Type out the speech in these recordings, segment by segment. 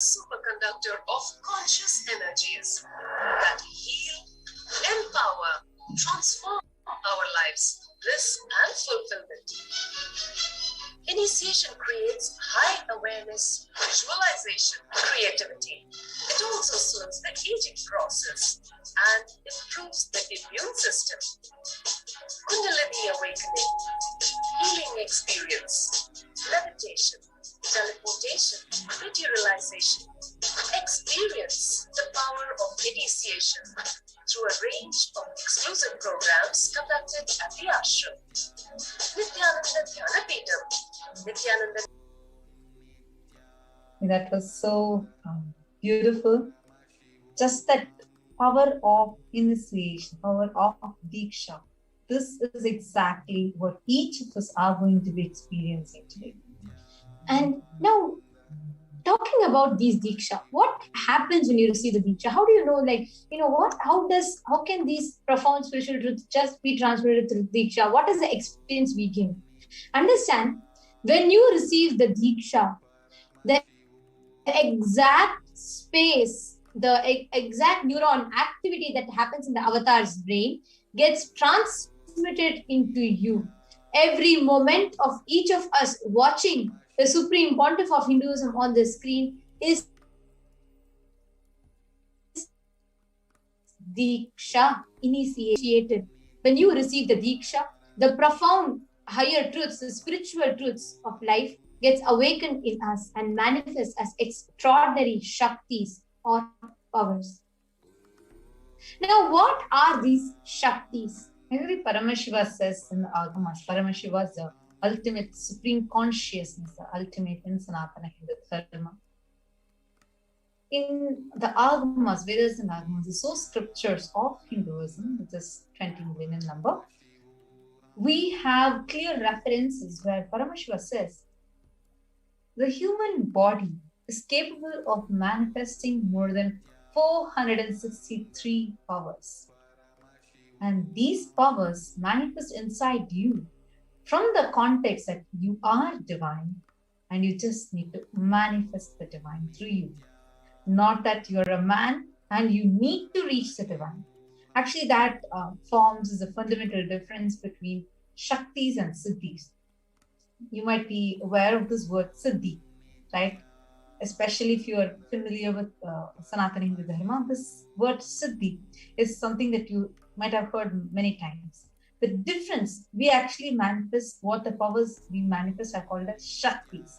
superconductor of conscious energies that heal, empower, transform our lives, bliss and fulfillment. Initiation creates high awareness, visualization, creativity. It also soothes the aging process and improves the immune system. Kundalini awakening, healing experience, levitation, teleportation, materialization. Experience the power of initiation through a range of exclusive programs conducted at the ashram. Nithyananda Paramashivam. Nithyananda. That was so beautiful. Just that power of initiation, power of Diksha. This is exactly what each of us are going to be experiencing today. And now, talking about these Diksha, what happens when you receive the Diksha? How do you know, how can these profound spiritual truths just be transmitted through Diksha? What is the experience we gain? Understand, when you receive the Diksha, the exact space, the exact neuron activity that happens in the avatar's brain gets transmitted into you. Every moment of each of us watching the Supreme Pontiff of Hinduism on the screen is Diksha initiated. When you receive the Diksha, the profound higher truths, the spiritual truths of life gets awakened in us and manifests as extraordinary Shaktis or powers. Now, what are these Shaktis? Maybe Paramashiva says in the Agamas, Paramashiva is the ultimate supreme consciousness, the ultimate in Sanatana Hindu Dharma. In the Agamas, Vedas and Agamas, the source scriptures of Hinduism, which is 20 million in number, we have clear references where Paramashiva says the human body is capable of manifesting more than 463 powers. And these powers manifest inside you from the context that you are divine and you just need to manifest the divine through you. Not that you're a man and you need to reach the divine. Actually, that forms a fundamental difference between Shaktis and Siddhis. You might be aware of this word Siddhi, right? Especially if you are familiar with Sanatana Hindu Dharma, this word Siddhi is something that you might have heard many times. The difference, we actually manifest what the powers we manifest are called as Shaktis.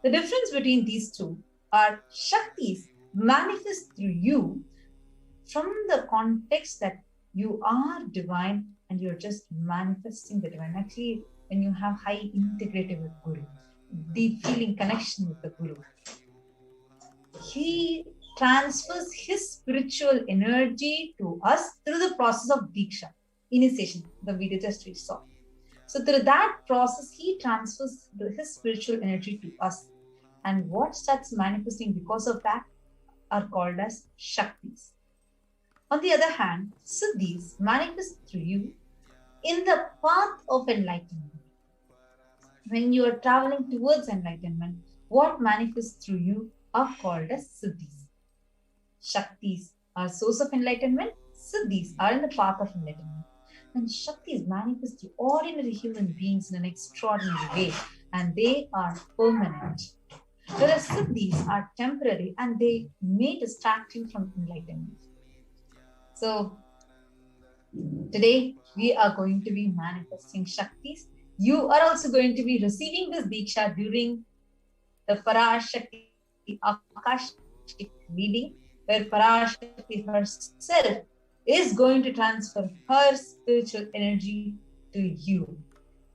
The difference between these two are Shaktis manifest through you from the context that you are divine and you're just manifesting the divine. Actually, when you have high integrative with Guru, deep feeling connection with the Guru, he transfers his spiritual energy to us through the process of Diksha, initiation, the video just we saw. So through that process, he transfers his spiritual energy to us. And what starts manifesting because of that are called as Shaktis. On the other hand, Siddhis manifest through you in the path of enlightenment. When you are traveling towards enlightenment, what manifests through you are called as Siddhis. Shaktis are source of enlightenment. Siddhis are in the path of enlightenment. And Shaktis manifest through ordinary human beings in an extraordinary way, and they are permanent. Whereas Siddhis are temporary and they may distract you from enlightenment. So today we are going to be manifesting Shaktis. You are also going to be receiving this Diksha during the Parashakti Akashic reading, where Parashakti herself is going to transfer her spiritual energy to you.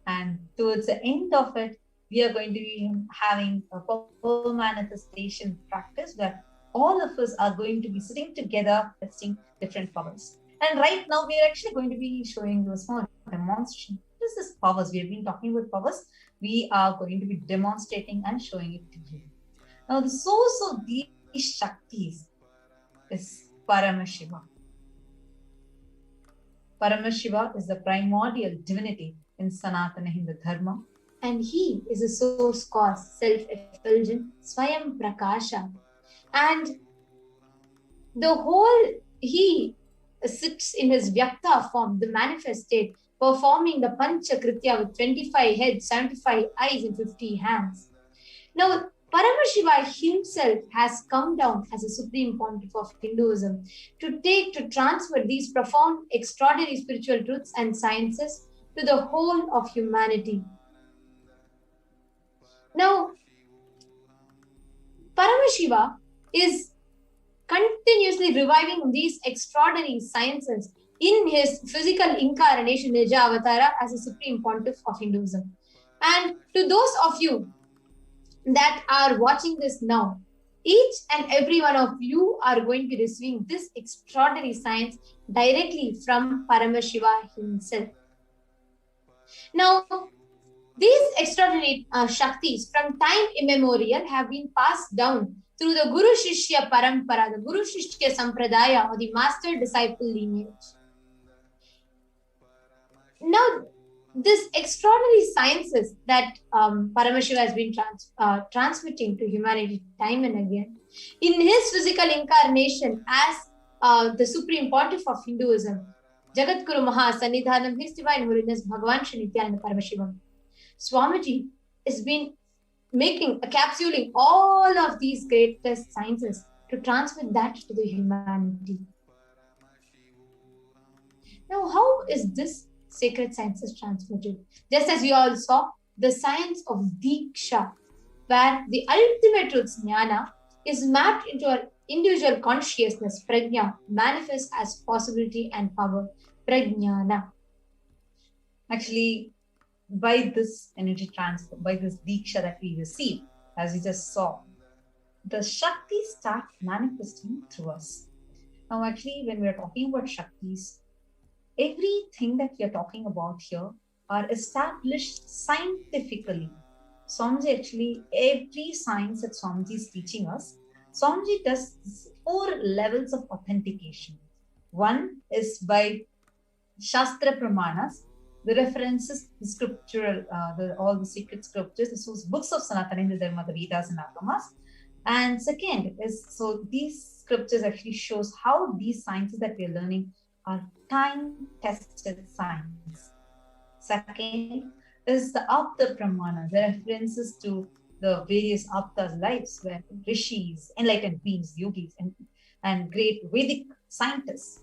And towards the end of it, we are going to be having a power manifestation practice where all of us are going to be sitting together testing different powers. And right now, we are actually going to be showing you a small demonstration. What is this powers? We have been talking about powers. We are going to be demonstrating and showing it to you. Now, the source of these Shaktis is Paramashiva. Paramashiva is the primordial divinity in Sanatana Hindu Dharma. And he is a source cause, self-effulgent, Swayam Prakasha. And the whole, he sits in his Vyakta form, the manifest state, performing the Pancha Kritya with 25 heads, 75 eyes, and 50 hands. Now, Paramashiva himself has come down as a supreme pontiff of Hinduism to transfer these profound, extraordinary spiritual truths and sciences to the whole of humanity. Now, Paramashiva is continuously reviving these extraordinary sciences in his physical incarnation, Nija Avatara, as a supreme pontiff of Hinduism. And to those of you that are watching this now, each and every one of you are going to be receiving this extraordinary science directly from Paramashiva himself. Now, these extraordinary Shaktis from time immemorial have been passed down through the Guru Shishya Parampara, the Guru Shishya Sampradaya, or the master-disciple lineage. Now, this extraordinary sciences that Paramashiva has been transmitting to humanity time and again, in his physical incarnation as the Supreme Pontiff of Hinduism, Jagat Guru Maha Sannidhanam, His Divine Holiness Bhagavan Shri Nithyananda Paramashivam, Swamiji has been capsuling all of these greatest sciences to transmit that to the humanity. Now, how is this sacred sciences transmitted? Just as we all saw, the science of Diksha, where the ultimate truth, Jnana, is mapped into our individual consciousness, Prajna, manifests as possibility and power, Prajnana. Actually, by this energy transfer, by this Diksha that we receive, as we just saw, the Shaktis start manifesting through us. Now, actually, when we are talking about Shaktis, everything that we are talking about here are established scientifically. Swamiji, actually, every science that Swamiji is teaching us, Swamiji does 4 levels of authentication. One is by Shastra Pramanas, the references, the scriptural, all the secret scriptures, the source books of Sanatana Hindu Dharma, the Vedas and Agamas. And second is, so these scriptures actually shows how these sciences that we are learning are time-tested science. Second is the Apta Pramana, the references to the various Aptas' lives, where rishis, enlightened beings, yogis, and great Vedic scientists.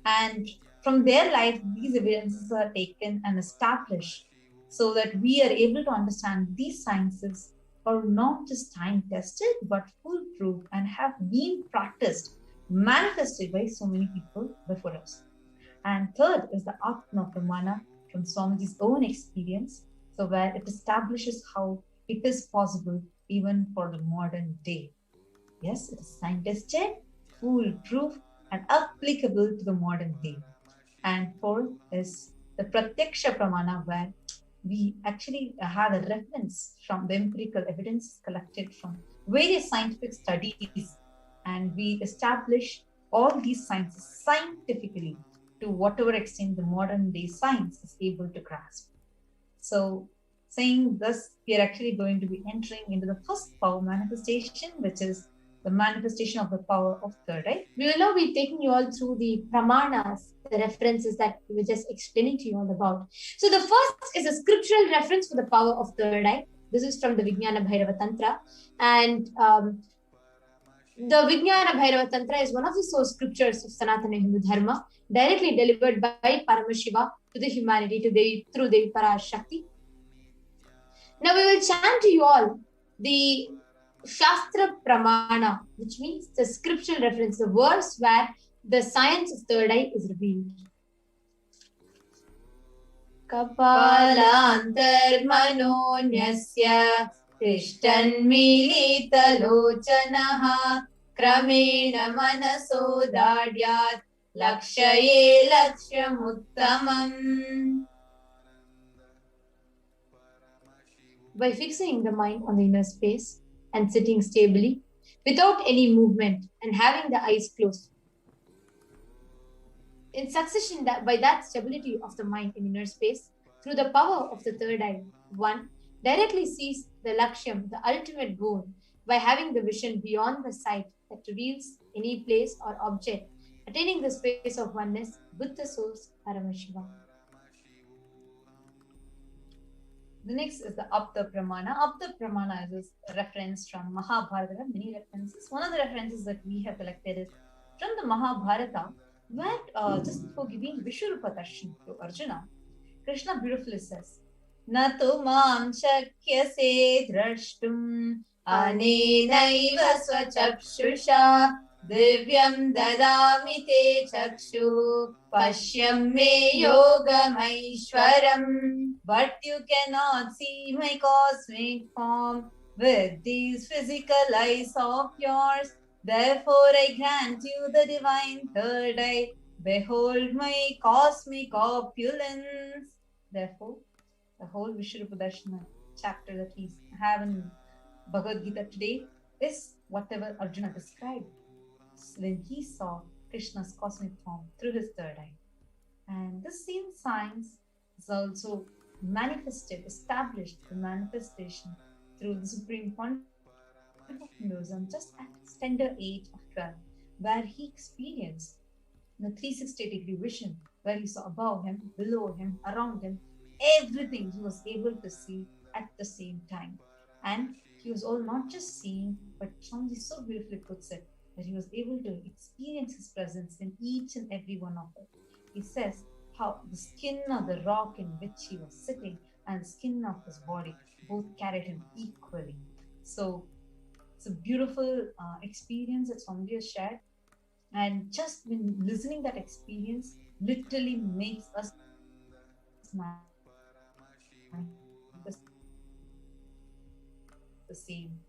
And from their life, these evidences are taken and established so that we are able to understand these sciences are not just time-tested, but foolproof and have been practiced, manifested by so many people before us. And third is the Atma Pramana from Swamiji's own experience, so where it establishes how it is possible even for the modern day. Yes, it is time-tested, foolproof, and applicable to the modern day. And fourth is the Pratyaksha Pramana, where we actually have a reference from the empirical evidence collected from various scientific studies, and we establish all these sciences scientifically to whatever extent the modern day science is able to grasp. So saying this, we are actually going to be entering into the first power manifestation, which is the manifestation of the power of third eye. We will now be taking you all through the pramanas, the references that we were just explaining to you all about. So the first is a scriptural reference for the power of third eye. This is from the Vijnana Bhairava Tantra. And the Vijnana Bhairava Tantra is one of the source scriptures of Sanatana Hindu Dharma, directly delivered by Paramashiva to the humanity through Devi Parashakti. Now we will chant to you all the Shastra Pramana, which means the scriptural reference, the verse where the science of third eye is revealed. Kapalantar manonyasya Tishtanmilitalochanaha Kramena manaso dadyat Lakshaye lakshyamutamam. By fixing the mind on the inner space and sitting stably, without any movement and having the eyes closed. In succession, by that stability of the mind in inner space, through the power of the third eye, one directly sees the Lakshyam, the ultimate goal, by having the vision beyond the sight that reveals any place or object, attaining the space of oneness with the source Paramashiva. The next is the Apta Pramana. Apta Pramana is a reference from Mahabharata. There are many references. One of the references that we have collected is from the Mahabharata, where just before giving Vishwarupa Darshan to Arjuna, Krishna beautifully says, Na tu mam shakyase drashtum anenaiva swachakshusha divyam dadami te chakshu pashyam me yogamaishwaram. But you cannot see my cosmic form with these physical eyes of yours. Therefore I grant you the divine third eye. Behold my cosmic opulence. Therefore, the whole Vishwarupa Darshana chapter that we have in Bhagavad Gita today is whatever Arjuna described when he saw Krishna's cosmic form through his third eye. And this same science is also manifested, established the manifestation through the Supreme Point of Hinduism just at his tender age of 12, where he experienced the 360-degree vision, where he saw above him, below him, around him, everything he was able to see at the same time. And he was all not just seeing, but Swamiji so beautifully puts it, that he was able to experience his presence in each and every one of it. He says how the skin of the rock in which he was sitting and the skin of his body both carried him equally. So it's a beautiful experience that Swamiji has shared. And just when listening that experience literally makes us the same.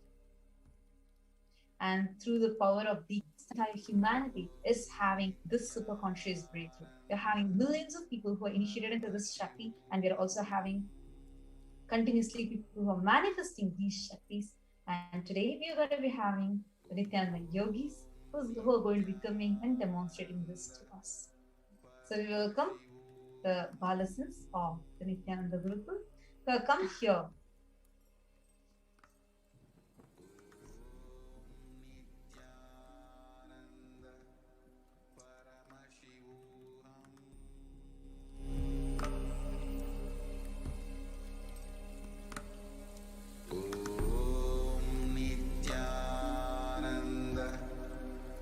And through the power of the entire humanity is having this super conscious breakthrough. We're having millions of people who are initiated into this Shakti, and we're also having continuously people who are manifesting these Shaktis. And today we are going to be having the Nithyananda yogis who are going to be coming and demonstrating this to us. So we welcome the Balasins of the Nithyananda Gurukul who have come here.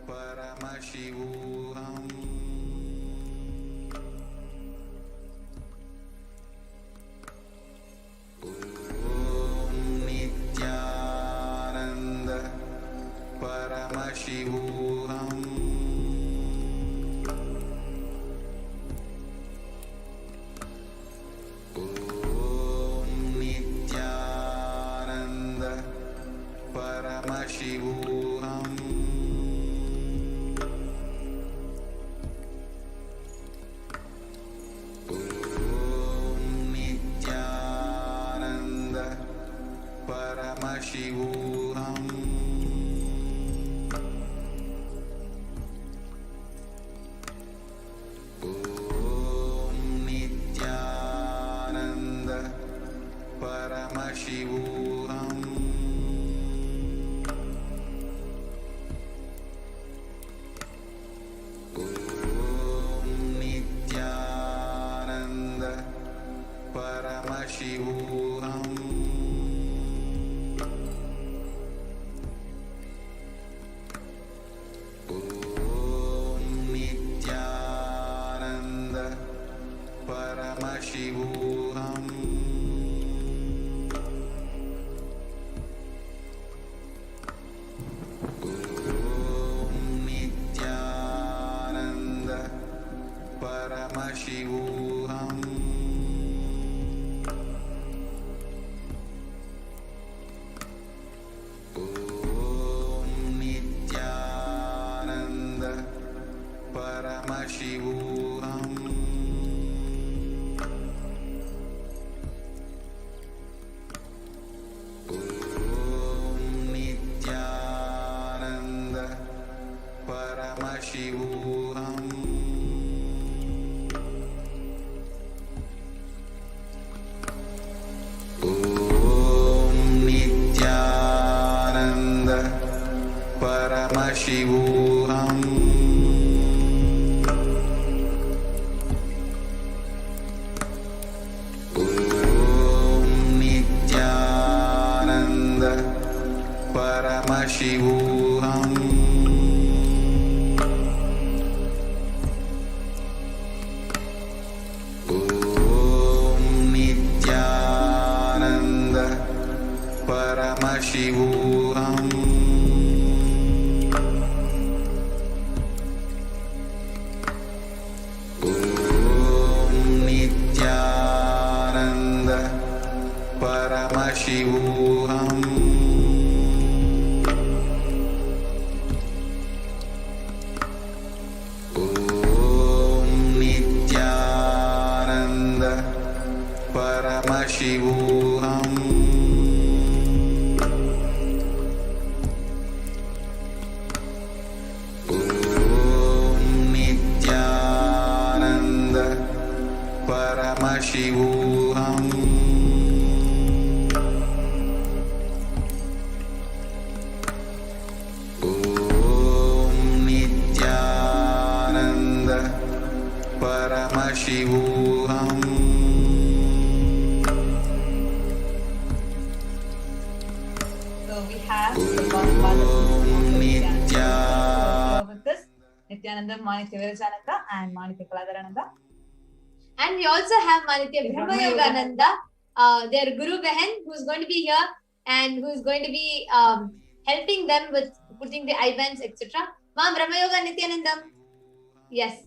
Paramashivoham. Om Nithyananda Paramashivoham. Om Nithyananda Paramashivoham. Paramashivoham. Om Nithyananda Paramashivoham. Om Nithyananda Paramashivoham. Paramashivoham. Om Nithyananda Paramashivoham. Om Nithyananda Paramashivoham. Paramashivoham. Om Nithyananda Paramashivoham. Om Nithyananda Paramashivoham. Om Nithyananda Paramashivoham. Om Nithyananda Paramashivoham. Om Nithyananda Paramashivoham. Om Nithyananda Paramashivoham. Om Nithyananda Paramashivoham. So we have the with us Nithyananda, Manitya Virajananda, and Manitya Kaladarananda. And we also have Manitya Brahmayogananda, their Guru Behan, who's going to be here and who's going to be helping them with putting the IBANs, etc. Ma Brahmayoga Nithyanandam. Yes.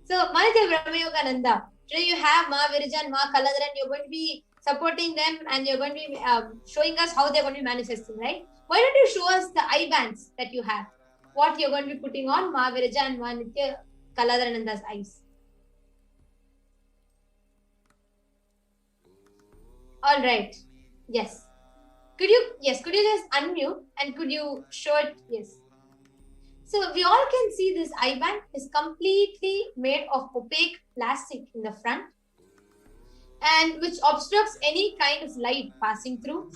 So Manitya Brahmayogananda, today you have Ma Virajan, Ma Kaladaran, you're going to be supporting them and you're going to be showing us how they're going to be manifesting, right? Why don't you show us the IBANs that you have? What you're going to be putting on Ma Virajan and Ma Nithya Kaladarananda's eyes. All right. Yes. Could you just unmute and could you show it? Yes. So we all can see this IBAN is completely made of opaque plastic in the front and which obstructs any kind of light passing through,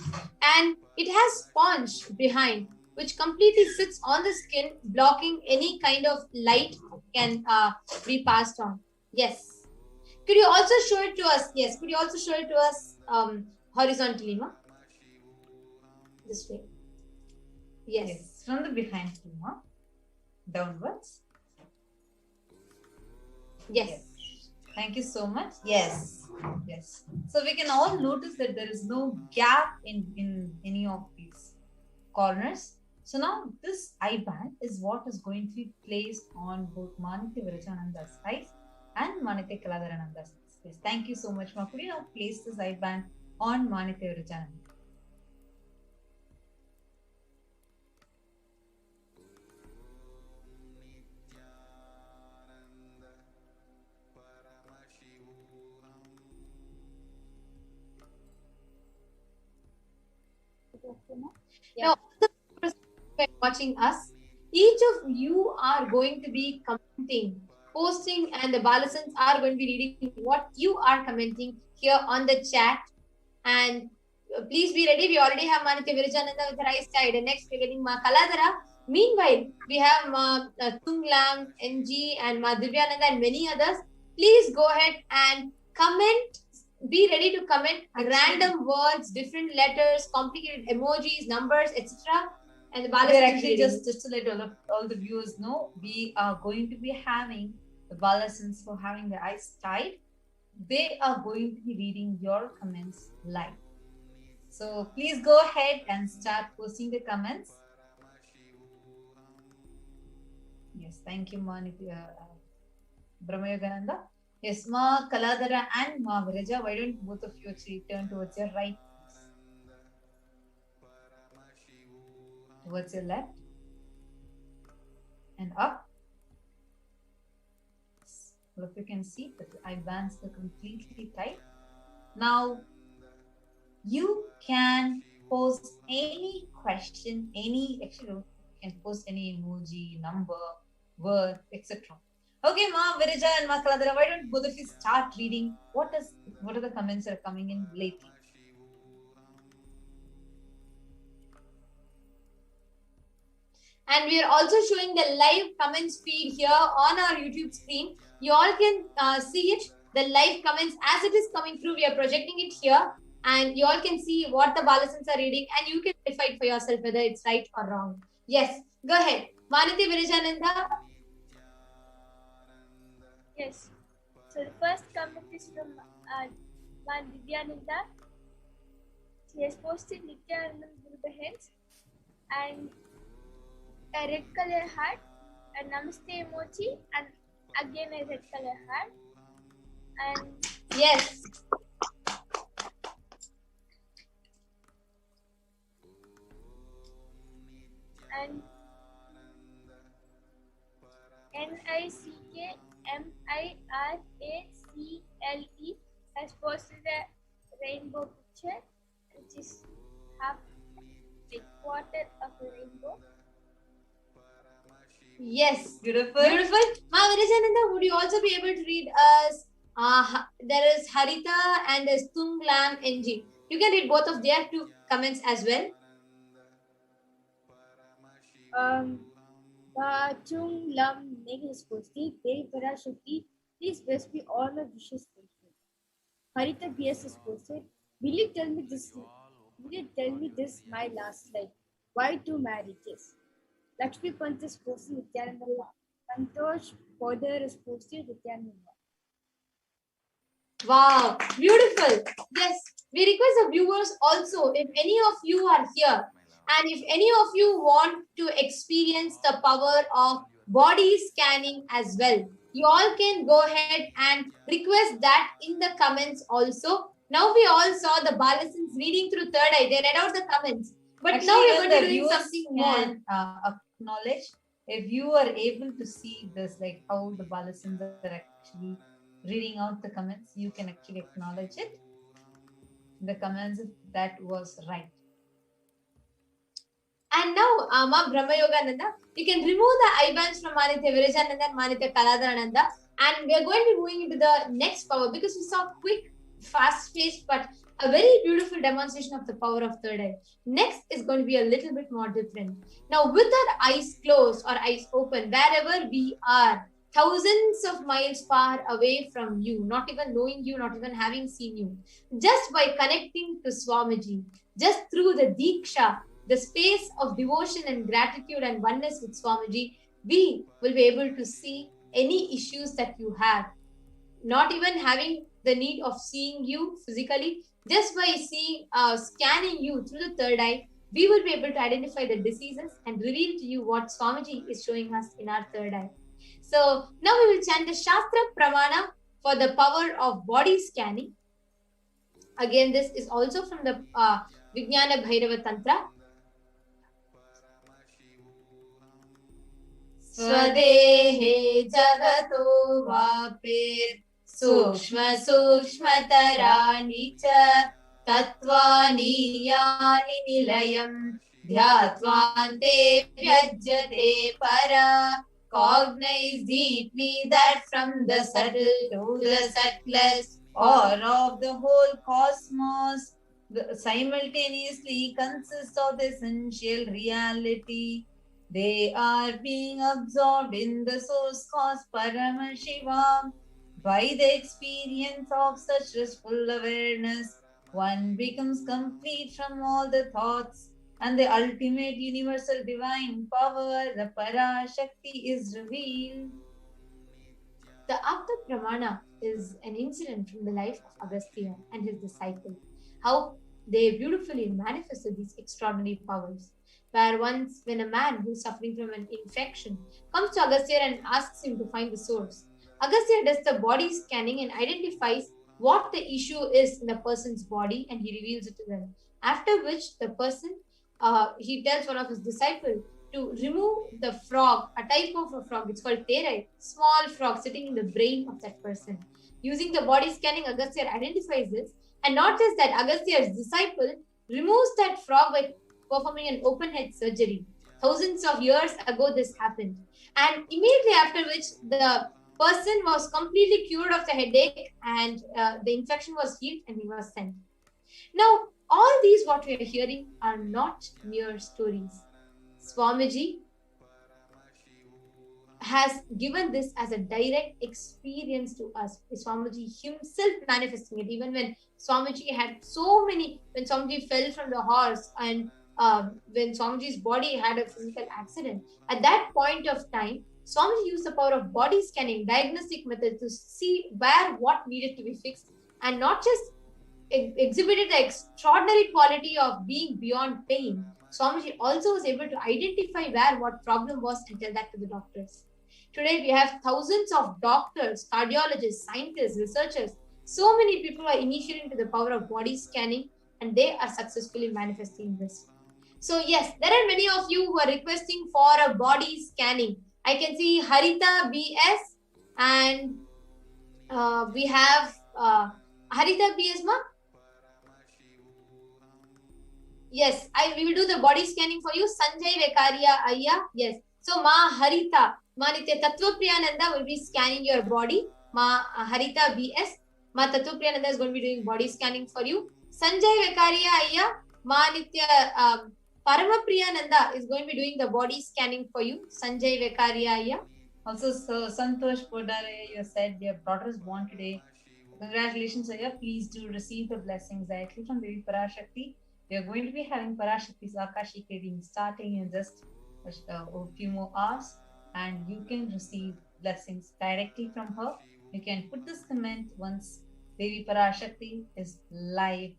and it has sponge behind which completely sits on the skin, blocking any kind of light can be passed on. Yes. Could you also show it to us? Yes. Could you also show it to us horizontally, ma? This way. Yes. From the behind, ma. Downwards. Yes. Thank you so much. Yes. So we can all notice that there is no gap in any of these corners. So now this IBAN is what is going to be placed on both Manitya Virajananda's eyes and Manitya Kaladarananda's eyes. Thank you so much, ma. Could you now place this IBAN on Manitya Virajananda? Now, watching us, each of you are going to be commenting, posting, and the Balasans are going to be reading what you are commenting here on the chat. And please be ready. We already have Manitya Virajananda with her eyes tied. And next, we're getting Ma Kaladara. Meanwhile, we have Ma Tunglam, NG, and Ma Divyananda, and many others. Please go ahead and comment. Be ready to comment random words, different letters, complicated emojis, numbers, etc. And the Balasans actually just to let all the viewers know, we are going to be having the Balasans for having their eyes tied. They are going to be reading your comments live. So please go ahead and start posting the comments. Yes, thank you, Manitya Brahmayogananda. Yes, Ma Kaladara and Ma Viraja, why don't both of you actually turn towards your right, towards your left, and up. Well, if you can see that the IBANs are completely tight. Now, you can post any question, actually you can post any emoji, number, word, etc. Okay, Ma Viraja and Ma Kaladara, why don't both of you start reading what are the comments that are coming in lately? And we are also showing the live comments feed here on our YouTube screen. You all can see it, the live comments as it is coming through. We are projecting it here, and you all can see what the Balasans are reading, and you can verify it for yourself whether it's right or wrong. Yes, go ahead. Vanati Virajananda. Yes. So the first comment is from Nithyananda. She has posted Nithyananda Guru hands and a red color heart, a namaste emoji, and again a red color heart. And Yes. And NICKMIRACLE has posted a rainbow picture, which is half a quarter of a rainbow. Yes. Beautiful. Beautiful. Ma Virajananda, would you also be able to read us? There is Harita and there's Tunglam NG. You can read both of their two comments as well. Chung Lam Neg has posted, Devi Parashakti, please bless me all my wishes for you. Harita BS has posted, will you tell me this my last life? Why two marriages? Lakshmi Pant has posted Nithyananda. Santosh Podar has posted Nithyananda. Wow, beautiful. Yes, we request the viewers also, if any of you are here and if any of you want to experience the power of body scanning as well, you all can go ahead and request that in the comments also. Now we all saw the Balasans reading through third eye. They read out the comments. But Actually, now we're even going to the be doing viewers something more. can acknowledge if you are able to see this, like how the Balasans are actually reading out the comments, you can actually acknowledge it. The comments, if that was right. And now, Ma Brahma Yogananda, you can remove the I-bands from Manitya Virajananda and Manitya Kaladharananda. And we are going to be moving into the next power because we saw quick, fast-paced, but a very beautiful demonstration of the power of third eye. Next is going to be a little bit more different. Now, with our eyes closed or eyes open, wherever we are, thousands of miles far away from you, not even knowing you, not even having seen you, just by connecting to Swamiji, just through the Diksha, the space of devotion and gratitude and oneness with Swamiji, we will be able to see any issues that you have. Not even having the need of seeing you physically, just by seeing, scanning you through the third eye, we will be able to identify the diseases and reveal to you what Swamiji is showing us in our third eye. So now we will chant the Shastra Pramana for the power of body scanning. Again, this is also from the Vijnana Bhairava Tantra. Swadehe jagato vapir sukshma sukshmatarani cha tattvani yani nilayam dhyatvante vyajyate para. Cognize deeply that from the subtle to the subtlest, Or of the whole cosmos, simultaneously consists of the essential reality. They are being absorbed in the source cause Paramashivam. By the experience of such restful awareness, one becomes complete from all the thoughts, and the ultimate universal divine power, the Parashakti, is revealed. The Apta Pramana is an incident from the life of Agastya and his disciple, how they beautifully manifested these extraordinary powers. Where once, when a man who is suffering from an infection comes to Agastya and asks him to find the source, Agastya does the body scanning and identifies what the issue is in the person's body and he reveals it to them. After which, the person, he tells one of his disciples to remove the frog, a type of a frog, it's called terai, small frog sitting in the brain of that person. Using the body scanning, Agastya identifies this, and not just that, Agastya's disciple removes that frog by performing an open head surgery. Thousands of years ago this happened, and immediately after which the person was completely cured of the headache and the infection was healed and he was sent. Now, all these what we are hearing are not mere stories. Swamiji has given this as a direct experience to us. Swamiji himself manifesting it. Even when Swamiji had so many, when Swamiji fell from the horse and when Swamiji's body had a physical accident, at that point of time, Swamiji used the power of body scanning, diagnostic method to see where what needed to be fixed, and not just exhibited the extraordinary quality of being beyond pain. Swamiji also was able to identify where what problem was and tell that to the doctors. Today we have thousands of doctors, cardiologists, scientists, researchers. So many people are initiating to the power of body scanning, and they are successfully manifesting this. So yes, there are many of you who are requesting for a body scanning. I can see Harita BS, and we have Harita BS ma. Yes, we will do the body scanning for you. Sanjay Vekaria Ayya. Yes. So Ma Harita, Ma Nitya Tattva Priyananda will be scanning your body. Ma Harita BS. Ma Tattva Priyananda is going to be doing body scanning for you. Sanjay Vekaria Ayya. Ma Nitya Paramapriyananda is going to be doing the body scanning for you. Sanjay Vekaria Ayya. Also, so Santosh Podare, you said your daughter is born today. Congratulations, Ayya. Please do receive the blessings directly from Devi Parashakti. We are going to be having Parashakti's Akashic reading starting in just a few more hours, and you can receive blessings directly from her. You can put this comment once Devi Parashakti is live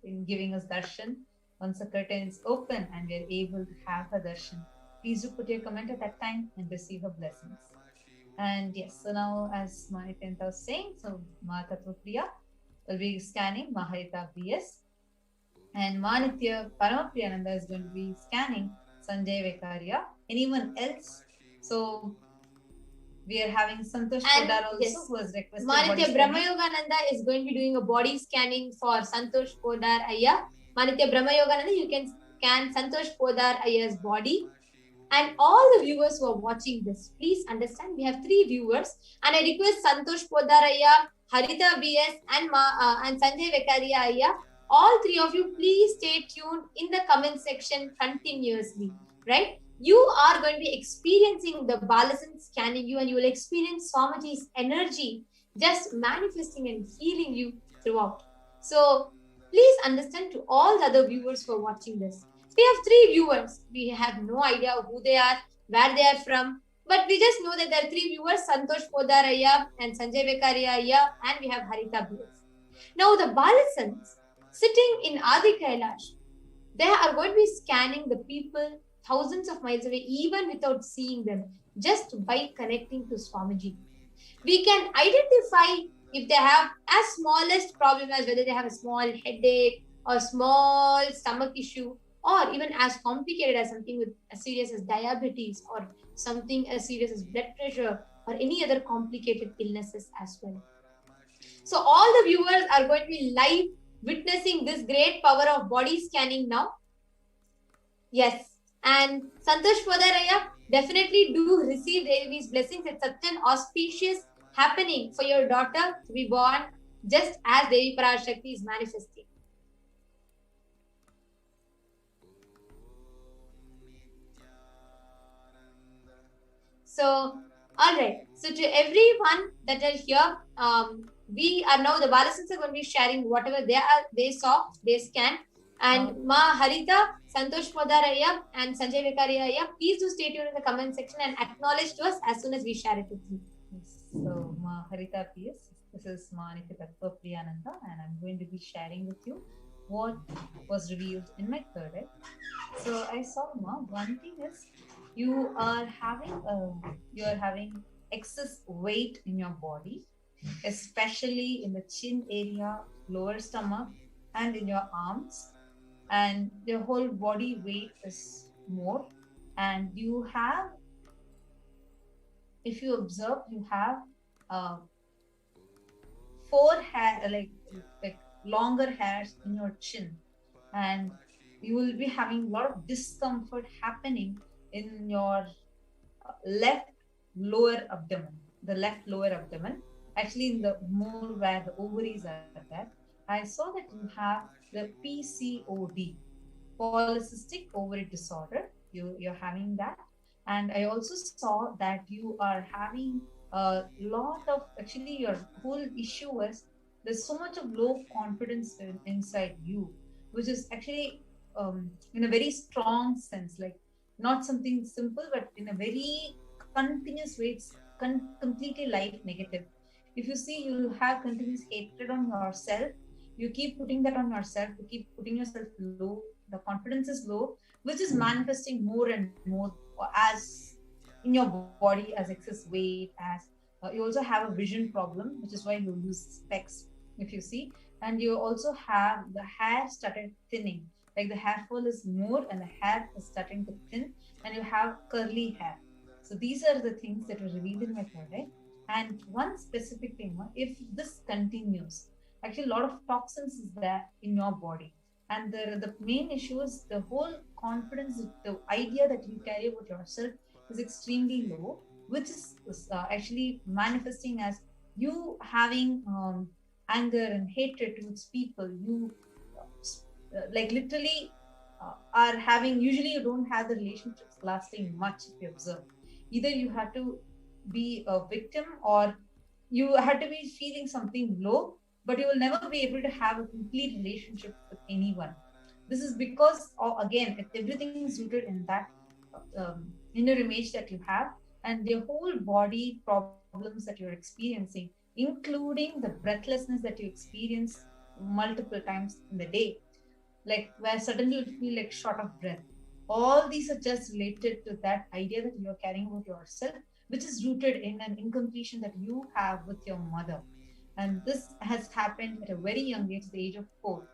in giving us darshan. Once the curtain is open and we are able to have her darshan, please do put your comment at that time and receive her blessings. And yes, so now as Mahitanta was saying, so Tattva Priya will be scanning Maharita BS, and Manitya Paramapriyananda is going to be scanning Sanjay Vekaria. Anyone else? So we are having Santosh Podar also, yes, who has requested Manitya Brahmayogananda is going to be doing a body scanning for Santosh Podar Ayya. Manitya Brahmayogananda, you can scan Santosh Podar Ayya's body. And all the viewers who are watching this, please understand, we have 3 viewers, and I request Santosh Podar Ayya, Harita BS, and Sanjay Vekaria Ayya. All 3 of you, please stay tuned in the comment section continuously, right? You are going to be experiencing the Balasan scanning you, and you will experience Swamiji's energy just manifesting and healing you throughout. So please understand, to all the other viewers who are watching this, we have 3 viewers. We have no idea who they are, where they are from, but we just know that there are 3 viewers, Santosh Podar Ayya and Sanjay Vekaria Ayya, and we have Harita BS. Now the Balasans sitting in Adi Kailash, they are going to be scanning the people thousands of miles away, even without seeing them, just by connecting to Swamiji. We can identify if they have as smallest problem as whether they have a small headache or small stomach issue, or even as complicated as something with as serious as diabetes, or something as serious as blood pressure, or any other complicated illnesses as well. So all the viewers are going to be live witnessing this great power of body scanning now. Yes. And Santosh Podaraya, definitely do receive Devi's blessings. It's such an auspicious happening for your daughter to be born just as Devi Parashakti is manifesting. So, all right. So to everyone that are here, we are now, the Balasans are going to be sharing whatever they saw, they scanned. And Ma Harita, Santosh Podaraya, and Sanjay Vekaria, please do stay tuned in the comment section and acknowledge to us as soon as we share it with you. Yes. So Ma Harita PS, this is Ma Nitya Tattva Priyananda, and I'm going to be sharing with you what was revealed in my third eye. So I saw, Ma, one thing is you are having excess weight in your body, especially in the chin area, lower stomach, and in your arms, and your whole body weight is more. And you have, if you observe, you have 4 hair, like longer hairs in your chin, and you will be having a lot of discomfort happening in your left lower abdomen, actually in the more where the ovaries are there. I saw that you have the PCOD, polycystic ovary disorder. You're having that, And I also saw that you are having a lot of, actually, your whole issue was there's so much of low confidence inside you, which is actually in a very strong sense, like not something simple, but in a very continuous way, it's completely life negative. If you see, you'll have continuous hatred on yourself. You keep putting that on yourself, you keep putting yourself low, the confidence is low, which is manifesting more and more as in your body as excess weight, as you also have a vision problem, which is why you use specs, if you see. And you also have the hair started thinning, like the hair fall is more and the hair is starting to thin, and you have curly hair. So these are the things that were revealed in my third eye. And one specific thing, if this continues, actually a lot of toxins is there in your body. And the main issue is the whole confidence, the idea that you carry about yourself is extremely low, which is actually manifesting as you having anger and hatred towards people. You like literally are having, usually you don't have the relationships lasting much, if you observe. Either you have to be a victim, or you had to be feeling something low, but you will never be able to have a complete relationship with anyone. This is because, again, if everything is rooted in that inner image that you have, and the whole body problems that you're experiencing, including the breathlessness that you experience multiple times in the day, like where suddenly you feel like short of breath. All these are just related to that idea that you're carrying about yourself, which is rooted in an incompletion that you have with your mother. And this has happened at a very young age, the age of 4.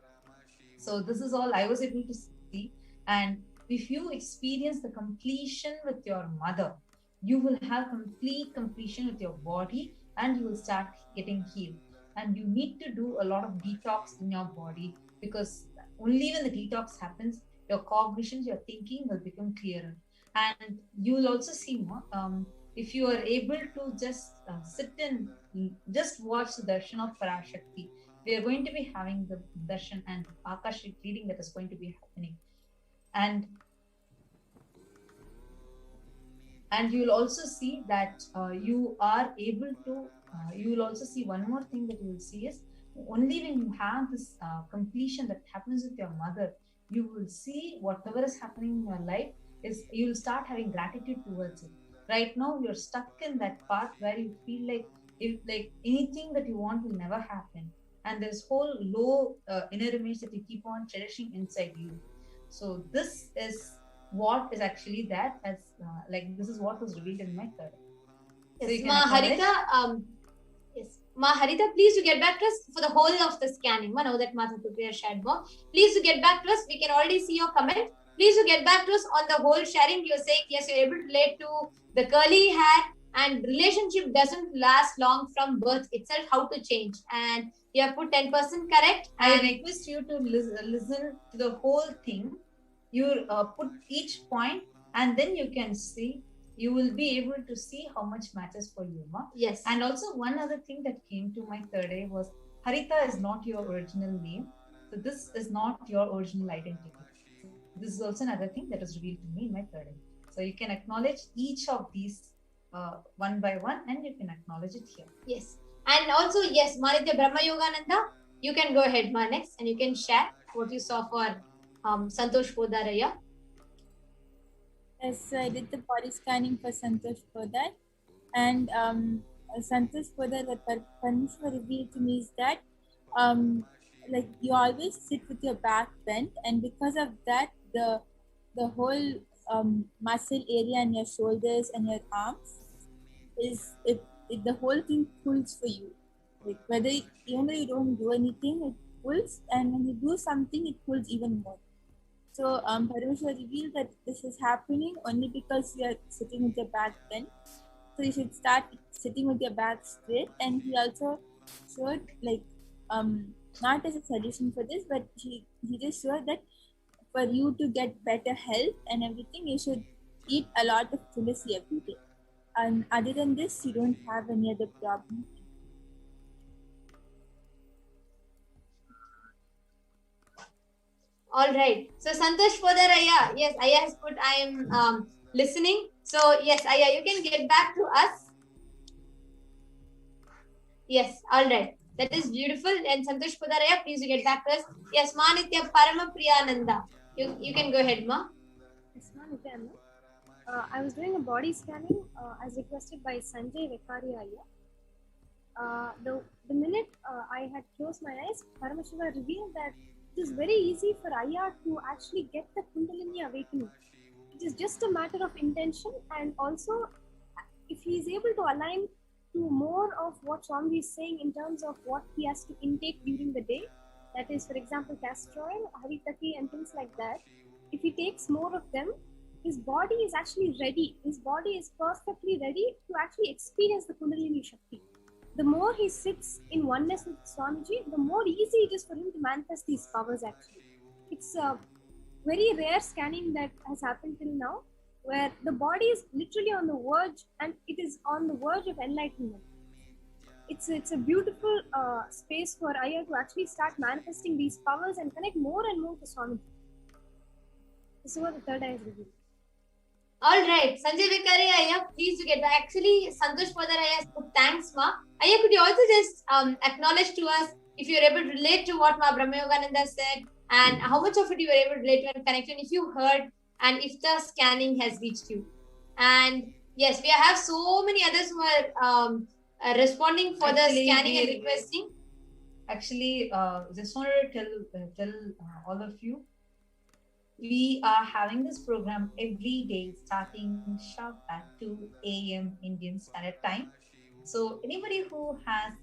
So this is all I was able to see. And if you experience the completion with your mother, you will have complete completion with your body, and you will start getting healed. And you need to do a lot of detox in your body, because only when the detox happens, your cognitions, your thinking will become clearer. And you will also see more. If you are able to just sit and just watch the darshan of Parashakti, we are going to be having the darshan and Akashic reading that is going to be happening. And you will also see that you are able to, you will also see one more thing that you will see is, only when you have this completion that happens with your mother, you will see whatever is happening in your life is, you will start having gratitude towards it. Right now you're stuck in that path where you feel like, if like anything that you want will never happen, and there's whole low inner image that you keep on cherishing inside you. So this is what is actually that, as like this is what was revealed in my third. So Yes, you can Ma acknowledge. Harita, yes, Ma Harita, please to get back to us for the whole of the scanning. Ma, now that Mother Prepare shared more, please to get back to us. We can already see your comment. Please to get back to us on the whole sharing. You're saying yes, you're able to relate to the curly hair, and relationship doesn't last long from birth itself. How to change? And you have put 10% correct. I And request you to listen to the whole thing. You put each point, and then you can see, you will be able to see how much matters for you, ma. yes, And also one other thing that came to my third eye was, Harita is not your original name. So this is not your original identity. So this is also another thing that was revealed to me in my third eye. So you can acknowledge each of these one by one, and you can acknowledge it here. yes. And also, yes, Maritya Brahma Yogananda, you can go ahead, Ma, next, and you can share what you saw for Santosh Podaraya. Yes, so I did the body scanning for Santosh Podar, and Santosh Podar, what Parmeshwar revealed to me is that like you always sit with your back bent, and because of that, the whole muscle area in your shoulders and your arms is the whole thing pulls for you. Like whether even though you don't do anything, it pulls, and when you do something, it pulls even more. So Parameshwar revealed that this is happening only because you are sitting with your back bent. So you should start sitting with your back straight. And he also showed, like, not as a solution for this, but he just showed that for you to get better health and everything, you should eat a lot of tulsi every day. And other than this, you don't have any other problem. All right. So Santosh Podaraya, yes, Aya has put, I am listening. So yes, Aya, you can get back to us. Yes, all right. That is beautiful. And Santosh Pudaraya, please you get back to us. Yes, Ma Nithya Paramapriyananda. You can go ahead, Ma. Yes, ma'am, again. I was doing a body scanning as requested by Sanjay Vekari Aya. The minute I had closed my eyes, Paramashiva revealed that it is very easy for Aya to actually get the Kundalini awakening. It is just a matter of intention, and also if he is able to align to more of what Swamiji is saying in terms of what he has to intake during the day, that is, for example, castor oil, haritaki, and things like that. If he takes more of them, his body is actually ready. His body is perfectly ready to actually experience the Kundalini Shakti. The more he sits in oneness with Swamiji, the more easy it is for him to manifest these powers actually. It's a very rare scanning that has happened till now, where the body is literally on the verge, and it is on the verge of enlightenment. It's a beautiful space for Aya to actually start manifesting these powers and connect more and more to Swamiji. This is what the third eye is revealed. All right, Sanjay Vikari Aya, please you get back. Actually, Santosh Pudaraya has put thanks, Ma. Aya, could you also just acknowledge to us if you're able to relate to what Ma Brahmayogananda said, and how much of it you were able to relate to and connect, and if you heard, and if the scanning has reached you. And yes, we have so many others who are responding for the scanning and requesting. Actually, just wanted to tell all of you, we are having this program every day starting sharp at 2 a.m. Indian Standard Time. So anybody who has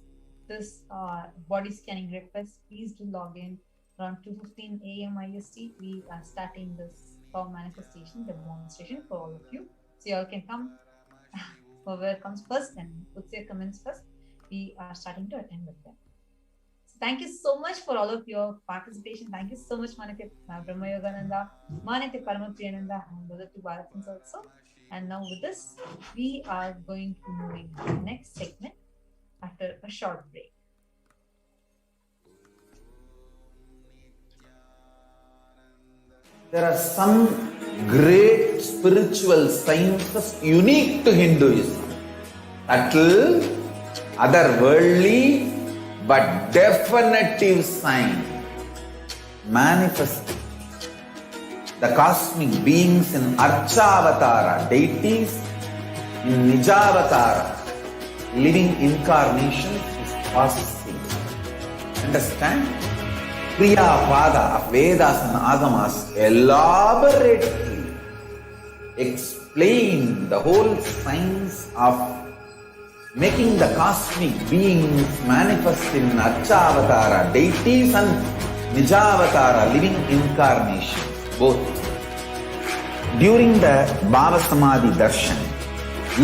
this body scanning request, please do log in around 2:15 a.m. IST. We are starting this power manifestation demonstration for all of you. So you all can come, whoever comes first and puts their comments first. We are starting to attend with them. So thank you so much for all of your participation. Thank you so much, Manitya Brahmayogananda, Manitya Paramapriyananda, and the other two Bharatans also. And now with this, we are going to move into the next segment after a short break. There are some great spiritual sciences unique to Hinduism. Subtle, otherworldly, but definitive sign. Manifesting. The cosmic beings in Archavatara, deities in Nijavatara, living incarnations is processing. Understand? Priya Pada of Vedas and Agamas elaborately explain the whole science of making the cosmic beings manifest in Archavatara, deities and Nijavatara, living incarnations, both. During the Bhava Samadhi Darshan,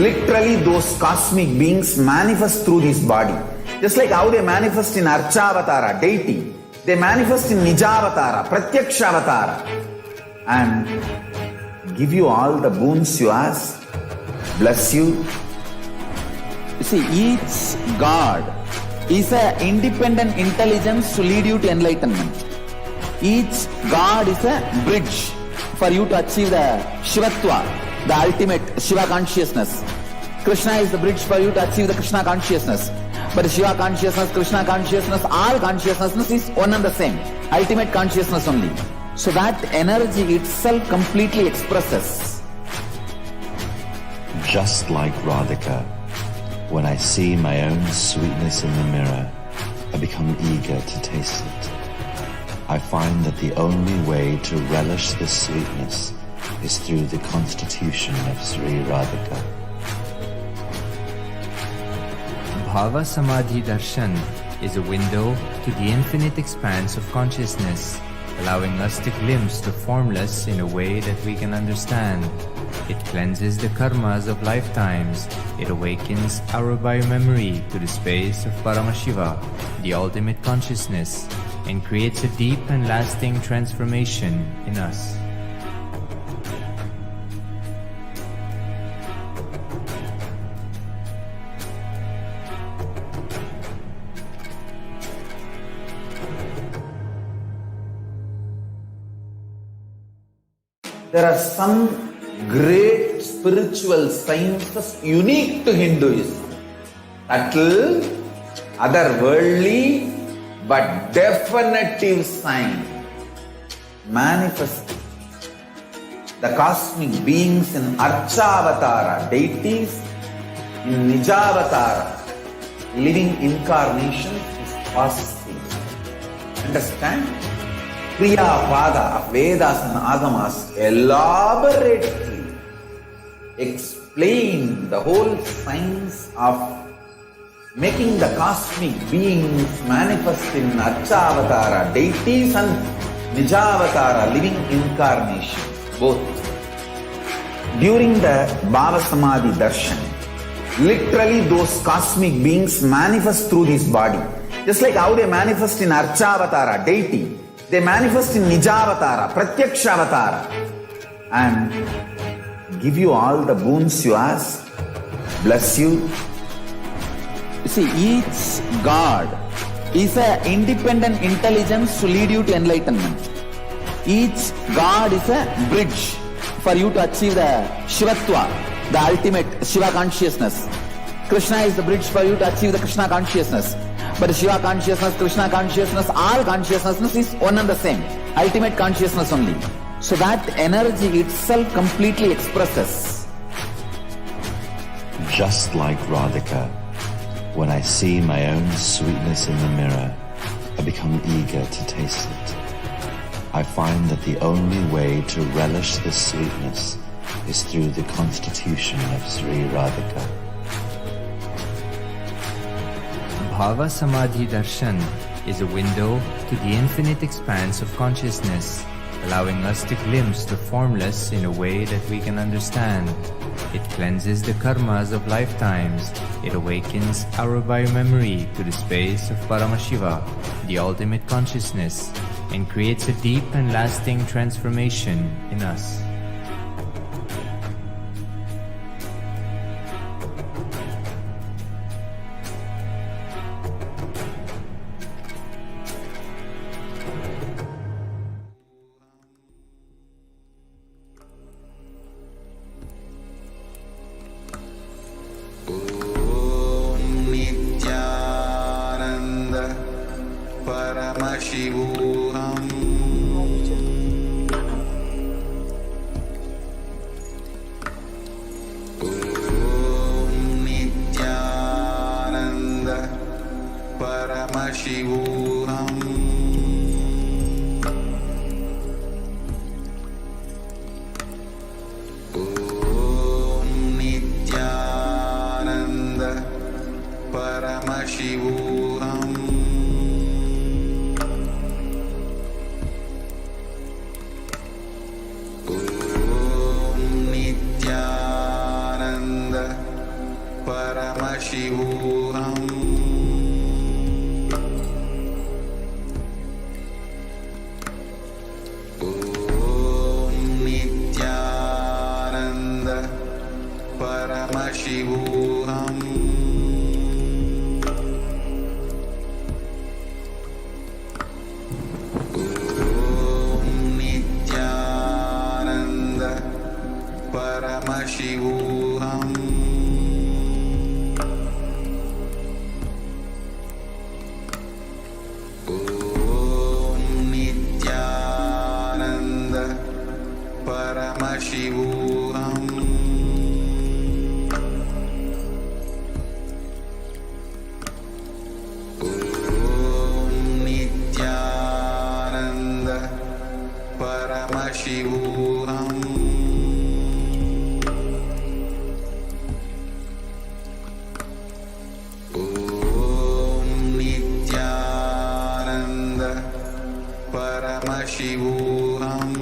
literally those cosmic beings manifest through this body. Just like how they manifest in Archavatara, deity, they manifest in Nijavatara, Pratyakshavatara, and give you all the boons you ask, bless you. You see, each God is an independent intelligence to lead you to enlightenment. Each God is a bridge for you to achieve the Shivatva, the ultimate Shiva consciousness. Krishna is the bridge for you to achieve the Krishna consciousness. But Shiva consciousness, Krishna consciousness, all consciousness is one and the same. Ultimate consciousness only. So that energy itself completely expresses. Just like Radhika, when I see my own sweetness in the mirror, I become eager to taste it. I find that the only way to relish this sweetness is through the constitution of Sri Radhika. Bhava Samadhi Darshan is a window to the infinite expanse of consciousness, allowing us to glimpse the formless in a way that we can understand. It cleanses the karmas of lifetimes. It awakens our biomemory to the space of Paramashiva, the ultimate consciousness, and creates a deep and lasting transformation in us. There are some great spiritual sciences unique to Hinduism. Subtle, otherworldly, but definitive sign manifesting the cosmic beings in Archavatara, deities in Nijavatara, living incarnations is possible. Understand? Kriya Pada of Vedas and Agamas elaborately explain the whole science of making the cosmic beings manifest in Archavatara, deities and Nijavatara, living incarnations, both. During the Bhava Samadhi Darshan, literally those cosmic beings manifest through this body. Just like how they manifest in Archavatara, deity, they manifest in Nijavatara, Pratyakshavatara, and give you all the boons you ask, bless you. You see, each God is an independent intelligence to lead you to enlightenment. Each God is a bridge for you to achieve the Shivatva, the ultimate Shiva consciousness. Krishna is the bridge for you to achieve the Krishna consciousness. But Shiva consciousness, Krishna consciousness, all consciousness is one and the same. Ultimate consciousness only. So that energy itself completely expresses. Just like Radhika, when I see my own sweetness in the mirror, I become eager to taste it. I find that the only way to relish this sweetness is through the constitution of Sri Radhika. Bhava Samadhi Darshan is a window to the infinite expanse of consciousness, allowing us to glimpse the formless in a way that we can understand. It cleanses the karmas of lifetimes. It awakens our biomemory to the space of Paramashiva, the ultimate consciousness, and creates a deep and lasting transformation in us. Nithyananda Paramashivoham. Nithyananda Paramashivoham. Nithyananda Paramashivoham. Nithyananda Paramashivoham. Nithyananda Paramashivoham. Nithyananda Paramashivoham. Nithyananda Paramashivoham. Nithyananda Paramashivoham. Nithyananda Paramashivoham.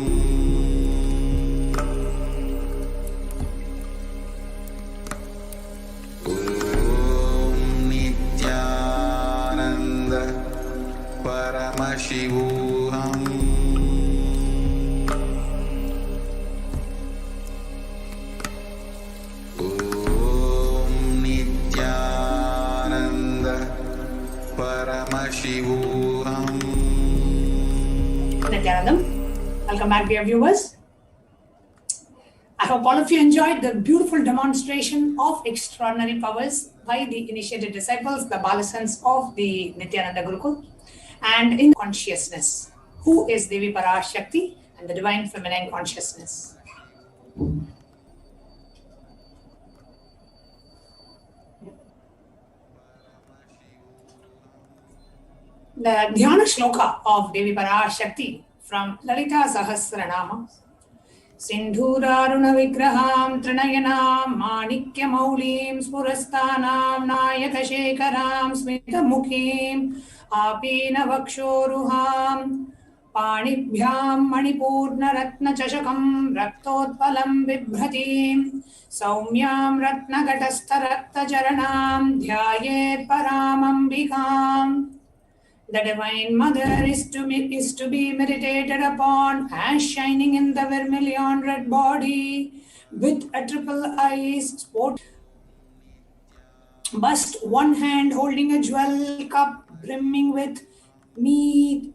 Nithyananda Paramashivoham. Nithyananda Paramashivoham. Nithyanandam. Welcome back, dear viewers. I hope all of you enjoyed the beautiful demonstration of extraordinary powers by the initiated disciples, the Balasans of the Nithyananda Gurukul, and in consciousness, who is Devi Parashakti and the divine feminine consciousness. The Dhyana Shloka of Devi Parashakti from Lalita Sahasranama. Sindhuraruna Vigraham Trinayanam Manikya Maulim Spurastanam Nayaka Shekaram Smita Mukhim Apina Vakshoruham Panibhyam Manipurna Ratna Chashakam Raktotpalam Vibhratim Saumyam Ratna Gatastha Rakta Charanam Dhyayet Paramambikam. The Divine Mother is to be meditated upon as shining in the vermilion red body with a triple eyes sport. Bust, one hand holding a jewel cup brimming with mead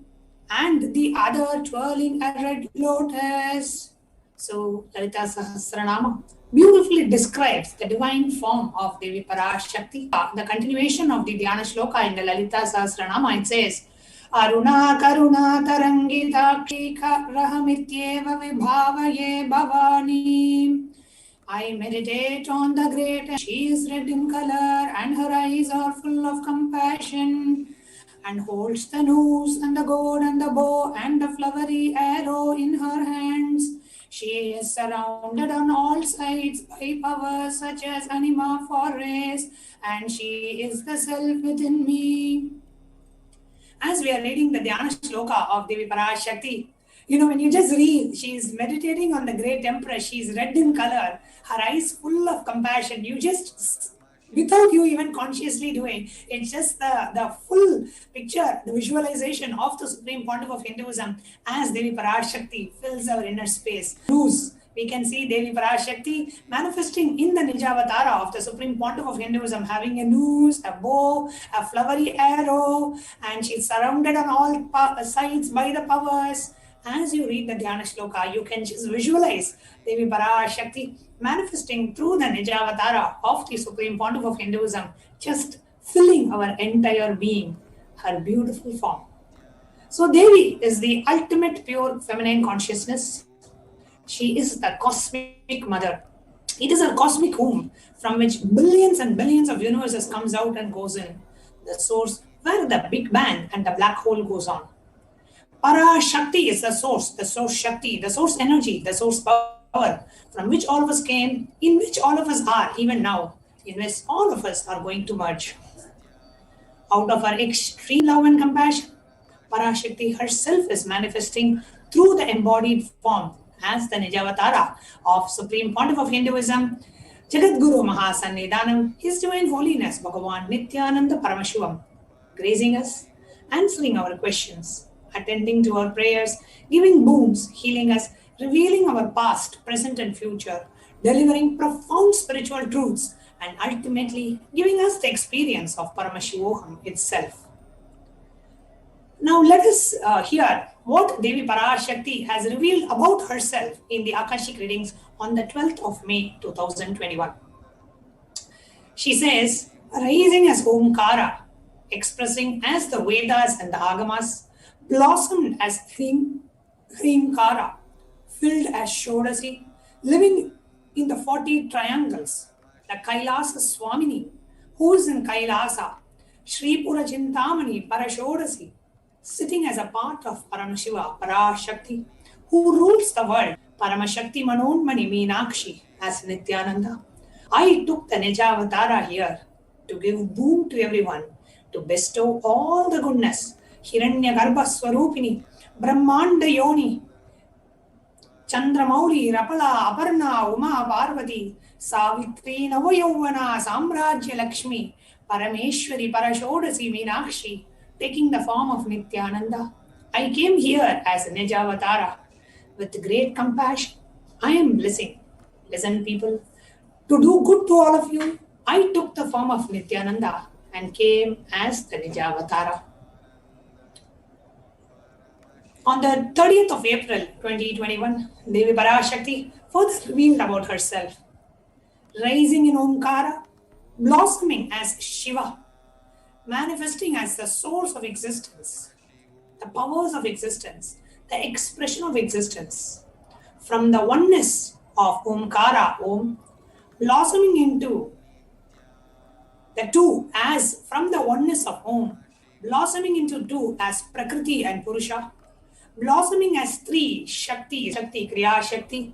and the other twirling a red lotus. So Lalita Sahasranama beautifully describes the divine form of Devi Parashakti. The continuation of the Dhyana Shloka in the Lalita Sahasranama, it says, Aruna Karuna Tarangita Kika Rahamityeva Vibhavaye Bhavani. I meditate on the great, she is red in color and her eyes are full of compassion and holds the noose and the gourd and the bow and the flowery arrow in her hands. She is surrounded on all sides by powers such as anima forest, and she is the self within me. As we are reading the Dhyana Shloka of Devi Parashakti, when you just read, she is meditating on the great empress, she is red in color, her eyes full of compassion. You just, without you even consciously doing, it's just the full picture, the visualization of the Supreme Pontiff of Hinduism as Devi Parashakti fills our inner space. We can see Devi Parashakti manifesting in the Nijavatara of the Supreme Pontiff of Hinduism, having a noose, a bow, a flowery arrow, and she's surrounded on all sides by the powers. As you read the Dhyana Shloka, you can just visualize Devi Parashakti manifesting through the Nijavatara of the Supreme Pontiff of Hinduism, just filling our entire being, her beautiful form. So Devi is the ultimate pure feminine consciousness. She is the cosmic mother. It is her cosmic womb from which billions and billions of universes comes out and goes in, the source where the Big Bang and the black hole goes on. Parashakti is the source Shakti, the source energy, the source power from which all of us came, in which all of us are even now, in which all of us are going to merge. Out of our extreme love and compassion, Parashakti herself is manifesting through the embodied form as the Nijavatara of Supreme Pontiff of Hinduism, Jagadguru Mahasannidhanam, His Divine Holiness Bhagavan Nithyananda Paramashivam, gracing us, answering our questions, attending to our prayers, giving boons, healing us, revealing our past, present and future, delivering profound spiritual truths, and ultimately giving us the experience of Paramashivoham itself. Now let us hear what Devi Parashakti has revealed about herself in the Akashic readings on the 12th of May 2021. She says, rising as Omkara, expressing as the Vedas and the Agamas, blossomed as Hrimkara, filled as Shodasi, living in the 40 triangles, the Kailasa Swamini, who is in Kailasa, Shri Pura Chintamani Parashodasi, sitting as a part of Paramashiva, Parashakti, who rules the world, Paramashakti Manonmani Meenakshi as Nithyananda. I took the Nijavatara here to give boon to everyone, to bestow all the goodness, Hiranya Garbha Swarupini, Brahmanda Yoni, Chandramauli, Rapala, Aparna, Uma, Parvati, Savitri, Navayovana, Samrajya Lakshmi, Parameshwari, Parashodasi, Meenakshi, taking the form of Nithyananda. I came here as a Nijavatara with great compassion. I am blessing. Listen, people, to do good to all of you, I took the form of Nithyananda and came as the Nijavatara. On the 30th of April 2021, Devi Parashakti further revealed about herself, rising in Omkara, blossoming as Shiva, manifesting as the source of existence, the powers of existence, the expression of existence, from the oneness of Omkara, Om, blossoming into the two as from the oneness of Om, blossoming into two as Prakriti and Purusha, blossoming as three, Shakti, Kriya Shakti,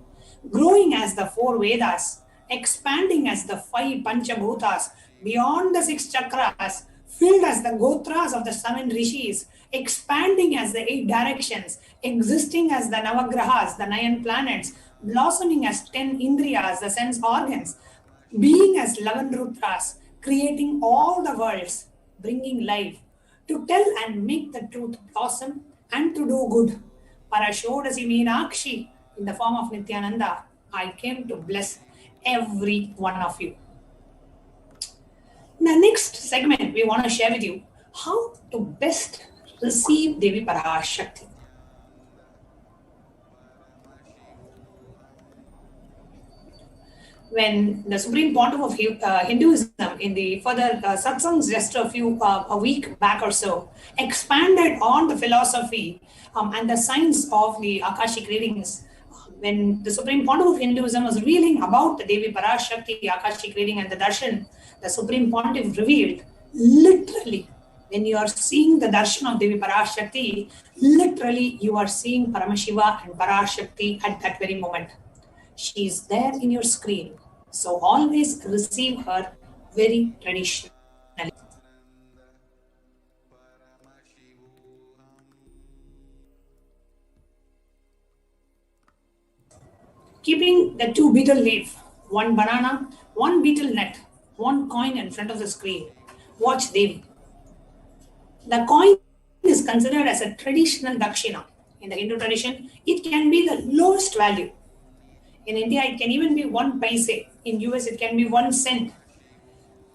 growing as the four Vedas, expanding as the five Panchabhutas, beyond the six chakras, filled as the Gotras of the seven Rishis, expanding as the eight directions, existing as the Navagrahas, the 9 planets, blossoming as 10 Indriyas, the sense organs, being as 11 Rudras, creating all the worlds, bringing life, to tell and make the truth blossom and to do good. Parashodasi Meenakshi, in the form of Nithyananda, I came to bless every one of you. In the next segment, we want to share with you how to best receive Devi Parashakti. When the Supreme Pontiff of Hinduism in the further satsangs just a week back or so expanded on the philosophy and the science of the Akashic readings, when the Supreme Pontiff of Hinduism was revealing about the Devi Parashakti, Akashic reading and the darshan, the Supreme Pontiff revealed literally, when you are seeing the darshan of Devi Parashakti, literally you are seeing Paramashiva and Parashakti at that very moment. She is there in your screen. So always receive her very traditionally. Keeping the 2 betel leaf, 1 banana, 1 betel nut, 1 coin in front of the screen. Watch Devi. The coin is considered as a traditional dakshina. In the Hindu tradition, it can be the lowest value. In India, it can even be 1 paise. In US, it can be 1 cent.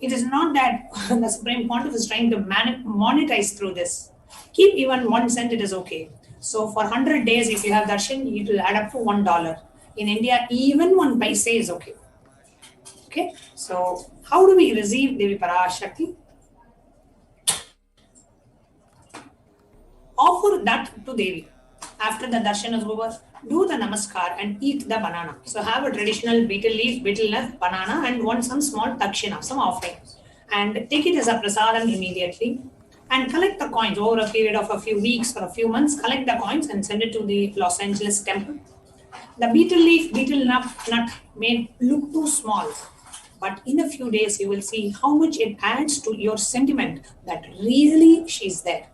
It is not that the Supreme Pontiff is trying to monetize through this. Keep even 1 cent, it is okay. So for 100 days, if you have darshan, it will add up to $1. In India, even 1 paise is okay. Okay, so how do we receive Devi Parashakti? Offer that to Devi. After the darshan is over, do the namaskar and eat the banana. So have a traditional betel leaf, betel nut, banana and some small dakshina, some offering. And take it as a prasadam immediately. And collect the coins over a period of a few weeks or a few months. Collect the coins and send it to the Los Angeles temple. The betel leaf, betel nut may look too small. But in a few days, you will see how much it adds to your sentiment that really she's there.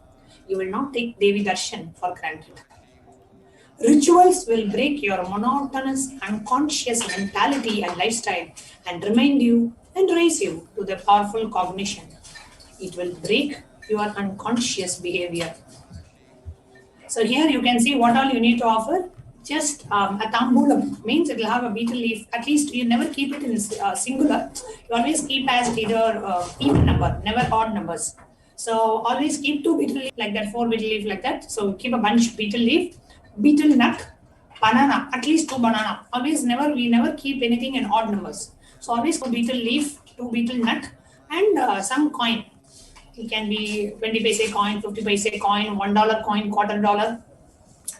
You will not take Devi Darshan for granted. Rituals will break your monotonous, unconscious mentality and lifestyle and remind you and raise you to the powerful cognition. It will break your unconscious behavior. So here you can see what all you need to offer. Just a tambulam means it will have a betel leaf. At least you never keep it in singular. You always keep as either even number, never odd numbers. So always keep 2 betel leaf like that, 4 betel leaf like that. So keep a bunch of betel leaf, betel nut, banana, at least 2 banana. We never keep anything in odd numbers. So always 2 betel leaf, 2 betel nut, and some coin. It can be 20 paise coin, 50 paise coin, $1 coin, $quarter,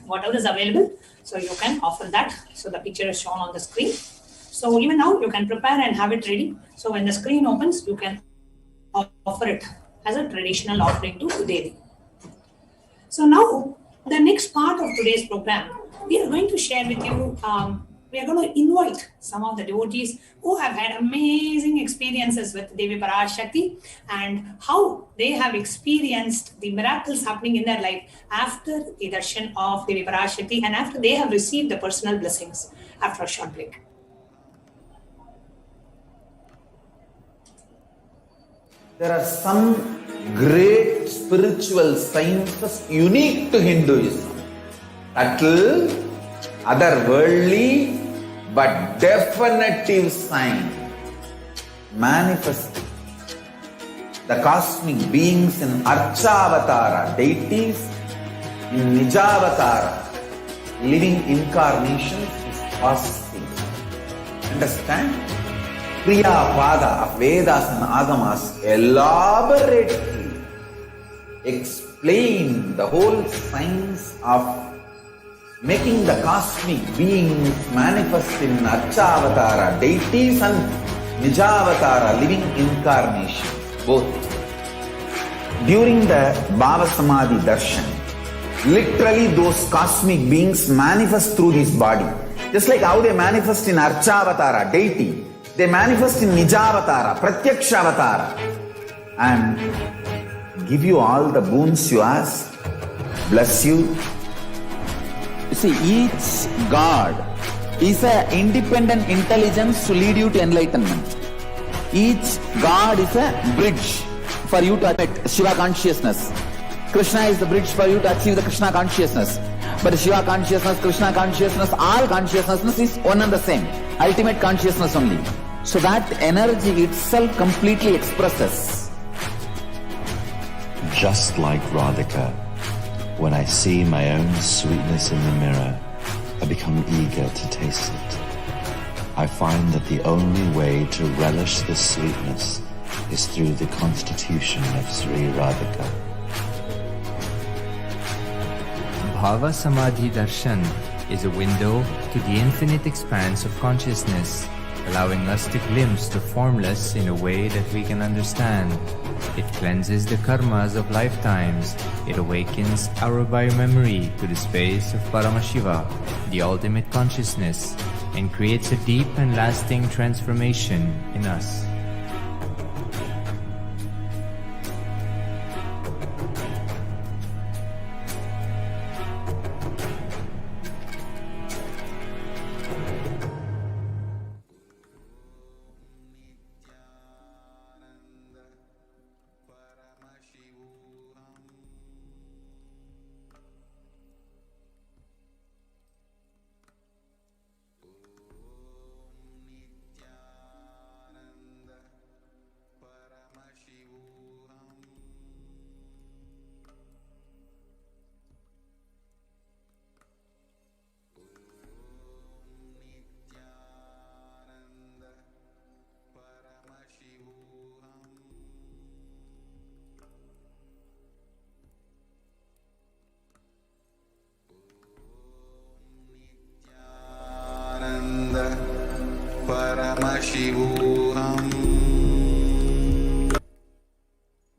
whatever is available. So you can offer that. So the picture is shown on the screen. So even now you can prepare and have it ready. So when the screen opens, you can offer it as a traditional offering to Devi. So now the next part of today's program, we are going to share with you, we are going to invite some of the devotees who have had amazing experiences with Devi Parashakti and how they have experienced the miracles happening in their life after the darshan of Devi Parashakti and after they have received the personal blessings after a short break. There are some great spiritual sciences unique to Hinduism. Subtle, otherworldly, but definitive sign manifesting. The cosmic beings in Archavatara, deities, in Nijavatara, living incarnations is fasting. Understand? Kriya Pada of Vedas and Agamas elaborately explain the whole science of making the cosmic beings manifest in Archavatara, deities, and Nijavatara, living incarnations, both. During the Bhava Samadhi Darshan, literally those cosmic beings manifest through this body. Just like how they manifest in Archavatara, deity, they manifest in Nijavatara, Pratyakshavatara, and give you all the boons you ask, bless you. You see, each God is an independent intelligence to lead you to enlightenment. Each God is a bridge for you to achieve Shiva consciousness. Krishna is the bridge for you to achieve the Krishna consciousness. But Shiva consciousness, Krishna consciousness, all consciousness is one and the same. Ultimate consciousness only. So that energy itself completely expresses. Just like Radhika, when I see my own sweetness in the mirror, I become eager to taste it. I find that the only way to relish the sweetness is through the constitution of Sri Radhika. Bhava Samadhi Darshan is a window to the infinite expanse of consciousness, allowing us to glimpse the formless in a way that we can understand. It cleanses the karmas of lifetimes. It awakens our biomemory to the space of Paramashiva, the ultimate consciousness, and creates a deep and lasting transformation in us. Paramashivoham.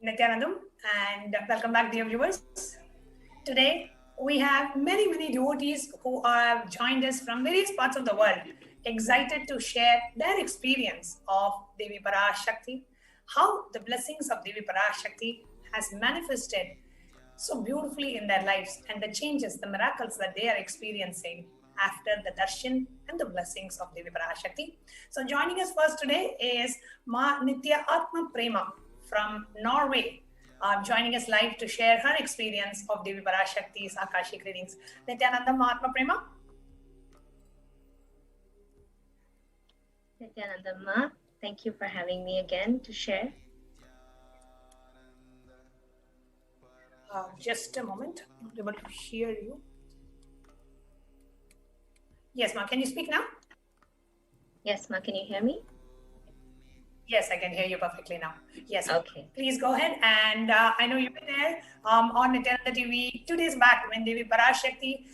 Nithyanandam, and welcome back, dear viewers. Today, we have many devotees who have joined us from various parts of the world, excited to share their experience of Devi Parashakti, how the blessings of Devi Parashakti has manifested so beautifully in their lives, and the changes, the miracles that they are experiencing after the darshan and the blessings of Devi Parashakti. So joining us first today is Ma Nithyananda Paramashivam from Norway, joining us live to share her experience of Devi Parashakti's Akashic readings. Nithyananda Mahatma Prema. Nithyananda Ma, thank you for having me again to share. Just a moment, I'm not able to hear you. Yes, Ma, can you speak now? Yes, Ma, can you hear me? Yes, I can hear you perfectly now. Yes. Okay. Please go ahead. And I know you've been there on Nithyananda TV 2 days back when Devi Parashakti,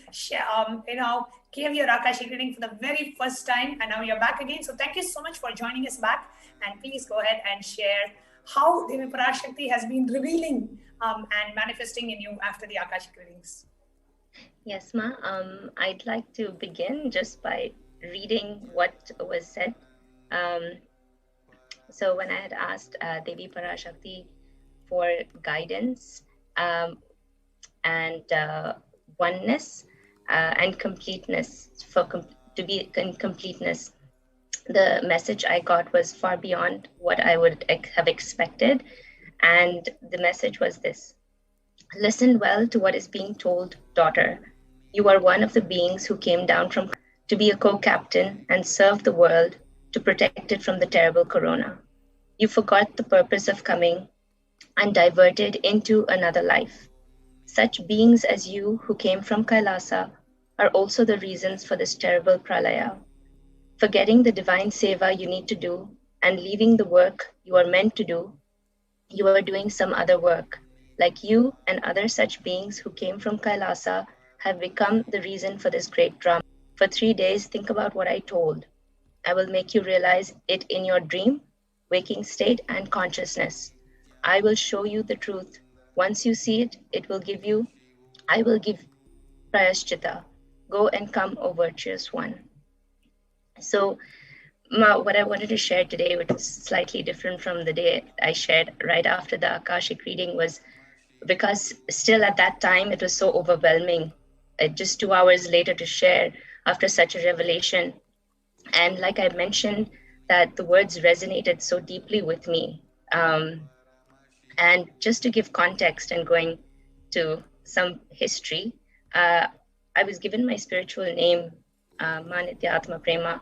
gave your Akashic reading for the very first time, and now you're back again. So thank you so much for joining us back. And please go ahead and share how Devi Parashakti has been revealing and manifesting in you after the Akashic readings. Yes, Ma. I'd like to begin just by reading what was said. So when I had asked Devi Parashakti for guidance and oneness and completeness, to be in completeness, the message I got was far beyond what I would have expected. And the message was this: listen well to what is being told, daughter. You are one of the beings who came down from to be a co-captain and serve the world to protect it from the terrible corona. You forgot the purpose of coming and diverted into another life. Such beings as you who came from Kailasa are also the reasons for this terrible pralaya. Forgetting the divine seva you need to do and leaving the work you are meant to do, you are doing some other work. Like you and other such beings who came from Kailasa have become the reason for this great drama. For 3 days, think about what I told. I will make you realize it in your dream, waking state, and consciousness. I will show you the truth. Once you see it, I will give Prayashchita. Go and come, O virtuous one. So, what I wanted to share today, which is slightly different from the day I shared right after the Akashic reading, was because still at that time it was so overwhelming. Just 2 hours later to share after such a revelation. And like I mentioned, that the words resonated so deeply with me. And just to give context and going to some history, I was given my spiritual name, Nithyananda Prema,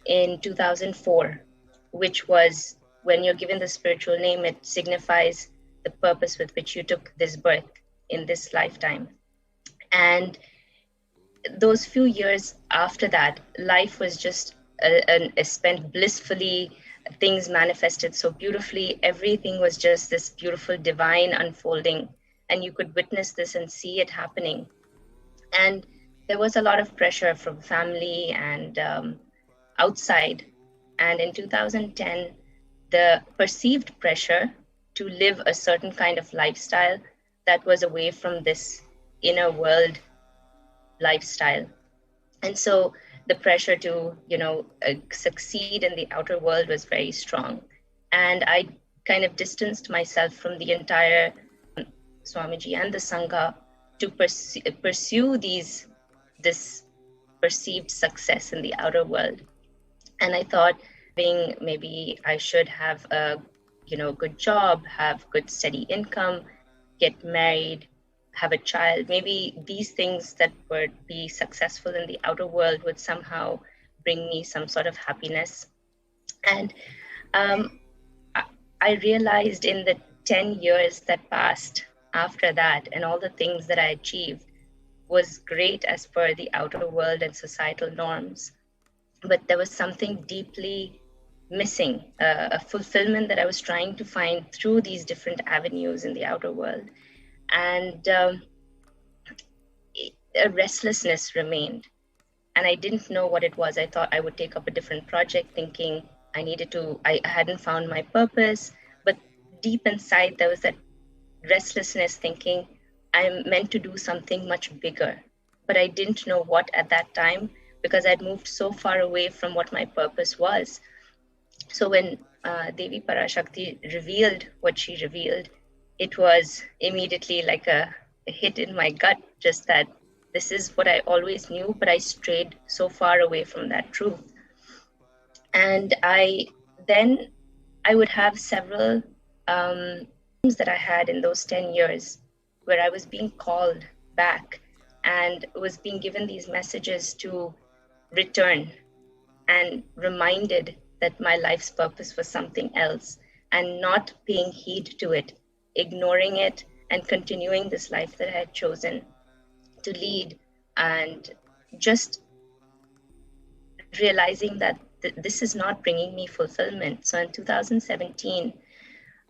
in 2004, which was when you're given the spiritual name, it signifies the purpose with which you took this birth in this lifetime. And those few years after that, life was just spent blissfully. Things manifested so beautifully. Everything was just this beautiful divine unfolding, and you could witness this and see it happening. And there was a lot of pressure from family and outside. And in 2010, the perceived pressure to live a certain kind of lifestyle that was away from this inner world lifestyle. And so the pressure to, succeed in the outer world was very strong. And I kind of distanced myself from the entire Swamiji and the Sangha to pursue this perceived success in the outer world. And I thought maybe I should have a good job, have good steady income, get married, have a child. Maybe these things that would be successful in the outer world would somehow bring me some sort of happiness. And I realized in the 10 years that passed after that, and all the things that I achieved was great as per the outer world and societal norms. But there was something deeply missing, a fulfillment that I was trying to find through these different avenues in the outer world. And a restlessness remained. And I didn't know what it was. I thought I would take up a different project, thinking I hadn't found my purpose. But deep inside, there was that restlessness, thinking I'm meant to do something much bigger. But I didn't know what at that time, because I'd moved so far away from what my purpose was. So when Devi Parashakti revealed what she revealed, it was immediately like a hit in my gut, just that this is what I always knew, but I strayed so far away from that truth. And I would have several things that I had in those 10 years where I was being called back and was being given these messages to return and reminded that my life's purpose was something else, and not paying heed to it, ignoring it, and continuing this life that I had chosen to lead, and just realizing that this is not bringing me fulfillment. So in 2017,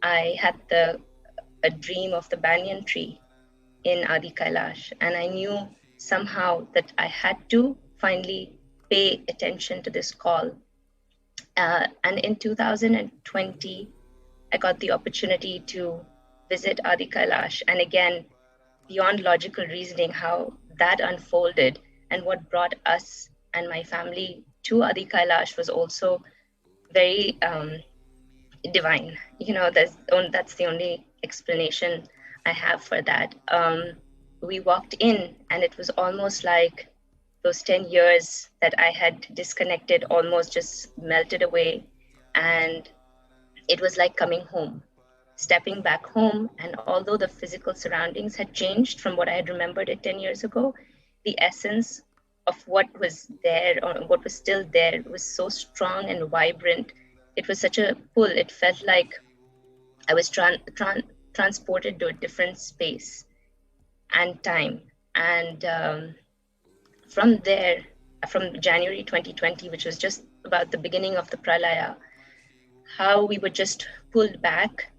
I had a dream of the banyan tree in Adi Kailash, and I knew somehow that I had to finally pay attention to this call. And in 2020, I got the opportunity to visit Adi Kailash. And again, beyond logical reasoning, how that unfolded and what brought us and my family to Adi Kailash was also very divine. That's the only explanation I have for that. We walked in and it was almost like those 10 years that I had disconnected almost just melted away. And it was like coming home, stepping back home. And although the physical surroundings had changed from what I had remembered it 10 years ago, the essence of what was there, or what was still there, was so strong and vibrant. It was such a pull. It felt like I was transported to a different space. and time. And from there, from January 2020, which was just about the beginning of the pralaya, how we were just pulled back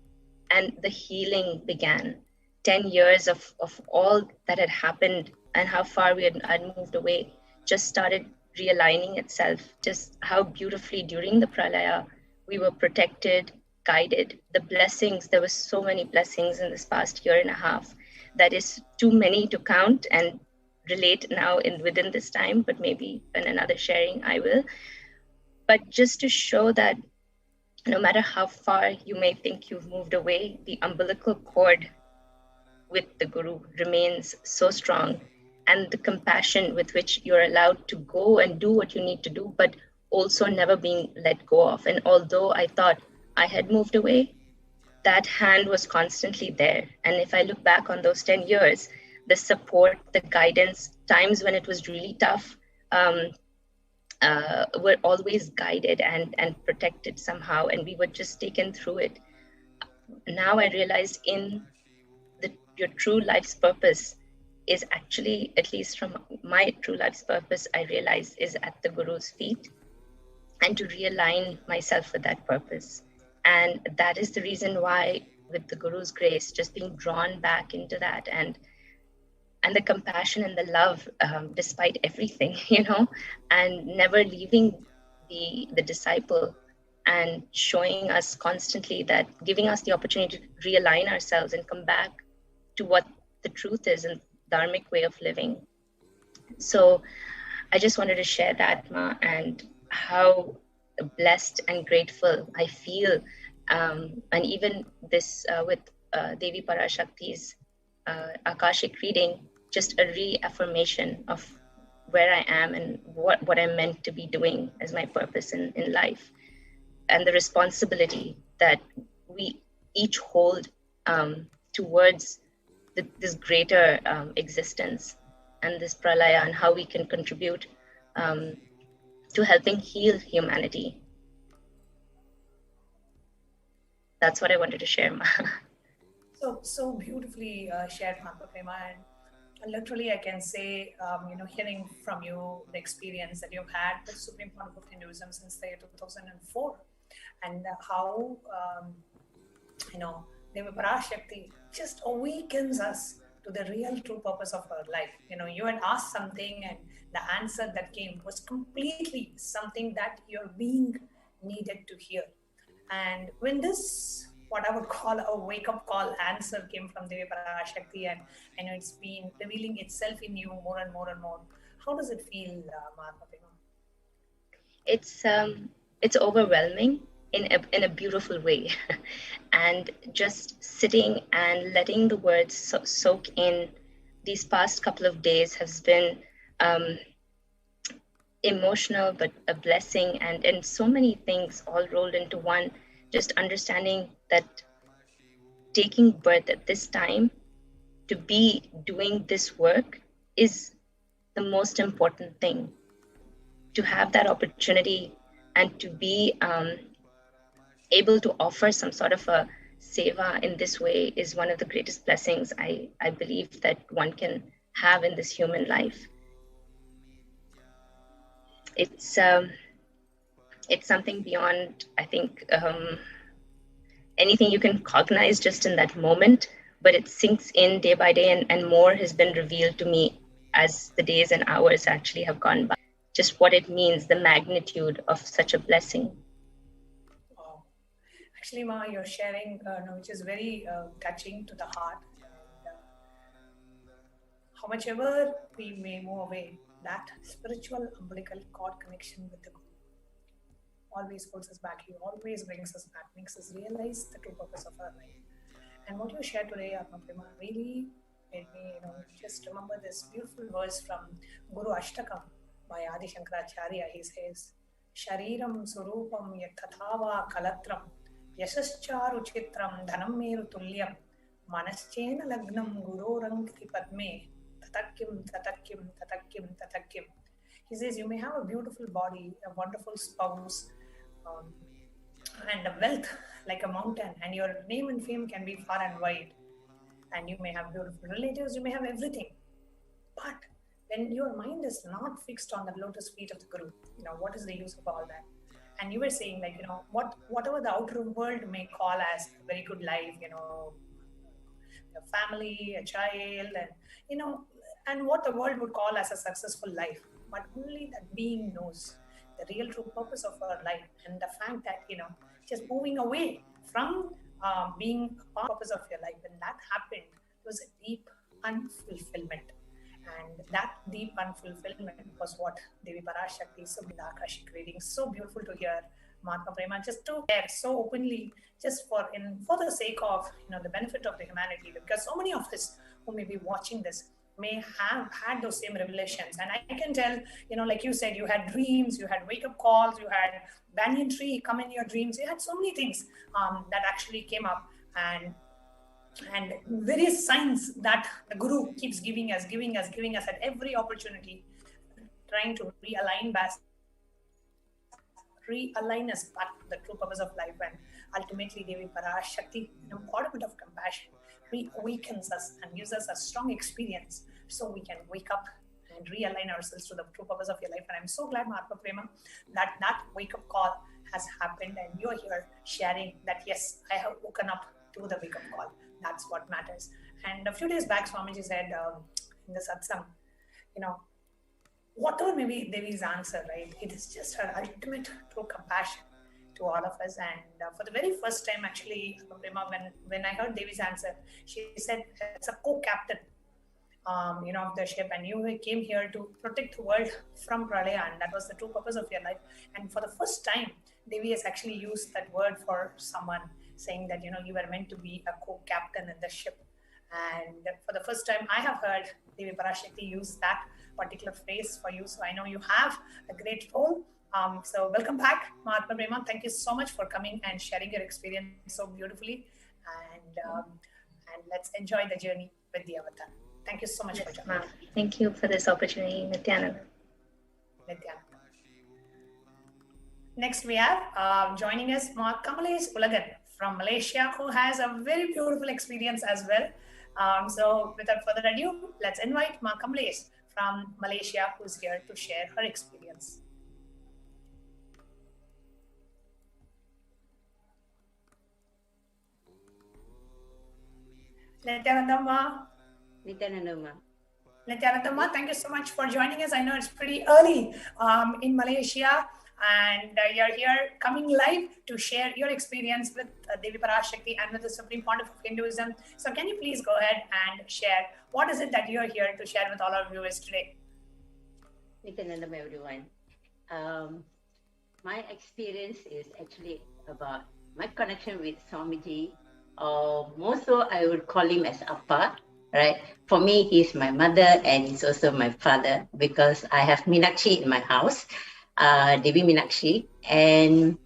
and the healing began. 10 years of all that had happened and how far we had moved away just started realigning itself. Just how beautifully during the pralaya we were protected, guided. The blessings, there were so many blessings in this past year and a half that is too many to count and relate now within this time, but maybe in another sharing I will. But just to show that no matter how far you may think you've moved away, the umbilical cord with the Guru remains so strong, and the compassion with which you're allowed to go and do what you need to do, but also never being let go of. And although I thought I had moved away, that hand was constantly there. And if I look back on those 10 years, the support, the guidance, times when it was really tough, were always guided and protected somehow, and we were just taken through it. Now I realized your true life's purpose is actually, at least from my true life's purpose, I realize is at the Guru's feet, and to realign myself with that purpose. And that is the reason why, with the Guru's grace, just being drawn back into that, and the compassion and the love, despite everything, and never leaving the disciple, and showing us constantly that, giving us the opportunity to realign ourselves and come back to what the truth is and dharmic way of living. So I just wanted to share that, Ma, and how blessed and grateful I feel. And even this with Devi Parashakti's Akashic reading, just a reaffirmation of where I am and what I'm meant to be doing as my purpose in life, and the responsibility that we each hold towards this greater existence and this pralaya, and how we can contribute to helping heal humanity. That's what I wanted to share, Ma. So beautifully shared, Prema, and literally I can say, hearing from you the experience that you've had with Supreme Congress of Hinduism since the year 2004, and how Devi Parashakti just awakens us to the real true purpose of our life. You had asked something, and the answer that came was completely something that your being needed to hear. And when this, what I would call a wake-up call answer, came from Devi Parashakti, and I know it's been revealing itself in you more and more and more, how does it feel, Mahatma? It's overwhelming in a beautiful way. And just sitting and letting the words soak in these past couple of days has been emotional, but a blessing, and so many things all rolled into one. Just understanding that taking birth at this time to be doing this work is the most important thing. To have that opportunity and to be able to offer some sort of a seva in this way is one of the greatest blessings I believe that one can have in this human life. It's something beyond, I think, anything you can cognize just in that moment, but it sinks in day by day, and more has been revealed to me as the days and hours actually have gone by. Just what it means, the magnitude of such a blessing. Wow. Actually, Ma, you're sharing, which is very touching to the heart. And, how much ever we may move away, that spiritual umbilical cord connection with the Guru always pulls us back. He always brings us back, makes us realize the true purpose of our life. And what you shared today, Atma Prema, really made me, just remember this beautiful verse from Guru Ashtakam by Adi Shankaracharya. He says, Shariram surupam yathathava kalatram yasascharu chitram dhanam meru tulyam manaschena lagnam gurorangti padme tatakim tatakim tatakim tatakim. He says, you may have a beautiful body, a wonderful spouse, and a wealth like a mountain, and your name and fame can be far and wide. and you may have beautiful relatives, you may have everything. But when your mind is not fixed on the lotus feet of the Guru, what is the use of all that? And you were saying, like, whatever the outer world may call as a very good life, a family, a child, and what the world would call as a successful life. But only that being knows the real true purpose of our life, and the fact that, just moving away from being a purpose of your life. When that happened, it was a deep unfulfillment. And that deep unfulfillment was what Devi Parashakti, so in the Akashic reading, so beautiful to hear Mahatma Prema just to share so openly, just for the sake of the benefit of the humanity, because so many of us who may be watching this may have had those same revelations. And I can tell, like you said, you had dreams, you had wake-up calls, you had banyan tree come in your dreams, you had so many things that actually came up, and various signs that the Guru keeps giving us at every opportunity, trying to realign us back to the true purpose of life. And ultimately, Devi Parashakti, embodiment of compassion, reawakens us and gives us a strong experience so we can wake up and realign ourselves to the true purpose of your life. And I'm so glad, Mahatma Prema, that wake-up call has happened, and you're here sharing that, yes, I have woken up to the wake-up call. That's what matters. And a few days back, Swamiji said in the satsang, whatever may be Devi's answer, right? It is just her ultimate true compassion to all of us. And for the very first time, actually, Prema, when I heard Devi's answer, she said, as a co-captain, of the ship, and you came here to protect the world from Pralaya, and that was the true purpose of your life. And for the first time, Devi has actually used that word for someone, saying that, you were meant to be a co-captain in the ship. And for the first time, I have heard Devi Parashakti use that particular phrase for you. So I know you have a great role. So welcome back, Mahatma Prema. Thank you so much for coming and sharing your experience so beautifully. And let's enjoy the journey with the avatar. Thank you so much for joining. Thank you for this opportunity, Nithyananda. Next, we have joining us Kamalesh Ulagan from Malaysia, who has a very beautiful experience as well. So without further ado, let's invite Kamalesh from Malaysia, who's here to share her experience. Nithyananda, thank you so much for joining us. I know it's pretty early in Malaysia, and you're here coming live to share your experience with Devi Parashakti and with the Supreme Pontiff of Hinduism. So can you please go ahead and share what is it that you're here to share with all our viewers today? Nithyanandam, everyone. My experience is actually about my connection with Swamiji. More so, I would call him as Appa, right? For me, he's my mother and he's also my father, because I have Meenakshi in my house, Devi Meenakshi. And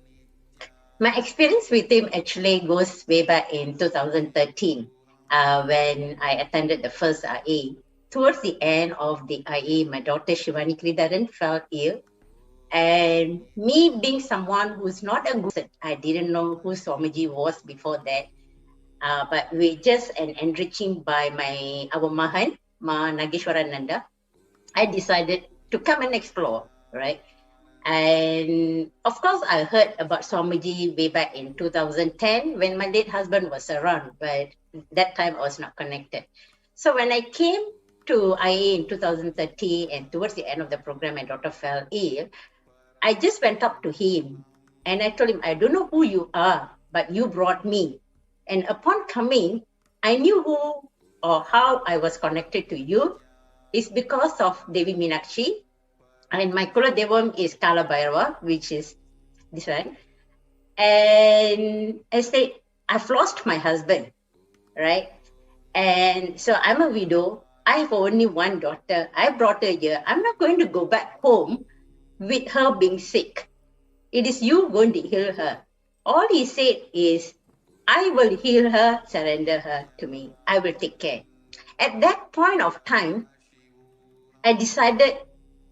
my experience with him actually goes way back in 2013, when I attended the first IA. Towards the end of the IA, my daughter Shivani Kridaran fell ill. And me being someone who's not a good, I didn't know who Swamiji was before that. But with just an enriching by our Mahan, Ma Nageshwarananda, I decided to come and explore, right? And of course, I heard about Swamiji way back in 2010 when my late husband was around, but that time I was not connected. So when I came to IA in 2013 and towards the end of the program, my daughter fell ill, I just went up to him and I told him, I don't know who you are, but you brought me. And upon coming, I knew who or how I was connected to you. It's because of Devi Meenakshi. And my Kula Devam is Kala Bhairava, which is this one. And I said, I've lost my husband, right? And so I'm a widow. I have only one daughter. I brought her here. I'm not going to go back home with her being sick. It is you going to heal her. All he said is, I will heal her, surrender her to me. I will take care. At that point of time, I decided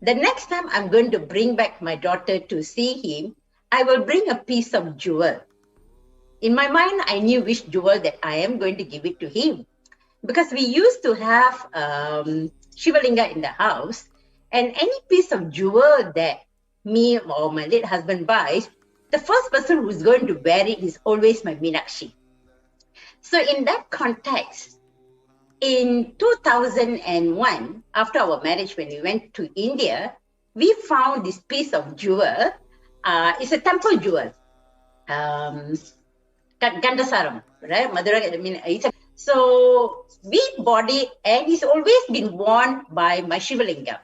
the next time I'm going to bring back my daughter to see him, I will bring a piece of jewel. In my mind, I knew which jewel that I am going to give it to him. because we used to have Shivalinga in the house, and any piece of jewel that me or my late husband buys, the first person who's going to wear it is always my Meenakshi. So in that context, in 2001, after our marriage, when we went to India, we found this piece of jewel. It's a temple jewel. Gandasaram, right? Madura, so we bought it, and it's always been worn by my Shivalinga.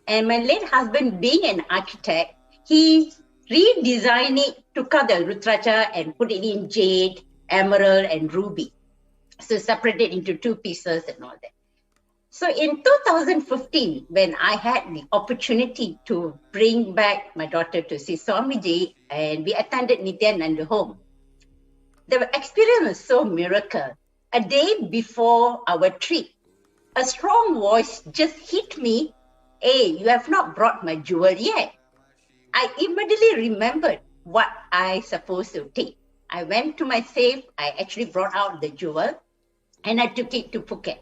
And my late husband, being an architect, he redesigned it, took out the Rudraja and put it in jade, emerald, and ruby. So separated into two pieces and all that. So in 2015, when I had the opportunity to bring back my daughter to see Swamiji, and we attended Nithyananda home, the experience was so miracle. A day before our trip, a strong voice just hit me, "Hey, you have not brought my jewel yet." I immediately remembered what I supposed to take. I went to my safe, I actually brought out the jewel, and I took it to Phuket.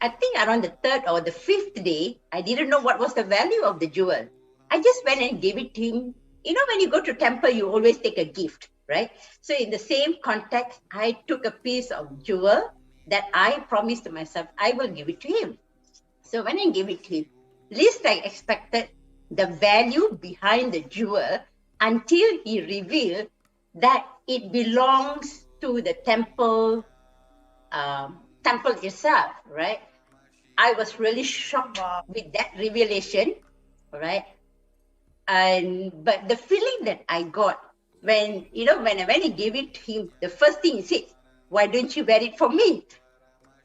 I think around the third or the fifth day, I didn't know what was the value of the jewel. I just went and gave it to him. You know, when you go to temple, you always take a gift, right? So in the same context, I took a piece of jewel that I promised to myself, I will give it to him. So when I gave it to him, least I expected the value behind the jewel until he revealed that it belongs to the temple itself, right? I was really shocked with that revelation, right? But the feeling that I got when I gave it to him, the first thing he said, "Why don't you wear it for me?"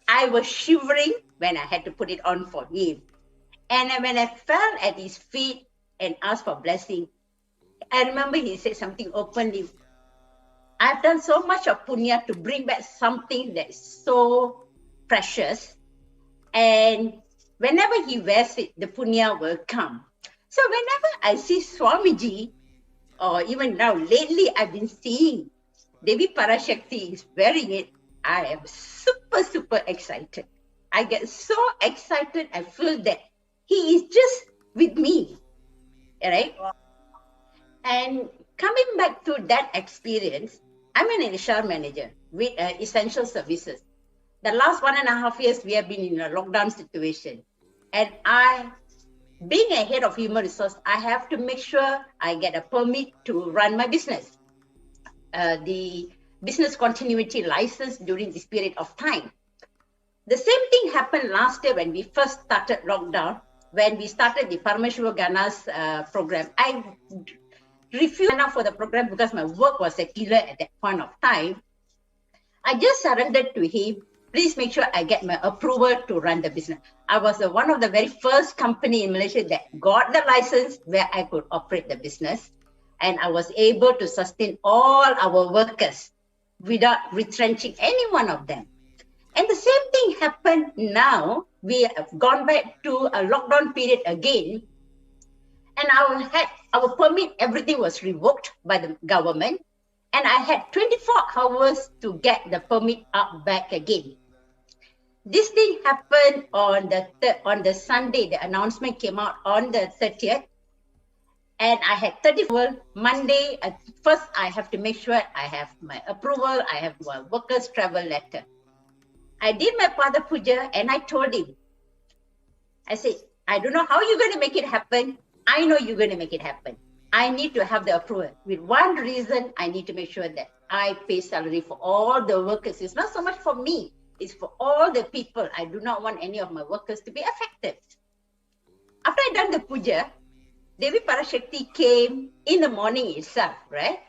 I was shivering when I had to put it on for him. And when I fell at his feet and asked for blessing, I remember he said something openly. "I've done so much of punya to bring back something that is so precious. And whenever he wears it, the punya will come." So whenever I see Swamiji, or even now lately I've been seeing Devi Parashakti is wearing it, I am super, super excited. I get so excited, I feel that he is just with me, right? And coming back to that experience, I'm an HR manager with essential services. The last 1.5 years, we have been in a lockdown situation. And being a head of human resource, I have to make sure I get a permit to run my business. The business continuity license during this period of time. The same thing happened last year when we first started lockdown. When we started the Paramashivoham program, I refused for the program because my work was a killer at that point of time. I just surrendered to him. Please make sure I get my approval to run the business. I was one of the very first company in Malaysia that got the license where I could operate the business. And I was able to sustain all our workers without retrenching any one of them. And the same thing happened now. We have gone back to a lockdown period again. And our permit, everything was revoked by the government. And I had 24 hours to get the permit up back again. This thing happened on the Sunday. The announcement came out on the 30th. And I had 34 Monday. First, I have to make sure I have my approval. I have my workers' travel letter. I did my Pada Puja and I told him, I said, I don't know how you're going to make it happen. I know you're going to make it happen. I need to have the approval. With one reason, I need to make sure that I pay salary for all the workers. It's not so much for me. It's for all the people. I do not want any of my workers to be affected. After I done the puja, Devi Parashakti came in the morning itself, right?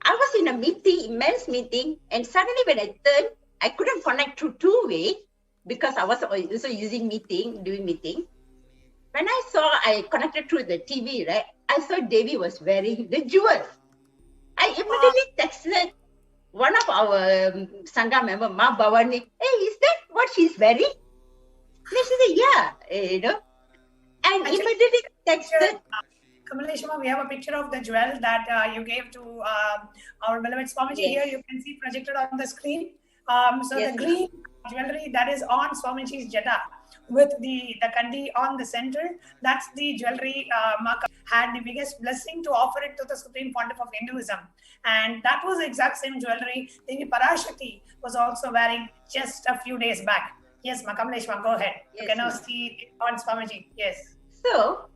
I was in a meeting, immense meeting, and suddenly when I turned, I couldn't connect through two-way because I was also doing meeting. When I connected through the TV, right? I saw Devi was wearing the jewel. I immediately texted one of our Sangha member, Ma Bhavani, "Hey, is that what she's wearing?" And she said, "Yeah," And immediately texted. Kamaleshma, we have a picture of the jewel that you gave to our beloved Swamiji. Here you can see projected on the screen. So yes, the green jewelry that is on Swamiji's jada with the kandi on the center. That's the jewelry Maka had the biggest blessing to offer it to the Supreme Pontiff of Hinduism. And that was the exact same jewelry Devi Parashakti was also wearing just a few days back. Yes, Ma, Kamaleshma, go ahead. Yes, You can now ma. see it on Swamiji. Yes. So,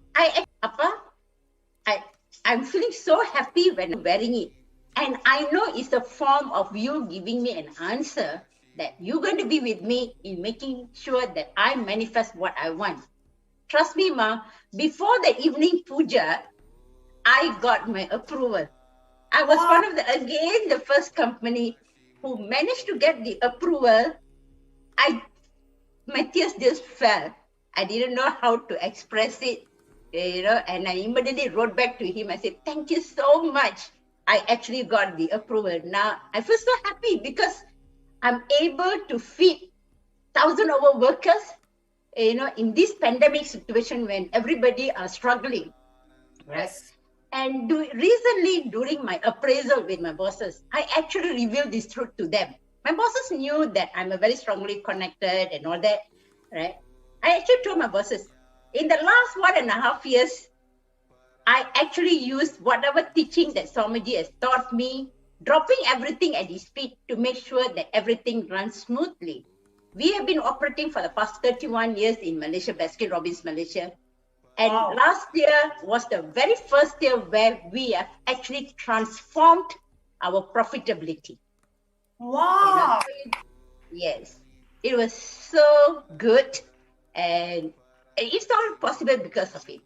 I'm feeling so happy when I'm wearing it. And I know it's a form of you giving me an answer that you're going to be with me in making sure that I manifest what I want. Trust me, Ma, before the evening puja, I got my approval. I was one of the first company who managed to get the approval. My tears just fell. I didn't know how to express it, and I immediately wrote back to him. I said, thank you so much. I actually got the approval. Now I feel so happy because I'm able to feed 1,000 over workers, in this pandemic situation when everybody are struggling. Right? Yes. And recently, during my appraisal with my bosses, I actually revealed this truth to them. My bosses knew that I'm a very strongly connected and all that, right? I actually told my bosses, in the last 1.5 years, I actually used whatever teaching that Swamiji has taught me, dropping everything at his feet to make sure that everything runs smoothly. We have been operating for the past 31 years in Malaysia, Baskin Robbins, Malaysia. And last year was the very first year where we have actually transformed our profitability. Wow. Yes, it was so good. And it's all possible because of it.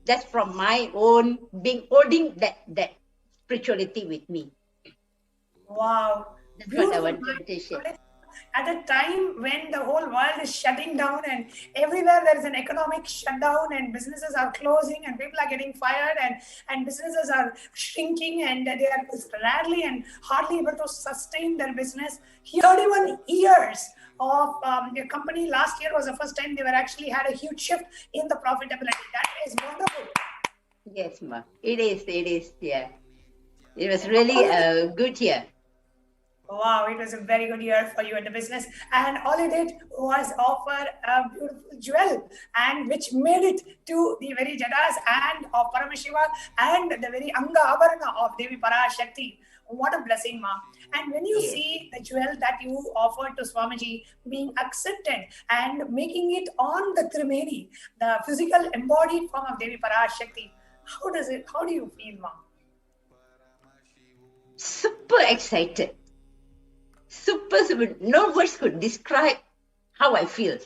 That's from my own holding that spirituality with me. Wow. That's what I wanted to share. At a time when the whole world is shutting down and everywhere there is an economic shutdown and businesses are closing and people are getting fired and businesses are shrinking and they are rarely and hardly able to sustain their business. 31 years of your company last year was the first time they were actually had a huge shift in the profitability. That is wonderful. Yes, ma. It is, yeah. It was really a good year. Wow, it was a very good year for you in the business. And all you did was offer a beautiful jewel, and which made it to the very Jadas and of Paramashiva and the very Anga Abarana of Devi Parashakti. What a blessing, Ma. And when you see the jewel that you offered to Swamiji being accepted and making it on the Trimeni, the physical embodied form of Devi Parashakti, how do you feel, Ma? Super excited. Super, no words could describe how I feel.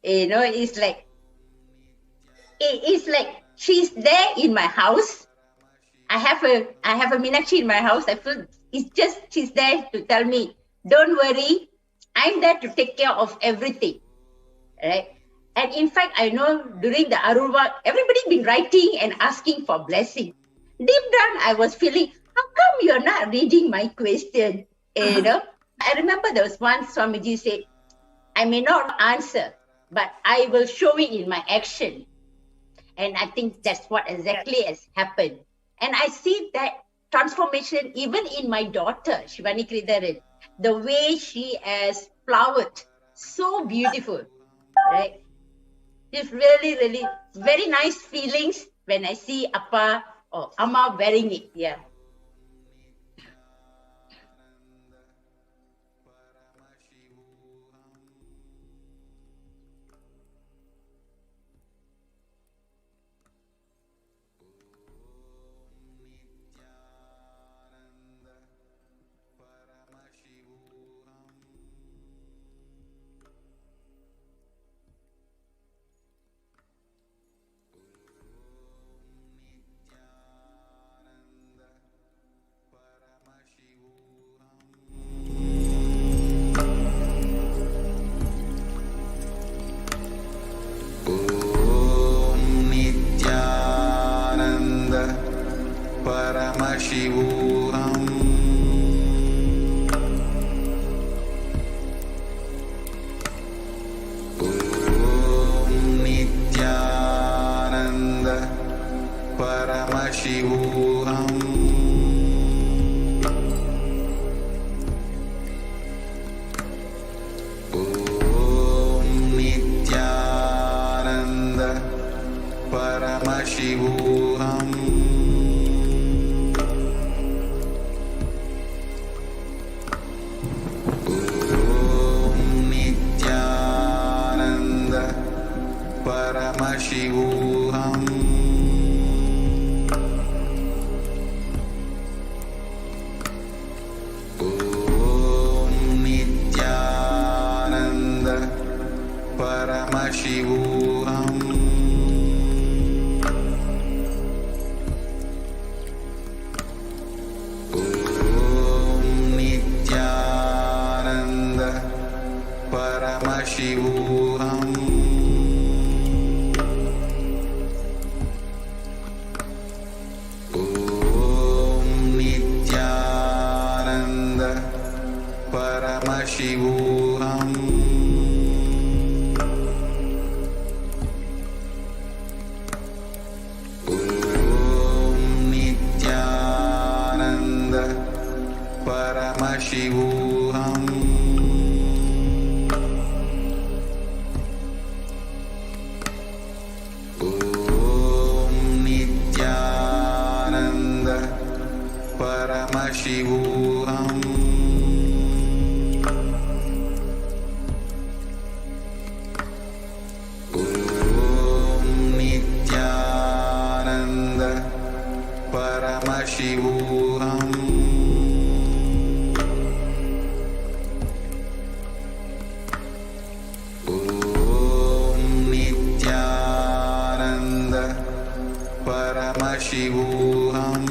It's like she's there in my house. I have a Meenakshi in my house. I feel it's just she's there to tell me, don't worry, I'm there to take care of everything, right? And in fact, I know during the Arulva, everybody's been writing and asking for blessing. Deep down, I was feeling, how come you're not reading my question? I remember there was one Swamiji said, I may not answer, but I will show it in my action. And I think that's what exactly has happened. And I see that transformation even in my daughter, Shivani Kridaran, the way she has flowered, so beautiful, right? It's really, really very nice feelings when I see Appa or Amma wearing it, yeah. Paramashivoham. Om Nithyananda Paramashivoham. Om Nithyananda Paramashivoham. Om Nithyananda Paramashivoham. Om Nithyananda Paramashivoham. Om Nithyananda Paramashivoham. Om Nithyananda Paramashivoham. Om Nithyananda Paramashivoham. Om Nithyananda Paramashivoham.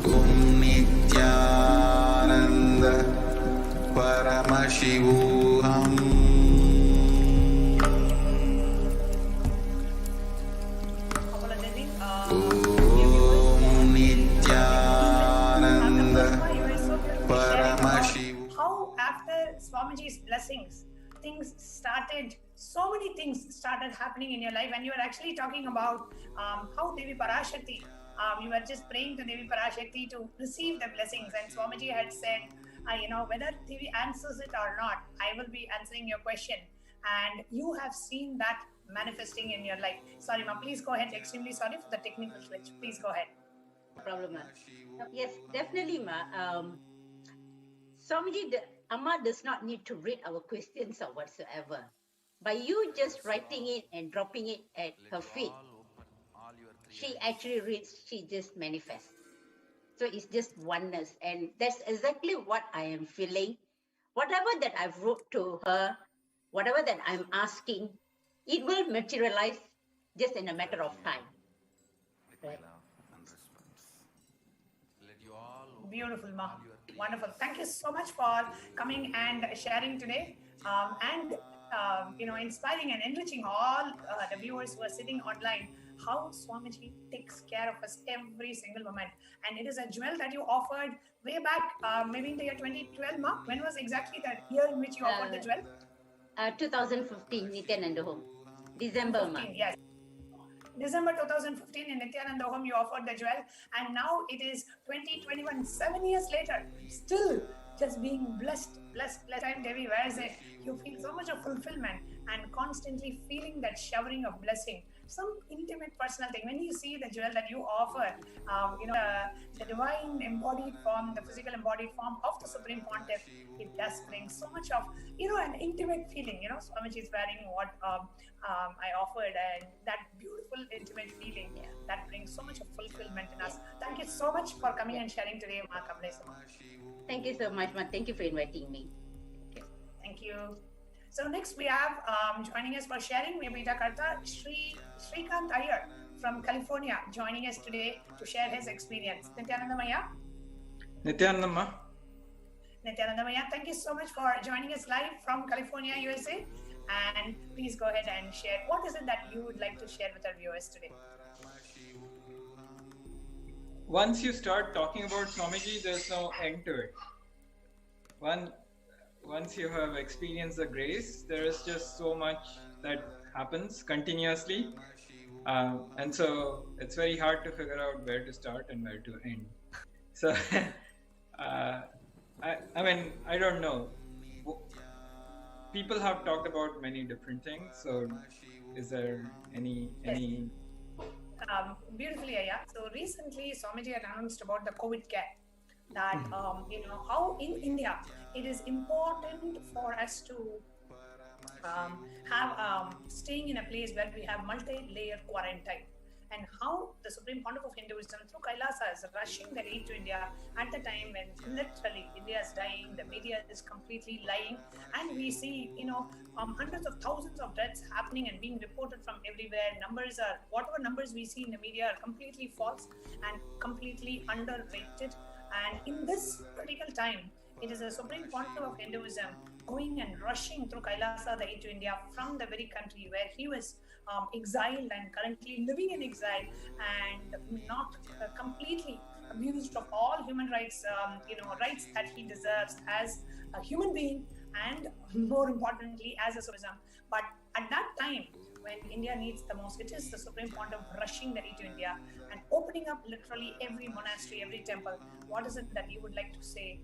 Om Nithyananda Paramashivoham. Om Nithyananda Paramashivoham. How after Swamiji's blessings, so many things started happening in your life, and you were actually talking about how Devi Parashakti, you were just praying to Devi Parashakti to receive the blessings, and Swamiji had said, whether Devi answers it or not, I will be answering your question, and you have seen that manifesting in your life. Sorry, ma, please go ahead. Extremely sorry for the technical glitch. Please go ahead. No problem, ma. Yes, definitely, ma. Swamiji, Amma does not need to read our questions or whatsoever. By you just writing it and dropping it at her feet, she actually reads, she just manifests. So it's just oneness. And that's exactly what I am feeling. Whatever that I've wrote to her, whatever that I'm asking, it will materialize just in a matter of time. Right? Beautiful, ma. Wonderful. Thank you so much for coming and sharing today, inspiring and enriching all the viewers who are sitting online. How Swamiji takes care of us every single moment, and it is a jewel that you offered way back, maybe in the year 2012. Ma, when was exactly the year in which you offered the jewel? 2015, Nithyananda Home, December month. Yes. December 2015 in Nithyananda Home, you offered the jewel, and now it is 2021, 7 years later, still just being blessed. Time Devi wears it, you feel so much of fulfillment and constantly feeling that showering of blessing. Some intimate personal thing. When you see the jewel that you offer, the divine embodied form, the physical embodied form of the Supreme Pontiff, it does bring so much of, an intimate feeling. Swamiji is wearing what I offered, and that beautiful intimate feeling, that brings so much of fulfillment in us. Thank you so much for coming and sharing today, Ma Kailasa. Thank you so much, Ma. Thank you for inviting me. Thank you. So next we have joining us for sharing Vibhita Karta, Shrikant Iyer from California, joining us today to share his experience. Nithyananda Maya. Nithyananda Ma. Nithyananda Maya, thank you so much for joining us live from California, USA. And please go ahead and share. What is it that you would like to share with our viewers today? Once you start talking about Swamiji, there's no end to it. Once you have experienced the grace, there is just so much that happens continuously. And so it's very hard to figure out where to start and where to end. So, I mean, I don't know. people have talked about many different things. So, is there any? Beautifully, Aya. So recently, Swamiji announced about the COVID care. That how in India it is important for us to have staying in a place where we have multi-layer quarantine, and how the Supreme Pontiff of Hinduism through Kailasa is rushing the aid to India at the time when literally India is dying, the media is completely lying, and we see hundreds of thousands of deaths happening and being reported from everywhere. Whatever numbers we see in the media are completely false and completely underrated. And in this critical time, it is a Supreme Pontiff of Hinduism going and rushing through Kailasa, the aid to India, from the very country where he was exiled and currently living in exile, and not completely abused of all human rights, rights that he deserves as a human being, and more importantly as a citizen. But at that time, when India needs the most, it is the Supreme Pontiff rushing the aid to India and opening up literally every monastery, every temple. What is it that you would like to say,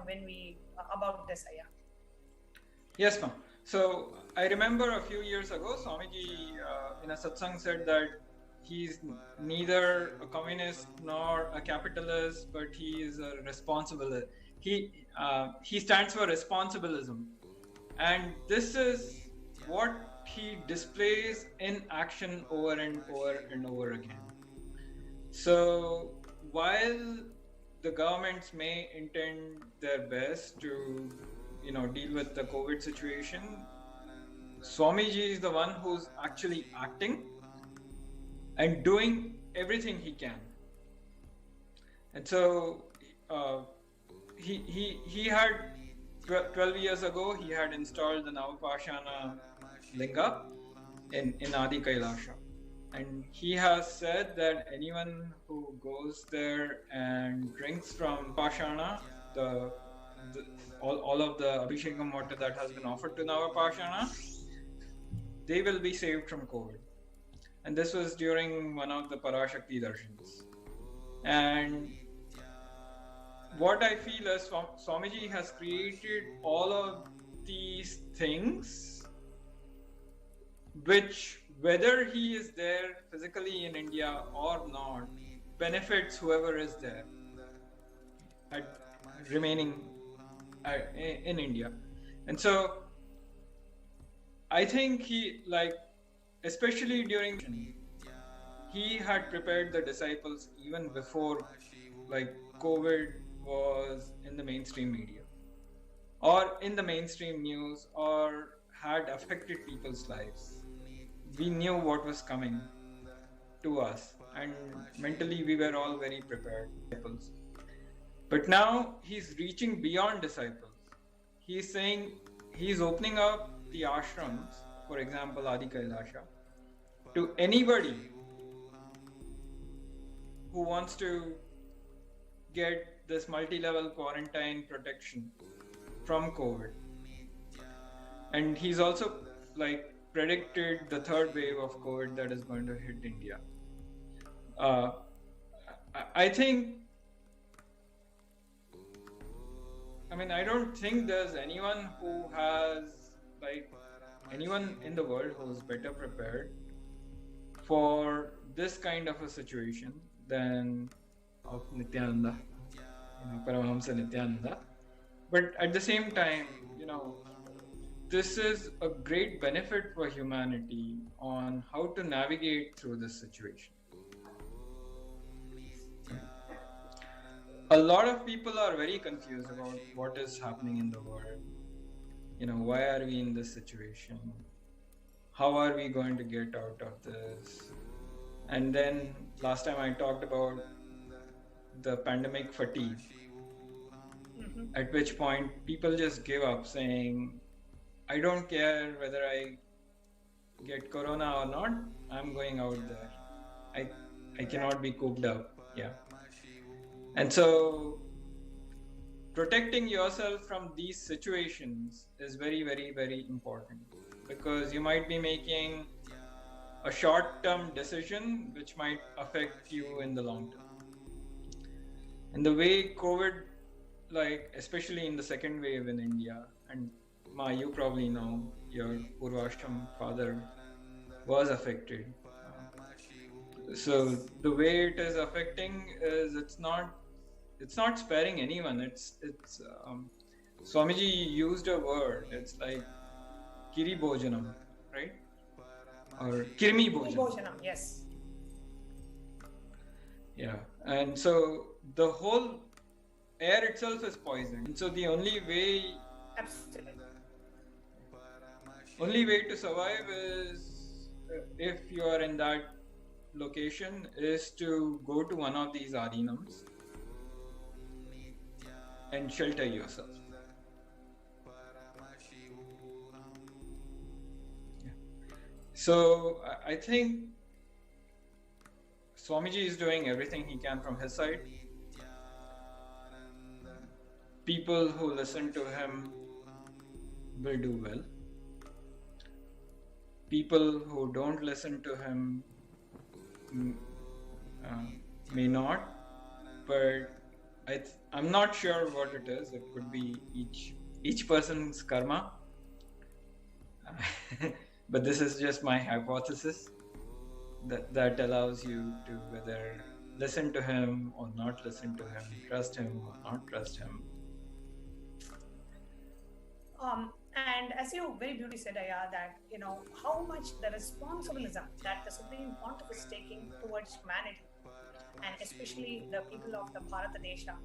when we about this, Aya? Yes, ma'am. So I remember a few years ago, Swamiji in a satsang said that he's neither a communist nor a capitalist, but he is a responsible. He stands for responsibilism, and this is what he displays in action over and over and over again. So while the governments may intend their best to deal with the COVID situation, Swamiji is the one who's actually acting and doing everything he can. And so he had 12 years ago, he had installed the Navapashana Linga in Adi Kailasa. And he has said that anyone who goes there and drinks from Pashana, all of the Abhishekam water that has been offered to Navapashana, they will be saved from COVID. And this was during one of the Parashakti darshans. And what I feel is Swamiji has created all of these things, which, whether he is there physically in India or not, benefits whoever is there remaining in India. And so I think he, especially during, he had prepared the disciples even before COVID was in the mainstream media or in the mainstream news or had affected people's lives. We knew what was coming to us, and mentally we were all very prepared. But now he's reaching beyond disciples. He's saying he's opening up the ashrams, for example, Adi Kailasa, to anybody who wants to get this multi-level quarantine protection from COVID. And he's also predicted the third wave of COVID that is going to hit India. I don't think there's anyone who has, anyone in the world who's better prepared for this kind of a situation than of Nithyananda, Paramahamsa Nithyananda. But at the same time, this is a great benefit for humanity on how to navigate through this situation. A lot of people are very confused about what is happening in the world. Why are we in this situation? How are we going to get out of this? And then last time I talked about the pandemic fatigue, at which point people just give up saying, I don't care whether I get corona or not, I'm going out there. I cannot be cooped up. Yeah. And so protecting yourself from these situations is very, very, very important, because you might be making a short-term decision which might affect you in the long term. And the way COVID, especially in the second wave in India, and Ma, you probably know your Purvashram father was affected. So the way it is affecting is it's not sparing anyone. It's Swamiji used a word. It's like Kiri Bhojanam, right? Or Kirmi Bhojanam. Yes. Yeah, and so the whole air itself is poisoned. And so the only way to survive is if you are in that location is to go to one of these adinams and shelter yourself. Yeah. So I think Swamiji is doing everything he can from his side. People who listen to him will do well. People who don't listen to him may not, but I'm not sure what it is. It could be each person's karma. But this is just my hypothesis that allows you to whether listen to him or not listen to him, trust him or not trust him. And as you very beautifully said, Aya, that how much the responsibilism that the Supreme Pontiff is taking towards humanity, and especially the people of the Bharata Desha,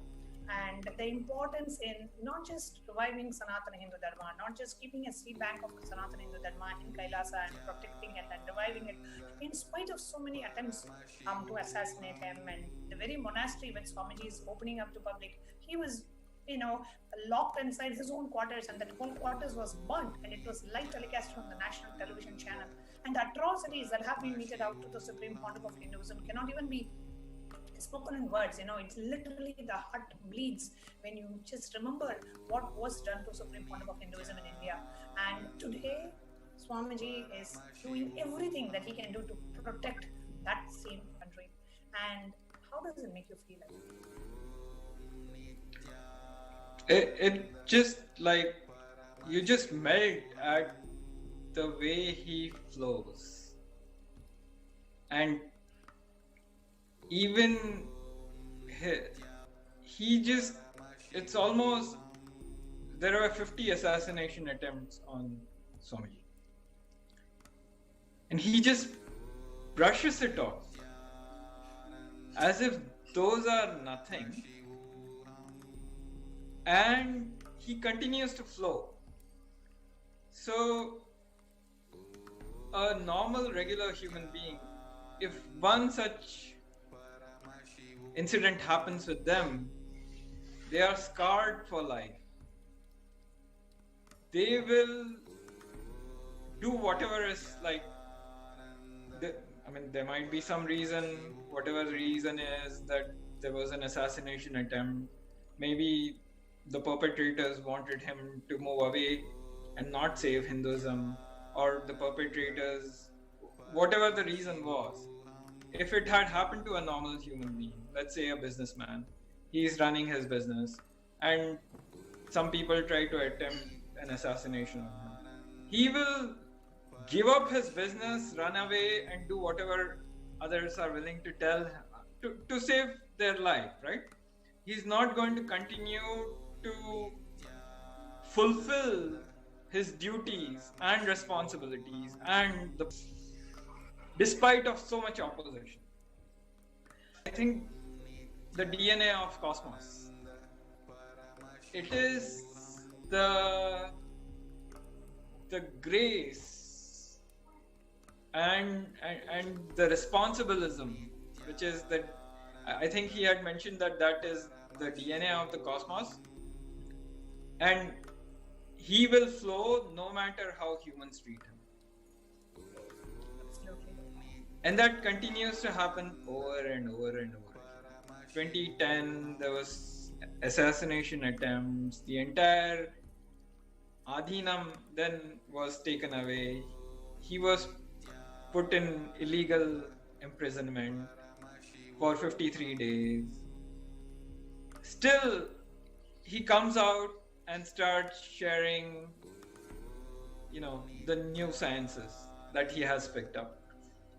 and the importance in not just reviving Sanatana Hindu Dharma, not just keeping a seed bank of Sanatana Hindu Dharma in Kailasa and protecting it and reviving it, in spite of so many attempts to assassinate him, and the very monastery which Swamiji is opening up to public, he was locked inside his own quarters, and that whole quarters was burnt, and it was live telecast on the national television channel. And the atrocities that have been meted out to the Supreme Pontiff of Hinduism cannot even be spoken in words. It's literally the heart bleeds when you just remember what was done to Supreme Pontiff of Hinduism in India. And today, Swamiji is doing everything that he can do to protect that same country. And how does it make you feel? It just like you just melt at the way he flows, and even he just, it's almost, there were 50 assassination attempts on Swamiji, and he just brushes it off as if those are nothing. And he continues to flow. So a normal, regular human being, if one such incident happens with them, they are scarred for life. They will do whatever is like, there might be some reason, whatever the reason is that there was an assassination attempt. Maybe the perpetrators wanted him to move away and not save Hinduism, or the perpetrators, whatever the reason was. If it had happened to a normal human being, let's say a businessman, he's running his business and some people try to attempt an assassination on him, he will give up his business, run away, and do whatever others are willing to tell to save their life, right? He's not going to continue to fulfill his duties and responsibilities, and despite of so much opposition. I think the DNA of cosmos, it is the grace and the responsibilism, which is that I think he had mentioned that is the DNA of the cosmos, and he will flow no matter how humans treat him. And that continues to happen over and over and over. 2010, there was assassination attempts. The entire Adhinam then was taken away. He was put in illegal imprisonment for 53 days. Still, he comes out and starts sharing the new sciences that he has picked up.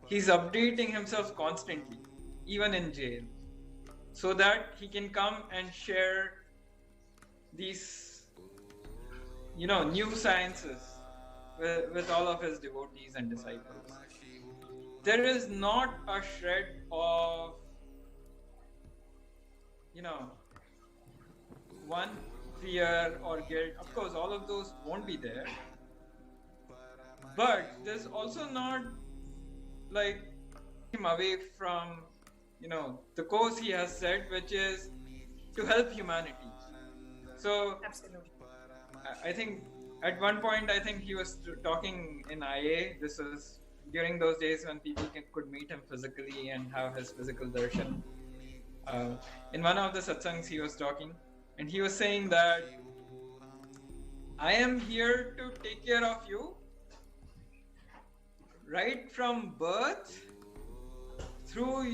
He's updating himself constantly, even in jail, so that he can come and share these, new sciences with all of his devotees and disciples. There is not a shred of, one, fear or guilt. Of course, all of those won't be there. But there's also not like him away from, the course he has set, which is to help humanity. So Absolutely. I think at one point, he was talking in IA. This was during those days when people could meet him physically and have his physical darshan. In one of the satsangs, he was talking, and he was saying that I am here to take care of you right from birth through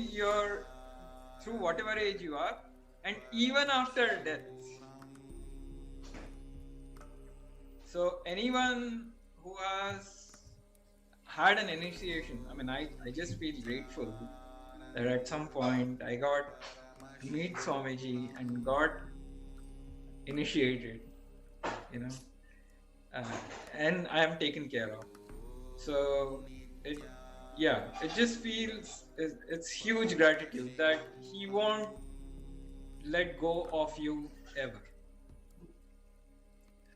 whatever age you are, and even after death. So anyone who has had an initiation, I just feel grateful that at some point I got to meet Swamiji and got initiated, and I am taken care of. So it just feels, it's huge gratitude that he won't let go of you ever.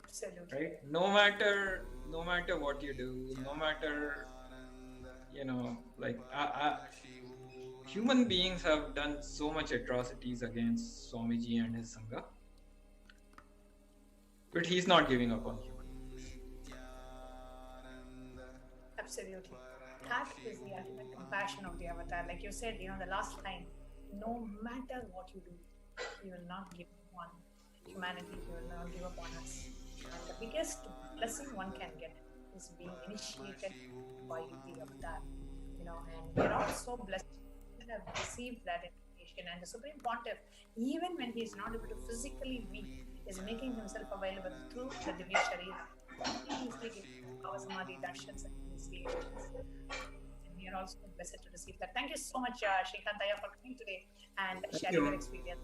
Absolutely. Right? No matter what you do, no matter, human beings have done so much atrocities against Swamiji and his Sangha, but he's not giving up on human beings. Absolutely. That is the ultimate compassion of the avatar. Like you said, the last line, no matter what you do, he will not give up on humanity, he will not give up on us. And the biggest blessing one can get is being initiated by the avatar. And we're all so blessed to have received that initiation. And the Supreme Pontiff, even when he is not able to physically be, is making himself available through the Divya Sharira. He is taking our Samadhi darshans and initiations. And we are also blessed to receive that. Thank you so much, Shrikantaya, for coming today and sharing your experience.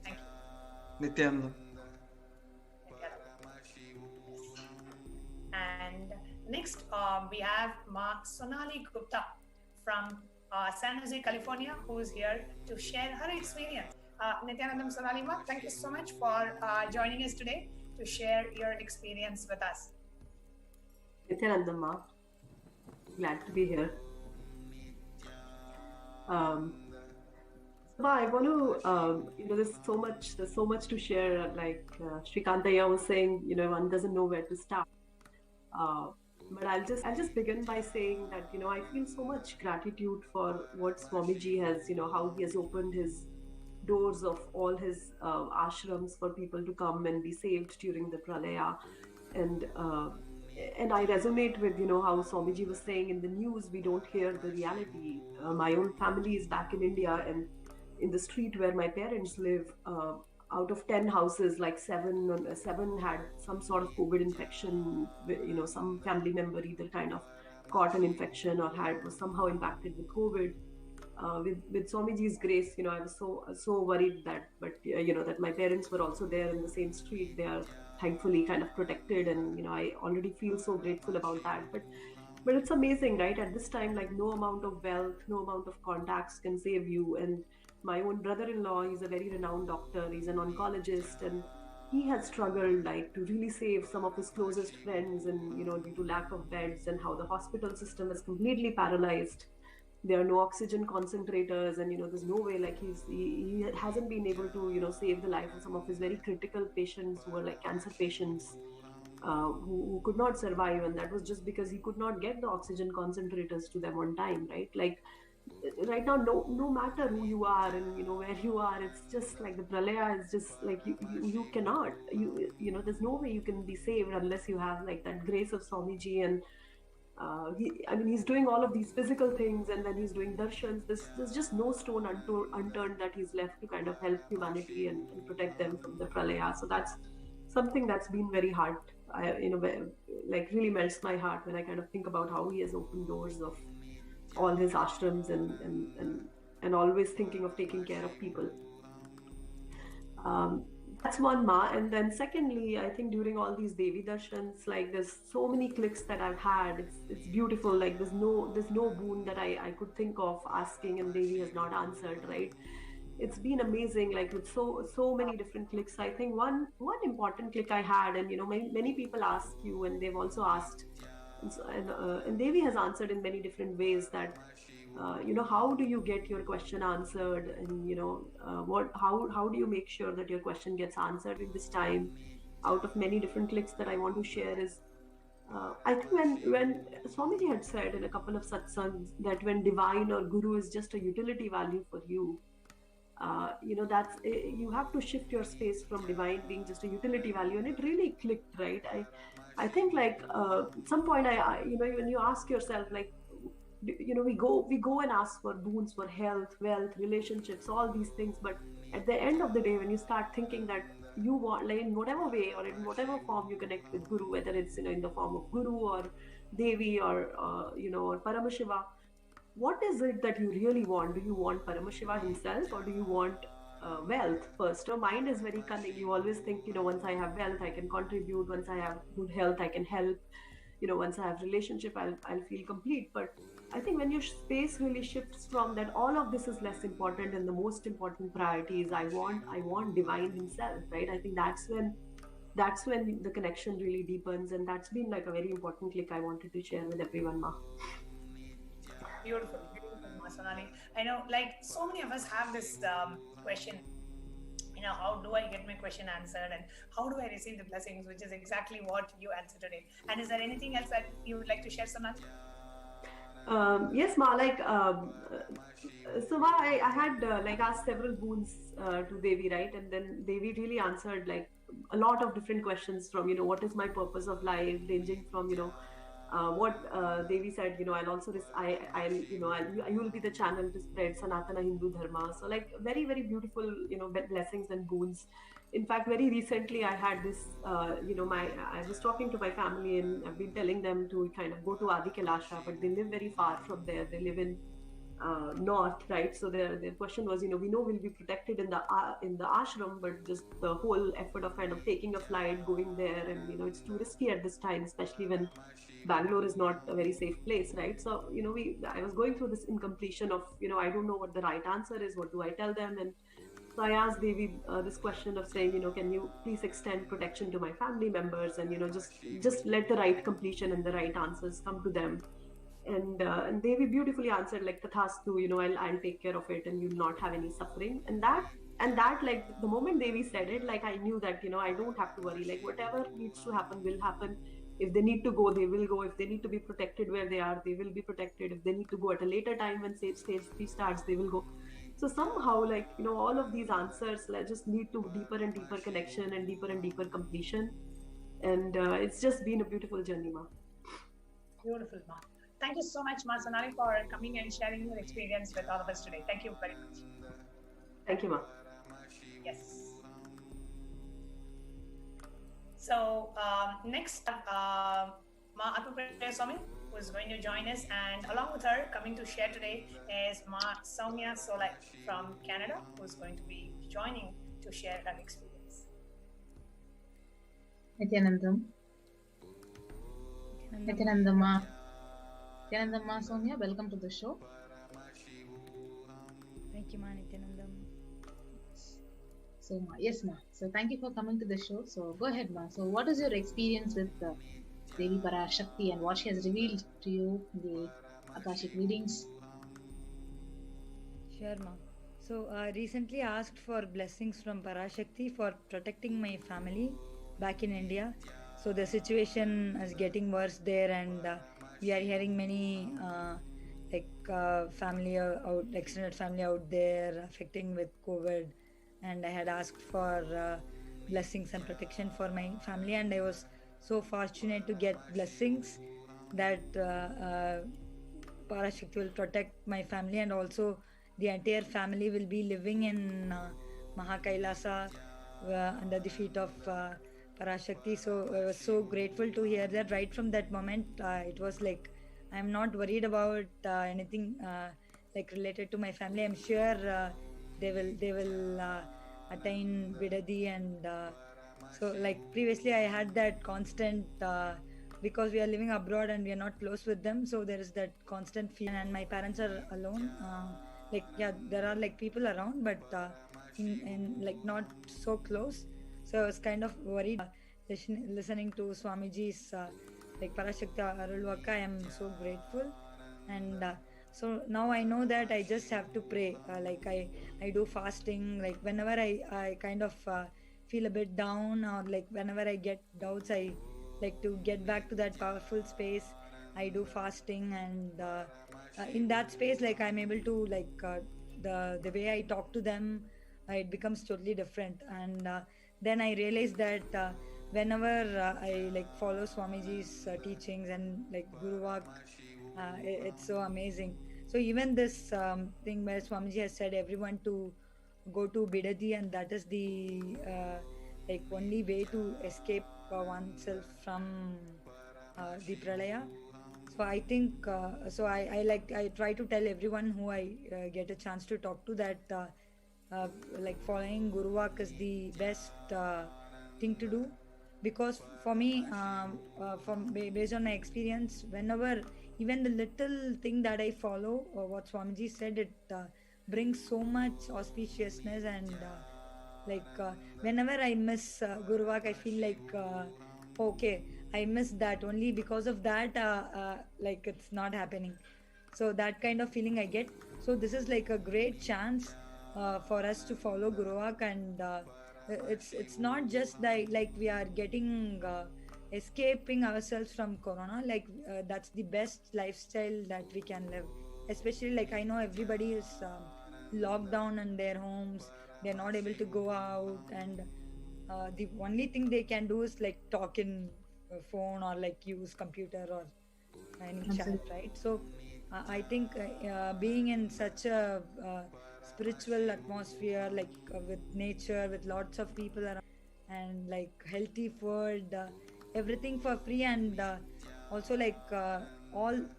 Thank you. Nithyananda. And next, we have Ma Sonali Gupta from San Jose, California, who is here to share her experience. Nithyanandam Sonali Ma, thank you so much for joining us today to share your experience with us. Nithyanandam Ma, glad to be here. I want to, there's so much to share. Like Shrikantaya was saying, one doesn't know where to start. But I'll just begin by saying that, I feel so much gratitude for what Swamiji has, how he has opened his doors of all his ashrams for people to come and be saved during the pralaya. And I resonate with, how Swamiji was saying in the news, we don't hear the reality. My own family is back in India, and in the street where my parents live, out of 10 houses, like seven had some sort of COVID infection. Some family member either kind of caught an infection or was somehow impacted with COVID. With Swamiji's grace, I was so worried that, that my parents were also there in the same street. They are thankfully kind of protected, and I already feel so grateful about that. But it's amazing, right? At this time, like no amount of wealth, no amount of contacts can save you. And my own brother-in-law, he's a very renowned doctor, he's an oncologist, and he has struggled like to really save some of his closest friends, and due to lack of beds and how the hospital system is completely paralyzed. There are no oxygen concentrators, and there's no way, like he hasn't been able to save the life of some of his very critical patients who were like cancer patients, who could not survive, and that was just because he could not get the oxygen concentrators to them on time, right? Like right now, no matter who you are and where you are, it's just like the pralaya is just like you cannot, there's no way you can be saved unless you have like that grace of Swamiji. And he's doing all of these physical things, and then he's doing darshans. There's just no stone unturned that he's left to kind of help humanity and protect them from the pralaya. So something that's been very hard. Like really melts my heart when I kind of think about how he has opened doors of all his ashrams and always thinking of taking care of people. That's one, Ma. And then secondly, I think during all these Devi darshans, like there's so many clicks that I've had. It's beautiful. Like there's no boon that I could think of asking and Devi has not answered, right? It's been amazing, like with so many different clicks. I think one important click I had, and many people ask you, and they've also asked, and Devi has answered in many different ways that how do you get your question answered, and how do you make sure that your question gets answered in this time. Out of many different clicks that I want to share is I think when Swamiji had said in a couple of satsangs that when divine or guru is just a utility value for you, that's you have to shift your space from divine being just a utility value, and it really clicked, right? I think like at some point I when you ask yourself, like, we go and ask for boons for health, wealth, relationships, all these things, but at the end of the day, when you start thinking that you want, like in whatever way or in whatever form you connect with Guru, whether it's in the form of Guru or Devi or or Paramashiva, what is it that you really want? Do you want Paramashiva himself, or do you want wealth first? Your mind is very cunning. You always think, once I have wealth, I can contribute. Once I have good health, I can help. Once I have relationship, I'll feel complete. But I think when your space really shifts from that, all of this is less important, and the most important priority is I want divine himself, right? I think that's when the connection really deepens, and that's been like a very important click I wanted to share with everyone, Ma. Beautiful, Ma Sonali. I know, like so many of us have this question. How do I get my question answered, and how do I receive the blessings, which is exactly what you answered today. And is there anything else that you would like to share, Sonali? Yes, Ma. Like, so Ma, I had asked several boons to Devi, right? And then Devi really answered like a lot of different questions from, what is my purpose of life, ranging from, what Devi said, I'll also, you will be the channel to spread Sanatana Hindu Dharma. So like very, very beautiful, blessings and boons. In fact, very recently I had this, I was talking to my family, and I've been telling them to kind of go to Kailasa, but they live very far from there. They live in north, right? So their question was, we know we'll be protected in the ashram, but just the whole effort of kind of taking a flight, going there, and it's too risky at this time, especially when Bangalore is not a very safe place, right? So I was going through this incompletion of I don't know what the right answer is. What do I tell them? And so I asked Devi this question of saying, can you please extend protection to my family members, and just let the right completion and the right answers come to them. And Devi beautifully answered like Tathastu, I'll take care of it, and you'll not have any suffering. And that like the moment Devi said it, like I knew that I don't have to worry. Like whatever needs to happen will happen. If they need to go, they will go. If they need to be protected where they are, they will be protected. If they need to go at a later time when stage 3 starts, they will go. So somehow, like, all of these answers just lead to deeper and deeper connection and deeper completion. And it's just been a beautiful journey, Ma. Beautiful, Ma. Thank you so much, Ma Sonali, for coming and sharing your experience with all of us today. Thank you very much. Thank you, Ma. Yes. So next, Ma Atmapriya Swami, who is going to join us, and along with her, coming to share today is Ma Soumya Solai from Canada, who is going to be joining to share her experience. Nithyanandam. Nithyanandama. Nithyanandama Soumya, welcome to the show. Thank you, Ma Nithyanandam. So, Ma, yes, Ma. So, thank you for coming to the show. So, go ahead, Ma. So, what is your experience with Devi Parashakti and what she has revealed to you in the Akashic readings? Sure, Ma. So, recently asked for blessings from Parashakti for protecting my family back in India. So, the situation is getting worse there, and we are hearing many extended family out there affecting with COVID. And I had asked for blessings and protection for my family, and I was so fortunate to get blessings that Parashakti will protect my family, and also the entire family will be living in Kailasa under the feet of Parashakti. So I was so grateful to hear that. Right from that moment, it was like I'm not worried about anything like related to my family. I'm sure they will attain Bidadi, and so like previously I had that constant because we are living abroad and we are not close with them, so there is that constant fear, and my parents are alone. Like yeah, there are like people around, but in like not so close. So I was kind of worried listening to Swamiji's like Parashakti Arulvaka. I am so grateful, and so now I know that I just have to pray. Like I do fasting. Like whenever I kind of feel a bit down, or like whenever I get doubts, I like to get back to that powerful space. I do fasting, and in that space, like I'm able to like the way I talk to them, it becomes totally different. And then I realized that whenever I like follow Swamiji's teachings and like Guru Vak, it's so amazing. So even this thing where Swamiji has said everyone to go to Bidadi, and that is the like only way to escape oneself from the pralaya. So I think I try to tell everyone who I get a chance to talk to that like following Guru Vak is the best thing to do, because for me based on my experience, whenever even the little thing that I follow what Swamiji said, it brings so much auspiciousness, and whenever I miss Guru Vak, I feel like okay, I missed that. Only because of that like it's not happening. So that kind of feeling I get. So this is like a great chance for us to follow Guru Vak, and it's not just like we are getting escaping ourselves from corona. Like that's the best lifestyle that we can live, especially like I know everybody is locked down in their homes. They're not able to go out, and the only thing they can do is like talk in phone, or like use computer or any chat, right? So I think being in such a spiritual atmosphere, like with nature, with lots of people around, and like healthy food, everything for free, and also like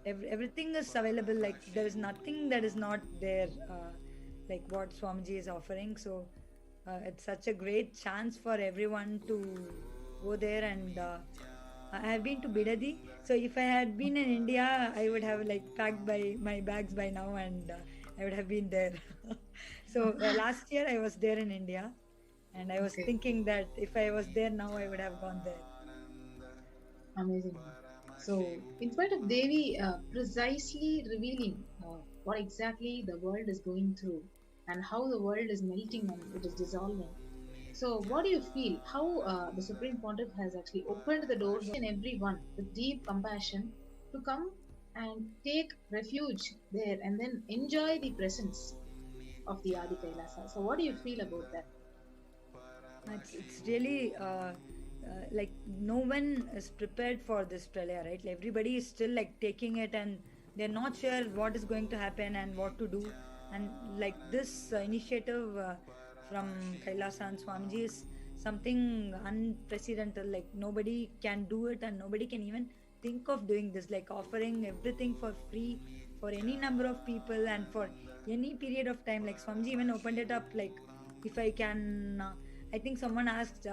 everything is available. Like there is nothing that is not there, like what Swamiji is offering. So it's such a great chance for everyone to go there. And I have been to Bidadi. So if I had been in India, I would have like packed my bags by now, and I would have been there. So last year I was there in India, and I was thinking that if I was there now, I would have gone there. Amazing. So, in spite of Devi precisely revealing what exactly the world is going through and how the world is melting and it is dissolving. So, what do you feel? How the Supreme Pontiff has actually opened the doors in everyone with deep compassion to come and take refuge there and then enjoy the presence of the Adi Kailasa. So, what do you feel about that? It's really like no one is prepared for this pralaya, right? Like, everybody is still like taking it, and they're not sure what is going to happen and what to do. And like this initiative from Kailasa and Swamiji is something unprecedented. Like nobody can do it, and nobody can even think of doing this. Like offering everything for free for any number of people and for any period of time. Like Swamiji even opened it up. Like if I can, I think someone asked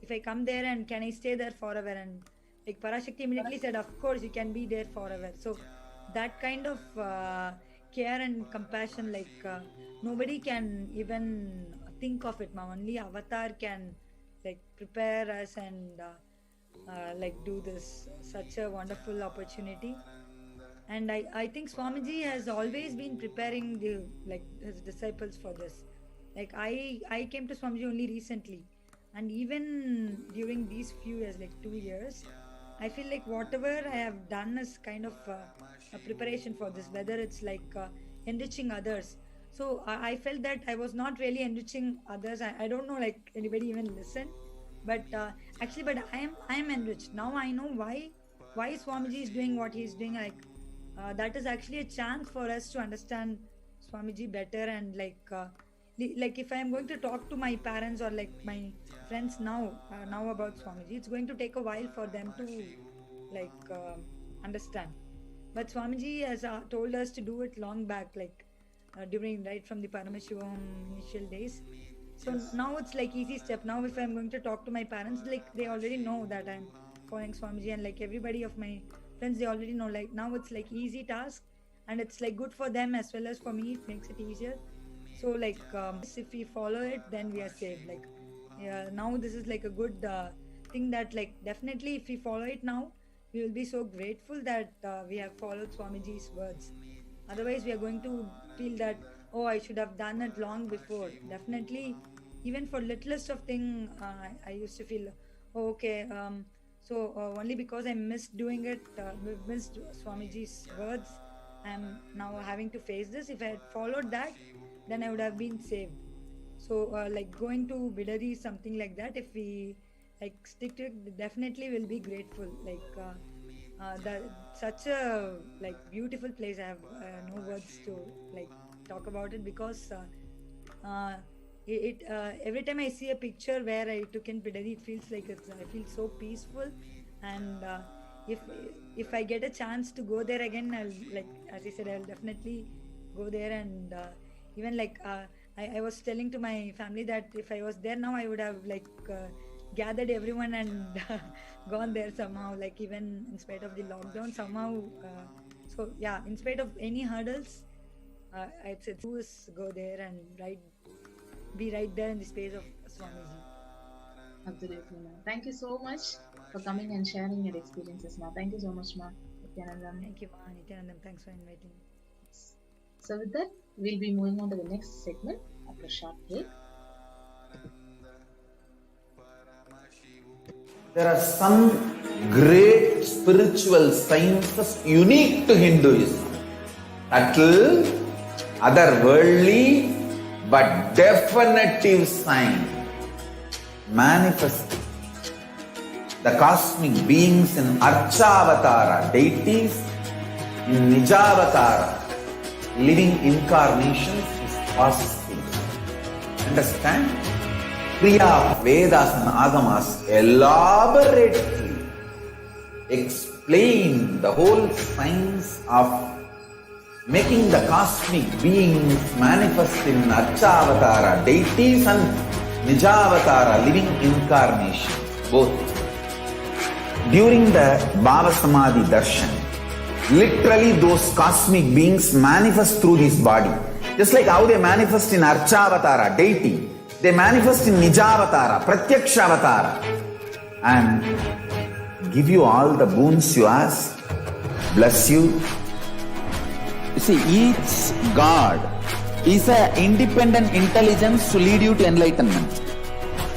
if I come there and can I stay there forever, and like Parashakti immediately said, of course you can be there forever. So that kind of care and compassion, like nobody can even think of it. Now only Avatar can like prepare us and like do this such a wonderful opportunity. And I think Swamiji has always been preparing the like his disciples for this. Like I came to Swamiji only recently, and even during these few years, like 2 years, I feel like whatever I have done is kind of a preparation for this, whether it's like enriching others. So I felt that I was not really enriching others. I don't know, like anybody even listen, but actually, but I am enriched now. I know why Swamiji is doing what he is doing. Like that is actually a chance for us to understand Swamiji better, and like like if I am going to talk to my parents or like my friends now about Swamiji, it's going to take a while for them to like understand. But Swamiji has told us to do it long back, like during right from the Paramashivoham initial days. So now it's like easy step. Now if I'm going to talk to my parents, like they already know that I'm following Swamiji, and like everybody of my friends, they already know. Like now it's like easy task, and it's like good for them as well as for me. It makes it easier. So like if we follow it, then we are saved. Like now this is like a good thing that like definitely if we follow it now, we will be so grateful that we have followed Swamiji's words. Otherwise, we are going to feel that, oh, I should have done it long before. Definitely, even for littlest of thing, I used to feel, oh, okay, so only because I missed doing it, missed Swamiji's words, I'm now having to face this. If I had followed that, then I would have been saved. So like going to Bidari, something like that, if we like stick to it, definitely will be grateful. Like such a like beautiful place. I have no words to like talk about it, because every time I see a picture where I took in Bidari, it feels like I feel so peaceful. And if I get a chance to go there again, I'll, like as I said, I'll definitely go there. And even like I was telling to my family that if I was there now, I would have like gathered everyone and gone there somehow, like even in spite of the lockdown somehow. So yeah, in spite of any hurdles, it's always go there and be right there in the space of Swamiji. Absolutely, ma'am. Thank you so much for coming and sharing your experiences, ma'am. Thank you so much, ma'am. Nithyanandam. Thank you, ma'am. Nithyanandam. Thanks for inviting me. So with that, we'll be moving on to the next segment after a short break. There are some great spiritual sciences unique to Hinduism. Subtle, otherworldly, but definitive sign. Manifesting the cosmic beings in Archavatara, deities in Nijavatara, living incarnations is possible. Understand? Kriya of Vedas and Agamas elaborately explain the whole science of making the cosmic beings manifest in Archavatara, deities and Nijavatara, living incarnations, both. During the Bhava Samadhi Darshan, literally those cosmic beings manifest through his body. Just like how they manifest in Archavatara, deity, they manifest in Nijavatara, Pratyakshavatara, and give you all the boons you ask, bless you. You see, each God is an independent intelligence to lead you to enlightenment.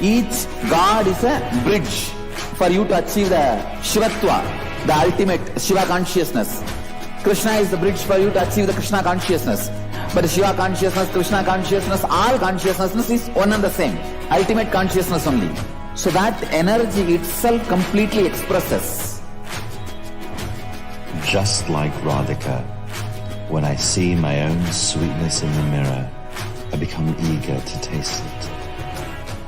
Each God is a bridge for you to achieve the Shivatva, the ultimate Shiva consciousness. Krishna is the bridge for you to achieve the Krishna consciousness. But the Shiva consciousness, Krishna consciousness, all consciousness is one and the same. Ultimate consciousness only. So that energy itself completely expresses. Just like Radhika, when I see my own sweetness in the mirror, I become eager to taste it.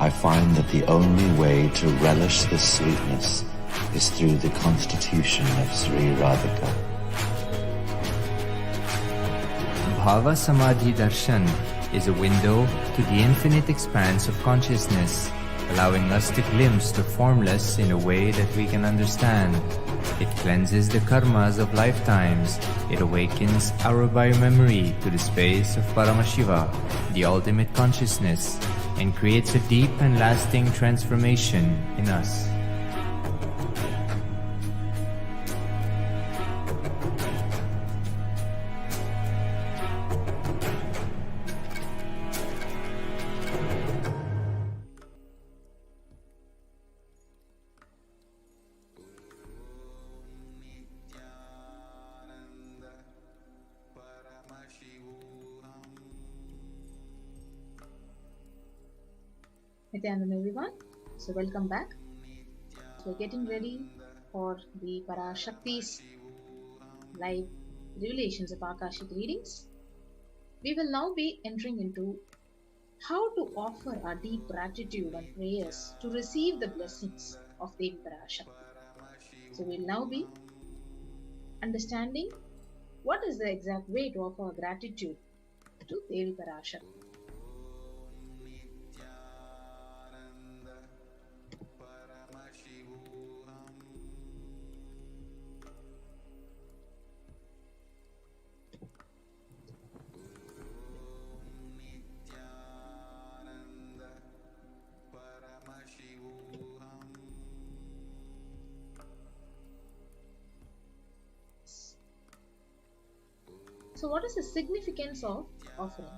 I find that the only way to relish the sweetness is through the constitution of Sri Radhika. Bhava Samadhi Darshan is a window to the infinite expanse of consciousness, allowing us to glimpse the formless in a way that we can understand. It cleanses the karmas of lifetimes. It awakens our biomemory to the space of Paramashiva, the ultimate consciousness, and creates a deep and lasting transformation in us. Nithyanandam, everyone. So welcome back. So we're getting ready for the Parashakti's live revelations of Akashic readings. We will now be entering into how to offer our deep gratitude and prayers to receive the blessings of Devi Parashakti. So we'll now be understanding what is the exact way to offer gratitude to Devi Parashakti. So what is the significance of offering?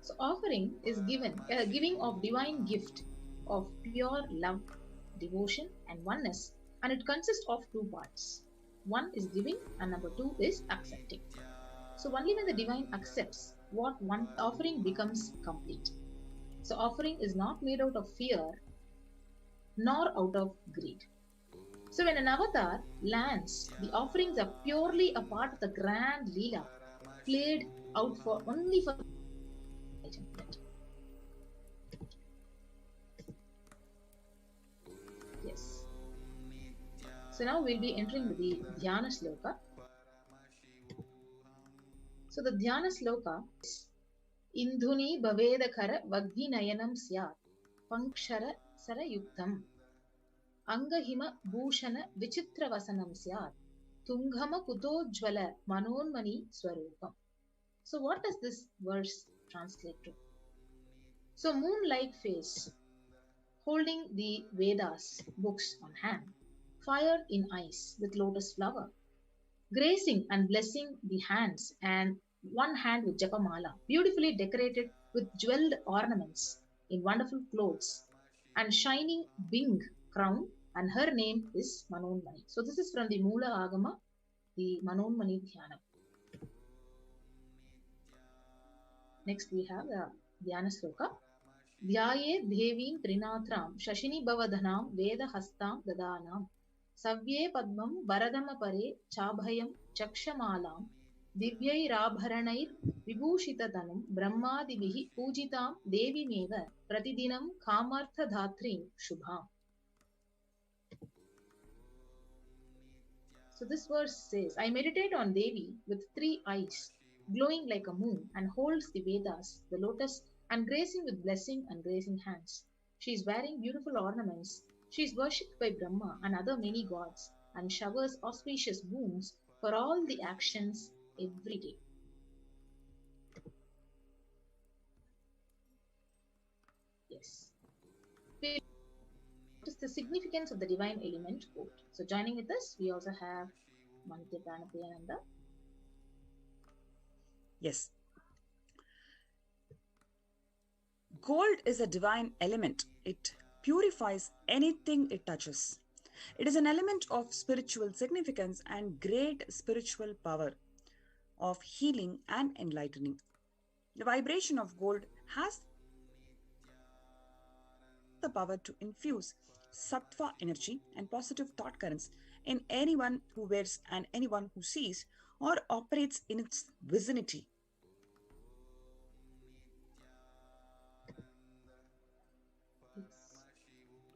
So offering is giving of divine gift of pure love, devotion and oneness, and it consists of two parts. One is giving and number two is accepting. So only when the divine accepts what one offering becomes complete. So offering is not made out of fear nor out of greed. So when an avatar lands, the offerings are purely a part of the grand Leela played out for only for enlightenment. Yes. So now we'll be entering the Dhyana Sloka. So the Dhyana Sloka is Indhuni Bhavedakara Vaghi Nayanam Syat Pankshara Sarayuktam Angahima Bhushana Vichitra Vasanam Syat Tunghama Kutojjvala Manonmani Swarupam. So what does this verse translate to? So moon-like face, holding the Vedas books on hand, fire in eyes with lotus flower, gracing and blessing the hands and one hand with japamala, beautifully decorated with jeweled ornaments in wonderful clothes and shining Bing crown, and her name is Manonmani. So this is from the Mula Agama, the Manonmani Dhyana. Next we have the Dhyana Sloka. Dhyaye Devim Trinatram Shashini Bhavadhanam Veda Hastam Dadanam Savye Padmam Varadama Pare Chabhayam Chakshamalam Divyai Rabharanair Vibhushitatanam Brahmadivihi Pujitam Devi Meva Pratidinam Kamartha Dhatrim Shubham. So this verse says, I meditate on Devi with 3 eyes, glowing like a moon, and holds the Vedas, the lotus, and gracing with blessing and gracing hands. She is wearing beautiful ornaments. She is worshipped by Brahma and other many gods, and showers auspicious boons for all the actions every day. Yes. What is the significance of the divine element gold? So joining with us, we also have Manitya Pranapriyananda. Yes. Gold is a divine element. It purifies anything it touches. It is an element of spiritual significance and great spiritual power of healing and enlightening. The vibration of gold has the power to infuse sattva energy and positive thought currents in anyone who wears and anyone who sees or operates in its vicinity.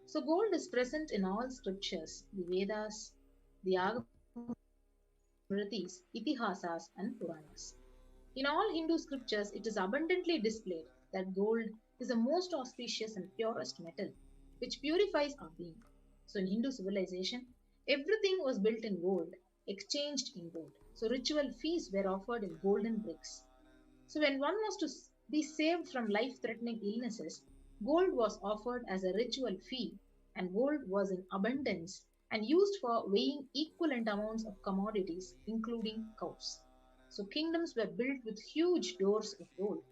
So gold is present in all scriptures, the Vedas, the Agama, Smritis, Itihasas and Puranas. In all Hindu scriptures, it is abundantly displayed that gold is the most auspicious and purest metal, which purifies our being. So in Hindu civilization, everything was built in gold, exchanged in gold. So ritual feasts were offered in golden bricks. So when one was to be saved from life-threatening illnesses, gold was offered as a ritual fee, and gold was in abundance and used for weighing equivalent amounts of commodities, including cows. So kingdoms were built with huge doors of gold,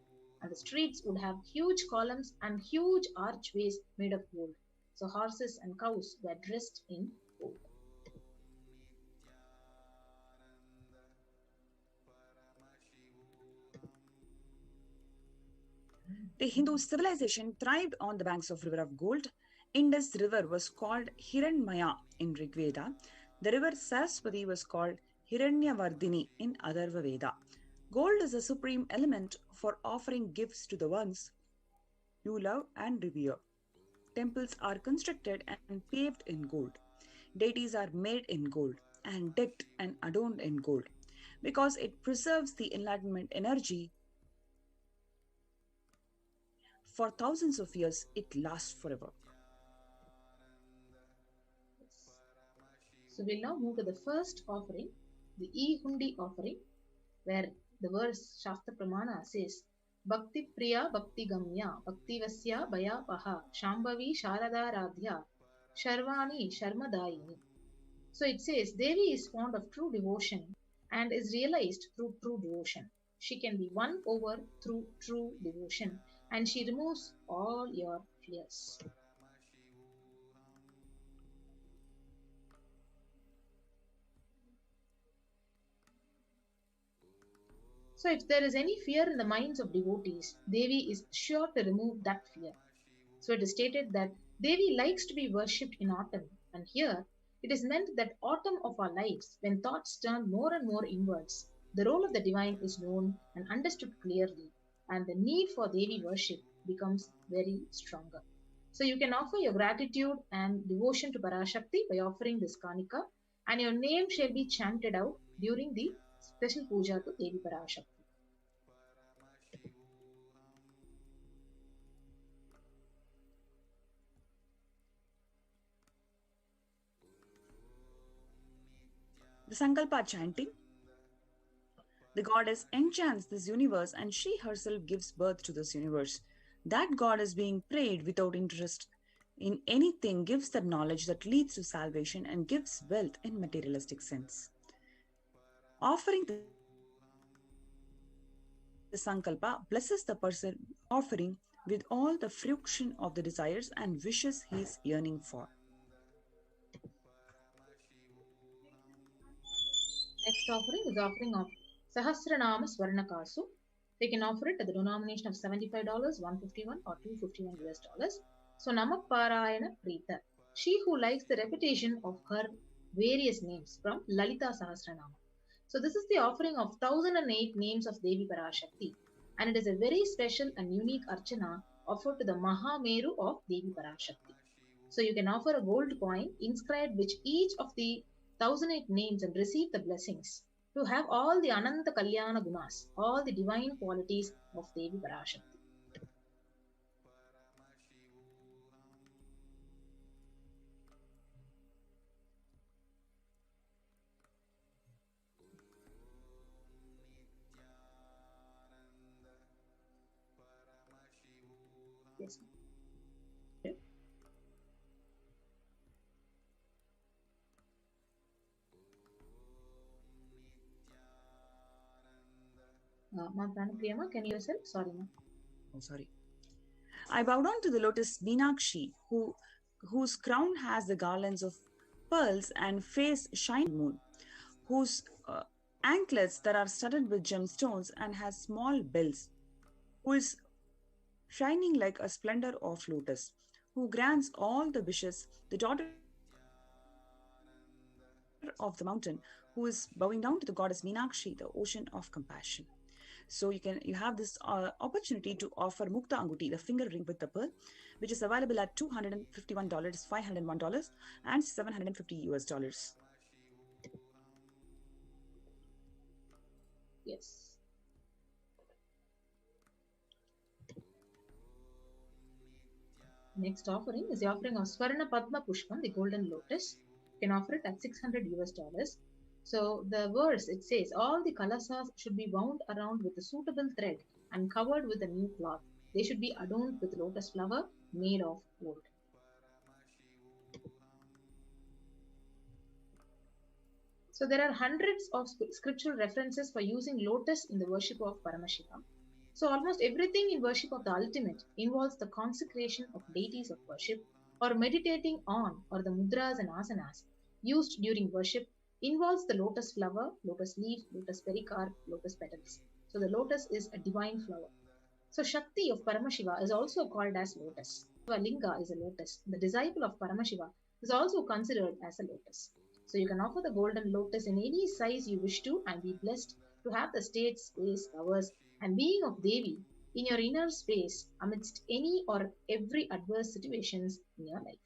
and the streets would have huge columns and huge archways made of gold. So horses and cows were dressed in gold. The Hindu civilization thrived on the banks of river of gold. Indus river was called Hiranmaya in Rig Veda. The river Saraswati was called Hiranyavardhini in Atharva Veda. Gold is a supreme element for offering gifts to the ones you love and revere. Temples are constructed and paved in gold. Deities are made in gold and decked and adorned in gold because it preserves the enlightenment energy for thousands of years. It lasts forever. So we'll now move to the first offering, the E-Hundi offering, where the verse Shastra Pramana says, Bhakti Priya Bhakti Gamya Bhakti Vasya Bhaya Paha Shambhavi Sharada Radhya Sharvani Sharmadayini. So it says, Devi is fond of true devotion and is realized through true devotion. She can be won over through true devotion, and she removes all your fears. So if there is any fear in the minds of devotees, Devi is sure to remove that fear. So it is stated that Devi likes to be worshipped in autumn, and here it is meant that autumn of our lives, when thoughts turn more and more inwards, the role of the divine is known and understood clearly, and the need for Devi worship becomes very stronger. So you can offer your gratitude and devotion to Parashakti by offering this Kanika, and your name shall be chanted out during the special puja to Devi Parashakti. The Sankalpa chanting. The goddess enchants this universe and she herself gives birth to this universe. That goddess being prayed without interest in anything gives that knowledge that leads to salvation and gives wealth in materialistic sense. Offering the Sankalpa blesses the person offering with all the fruition of the desires and wishes he is yearning for. Next offering is offering of Sahasranama Swarnakasu. They can offer it at the denomination of $75, $151 or $251. So Namaparayana Prita, she who likes the repetition of her various names from Lalita Sahasranama. So this is the offering of 1008 names of Devi Parashakti, and it is a very special and unique archana offered to the Mahameru of Devi Parashakti. So you can offer a gold coin inscribed with each of the 1008 names and receive the blessings to have all the Ananta Kalyana Gunas, all the divine qualities of Devi Parashakti. Yes. Okay. Ma Pranapriyama, can you yourself? Sorry, ma. Oh, sorry. I bow down to the lotus Meenakshi, whose crown has the garlands of pearls and face shining moon, whose anklets that are studded with gemstones and has small bells, who is shining like a splendor of lotus, who grants all the wishes, the daughter of the mountain, who is bowing down to the goddess Meenakshi, the ocean of compassion. So you have this opportunity to offer Mukta Anguti, the finger ring with the pearl, which is available at $251, $501, and $750. Yes. Next offering is the offering of Swarna Padma Pushpam, the golden lotus. You can offer it at $600. So the verse, it says, all the kalasas should be wound around with a suitable thread and covered with a new cloth. They should be adorned with lotus flower made of gold. So there are hundreds of scriptural references for using lotus in the worship of Paramashivoham. So almost everything in worship of the ultimate involves the consecration of deities of worship or meditating on, or the mudras and asanas used during worship involves the lotus flower, lotus leaf, lotus pericarp, lotus petals. So the lotus is a divine flower. So Shakti of Paramashiva is also called as lotus. Linga is a lotus. The disciple of Paramashiva is also considered as a lotus. So you can offer the golden lotus in any size you wish to and be blessed to have the state, space, powers, and being of Devi in your inner space amidst any or every adverse situations in your life.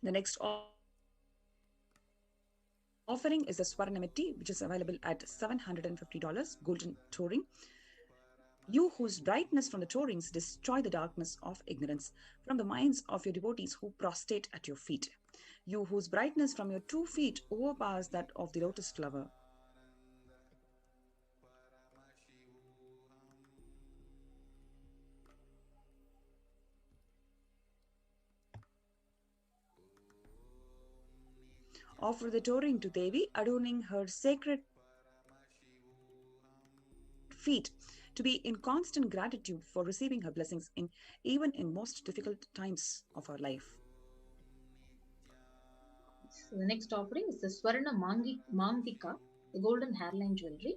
The next offering is the Swarnamati, which is available at $750, golden touring. You whose brightness from the tourings destroy the darkness of ignorance from the minds of your devotees who prostrate at your feet. You whose brightness from your 2 feet overpowers that of the lotus flower. Offer the touring to Devi, adorning her sacred feet to be in constant gratitude for receiving her blessings even in most difficult times of our life. So the next offering is the Swarna Mangika, the golden hairline jewelry.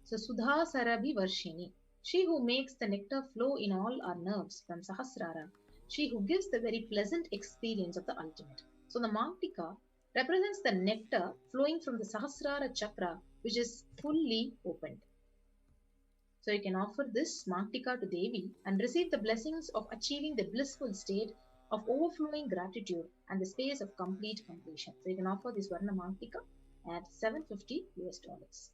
So Sudha Sarabhi Varshini, she who makes the nectar flow in all our nerves from Sahasrara, she who gives the very pleasant experience of the ultimate. So the Mangika represents the nectar flowing from the Sahasrara chakra, which is fully opened. So you can offer this Mangtika to Devi and receive the blessings of achieving the blissful state of overflowing gratitude and the space of complete completion. So you can offer this Varna Mangtika at $750.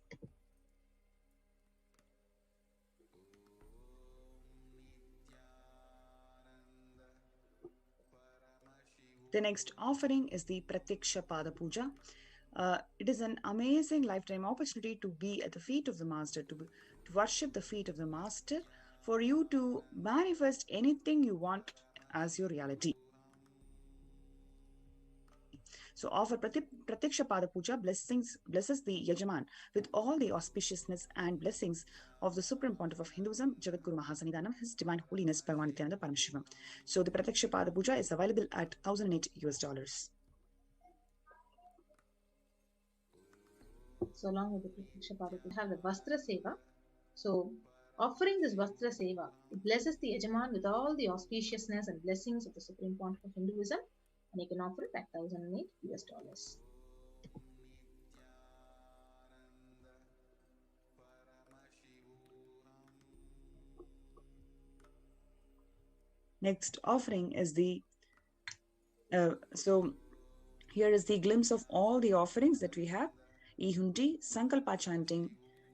The next offering is the Pratyaksha Pada Puja. It is an amazing lifetime opportunity to be at the feet of the Master, to worship the feet of the Master, for you to manifest anything you want as your reality. So offer Pratyaksha Pada Puja blesses the Yajaman with all the auspiciousness and blessings of the Supreme Pontiff of Hinduism, Jagadguru Mahasannidhanam, His Divine Holiness Bhagavan Nithyananda Paramashivam. So the Pratyaksha Pada Puja is available at $1,008. So along with the Pratyaksha Pada, we have the Vastra Seva. So offering this Vastra Seva, it blesses the Yajaman with all the auspiciousness and blessings of the Supreme Pontiff of Hinduism, and you can offer it at $1,008. Next offering is the so here is the glimpse of all the offerings that we have. Ihundi, Sankalpa chanting,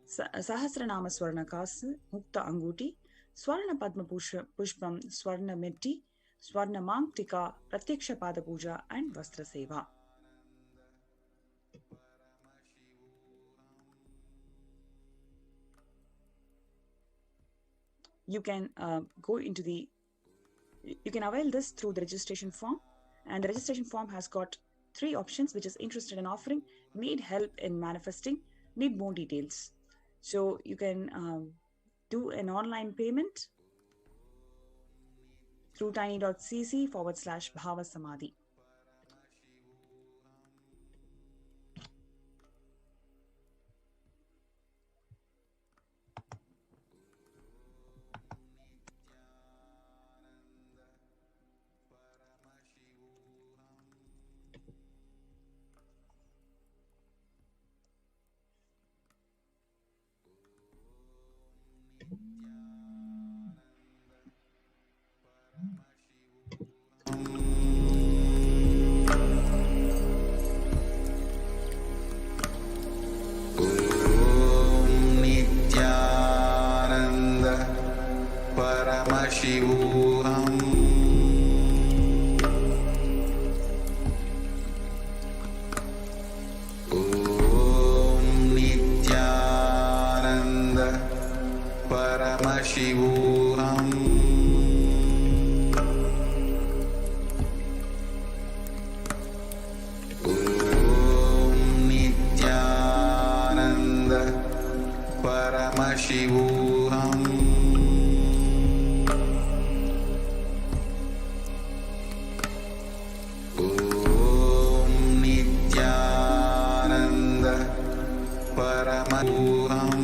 Sahasranama Swarnakas, Mukta Anguti, Swarna Padma Pushpam, Swarna Metti, Swarna Mangtika, Pratyaksha Pada Puja, and Vastra Seva. You can you can avail this through the registration form, and the registration form has got 3 options, which is interested in offering, need help in manifesting, need more details. So you can do an online payment through tiny.cc/Bhava-Samadhi. Nithyananda Paramashivoham. Om Nithyananda Paramashivoham. Paramashivoham. Om Nithyananda Paramashivoham.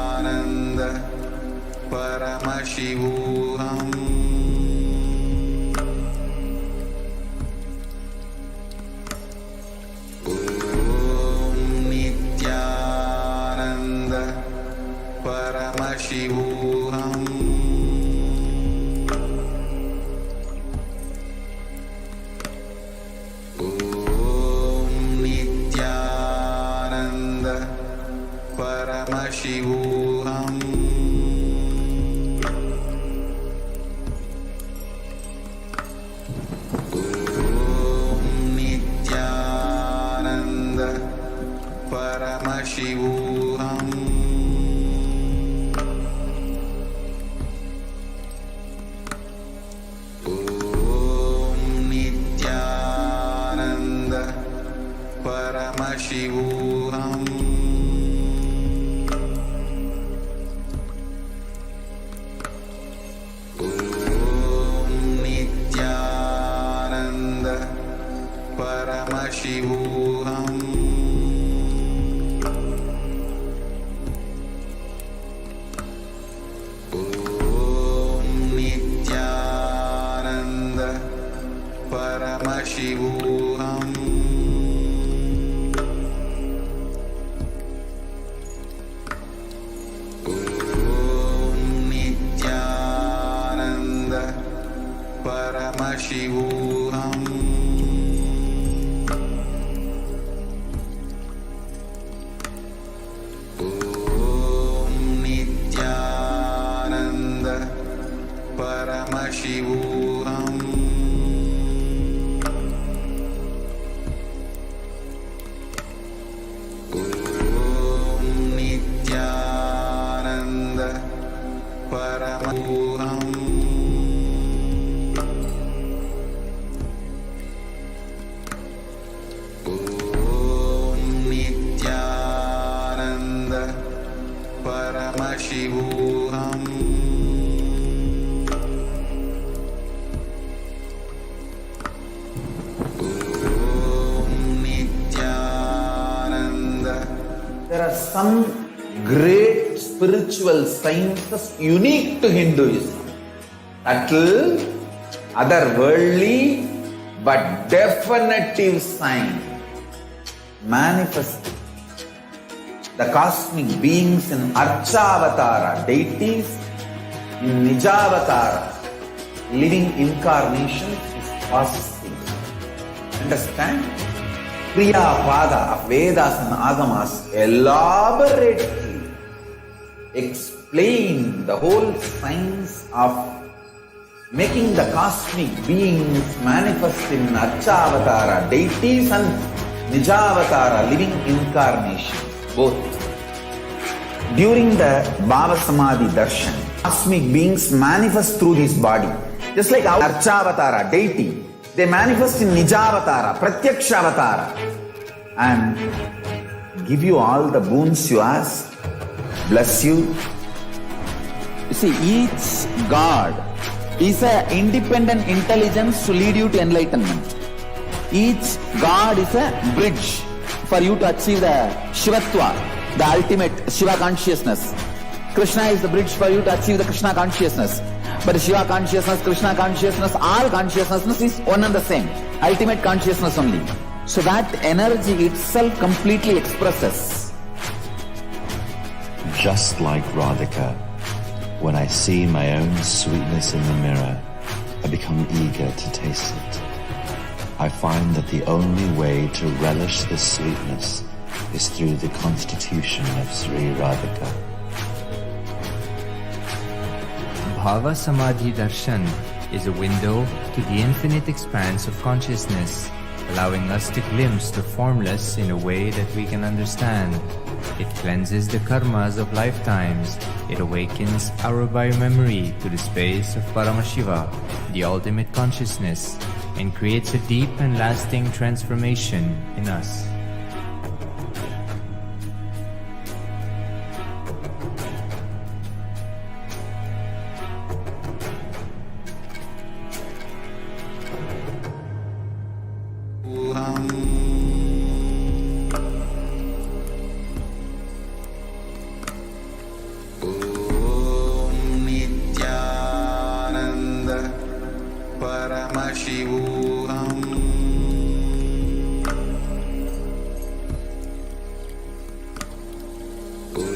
Paramashivoham. Om Nithyananda Paramashivoham. Om Nithyananda Paramashivoham. Om Nithyananda Paramashivoham. Om Nithyananda Paramashivoham. Om Nithyananda Paramashivoham. Om Nithyananda Paramashivoham. Om Nithyananda Paramashivoham. Om Nithyananda Paramashivoham. Om Nithyananda Paramashivoham. Om Nithyananda Paramashivoham. Om Nithyananda. There are some great spiritual sciences unique to Hinduism. Subtle, otherworldly, but definitive sign. Manifesting the cosmic beings in Archavatara, deities in Nijavatara, living incarnations is possible. Understand? Kriya Pada of Vedas and Agamas elaborately explain the whole science of making the cosmic beings manifest in Archavatara, deities and Nijavatara, living incarnations, both. During the Bhava Samadhi Darshan, cosmic beings manifest through his body. Just like our Archavatara, deity, they manifest in Nijavatara, Pratyakshavatara, and give you all the boons you ask, bless you. You see, each God is an independent intelligence to lead you to enlightenment. Each God is a bridge for you to achieve the Shivatva, the ultimate Shiva consciousness. Krishna is the bridge for you to achieve the Krishna consciousness. But Shiva consciousness, Krishna consciousness, all consciousness is one and the same. Ultimate consciousness only. So that energy itself completely expresses. Just like Radhika, when I see my own sweetness in the mirror, I become eager to taste it. I find that the only way to relish this sweetness is through the constitution of Sri Radhika. Bhava Samadhi Darshan is a window to the infinite expanse of consciousness, allowing us to glimpse the formless in a way that we can understand. It cleanses the karmas of lifetimes. It awakens our biomemory to the space of Paramashiva, the ultimate consciousness, and creates a deep and lasting transformation in us.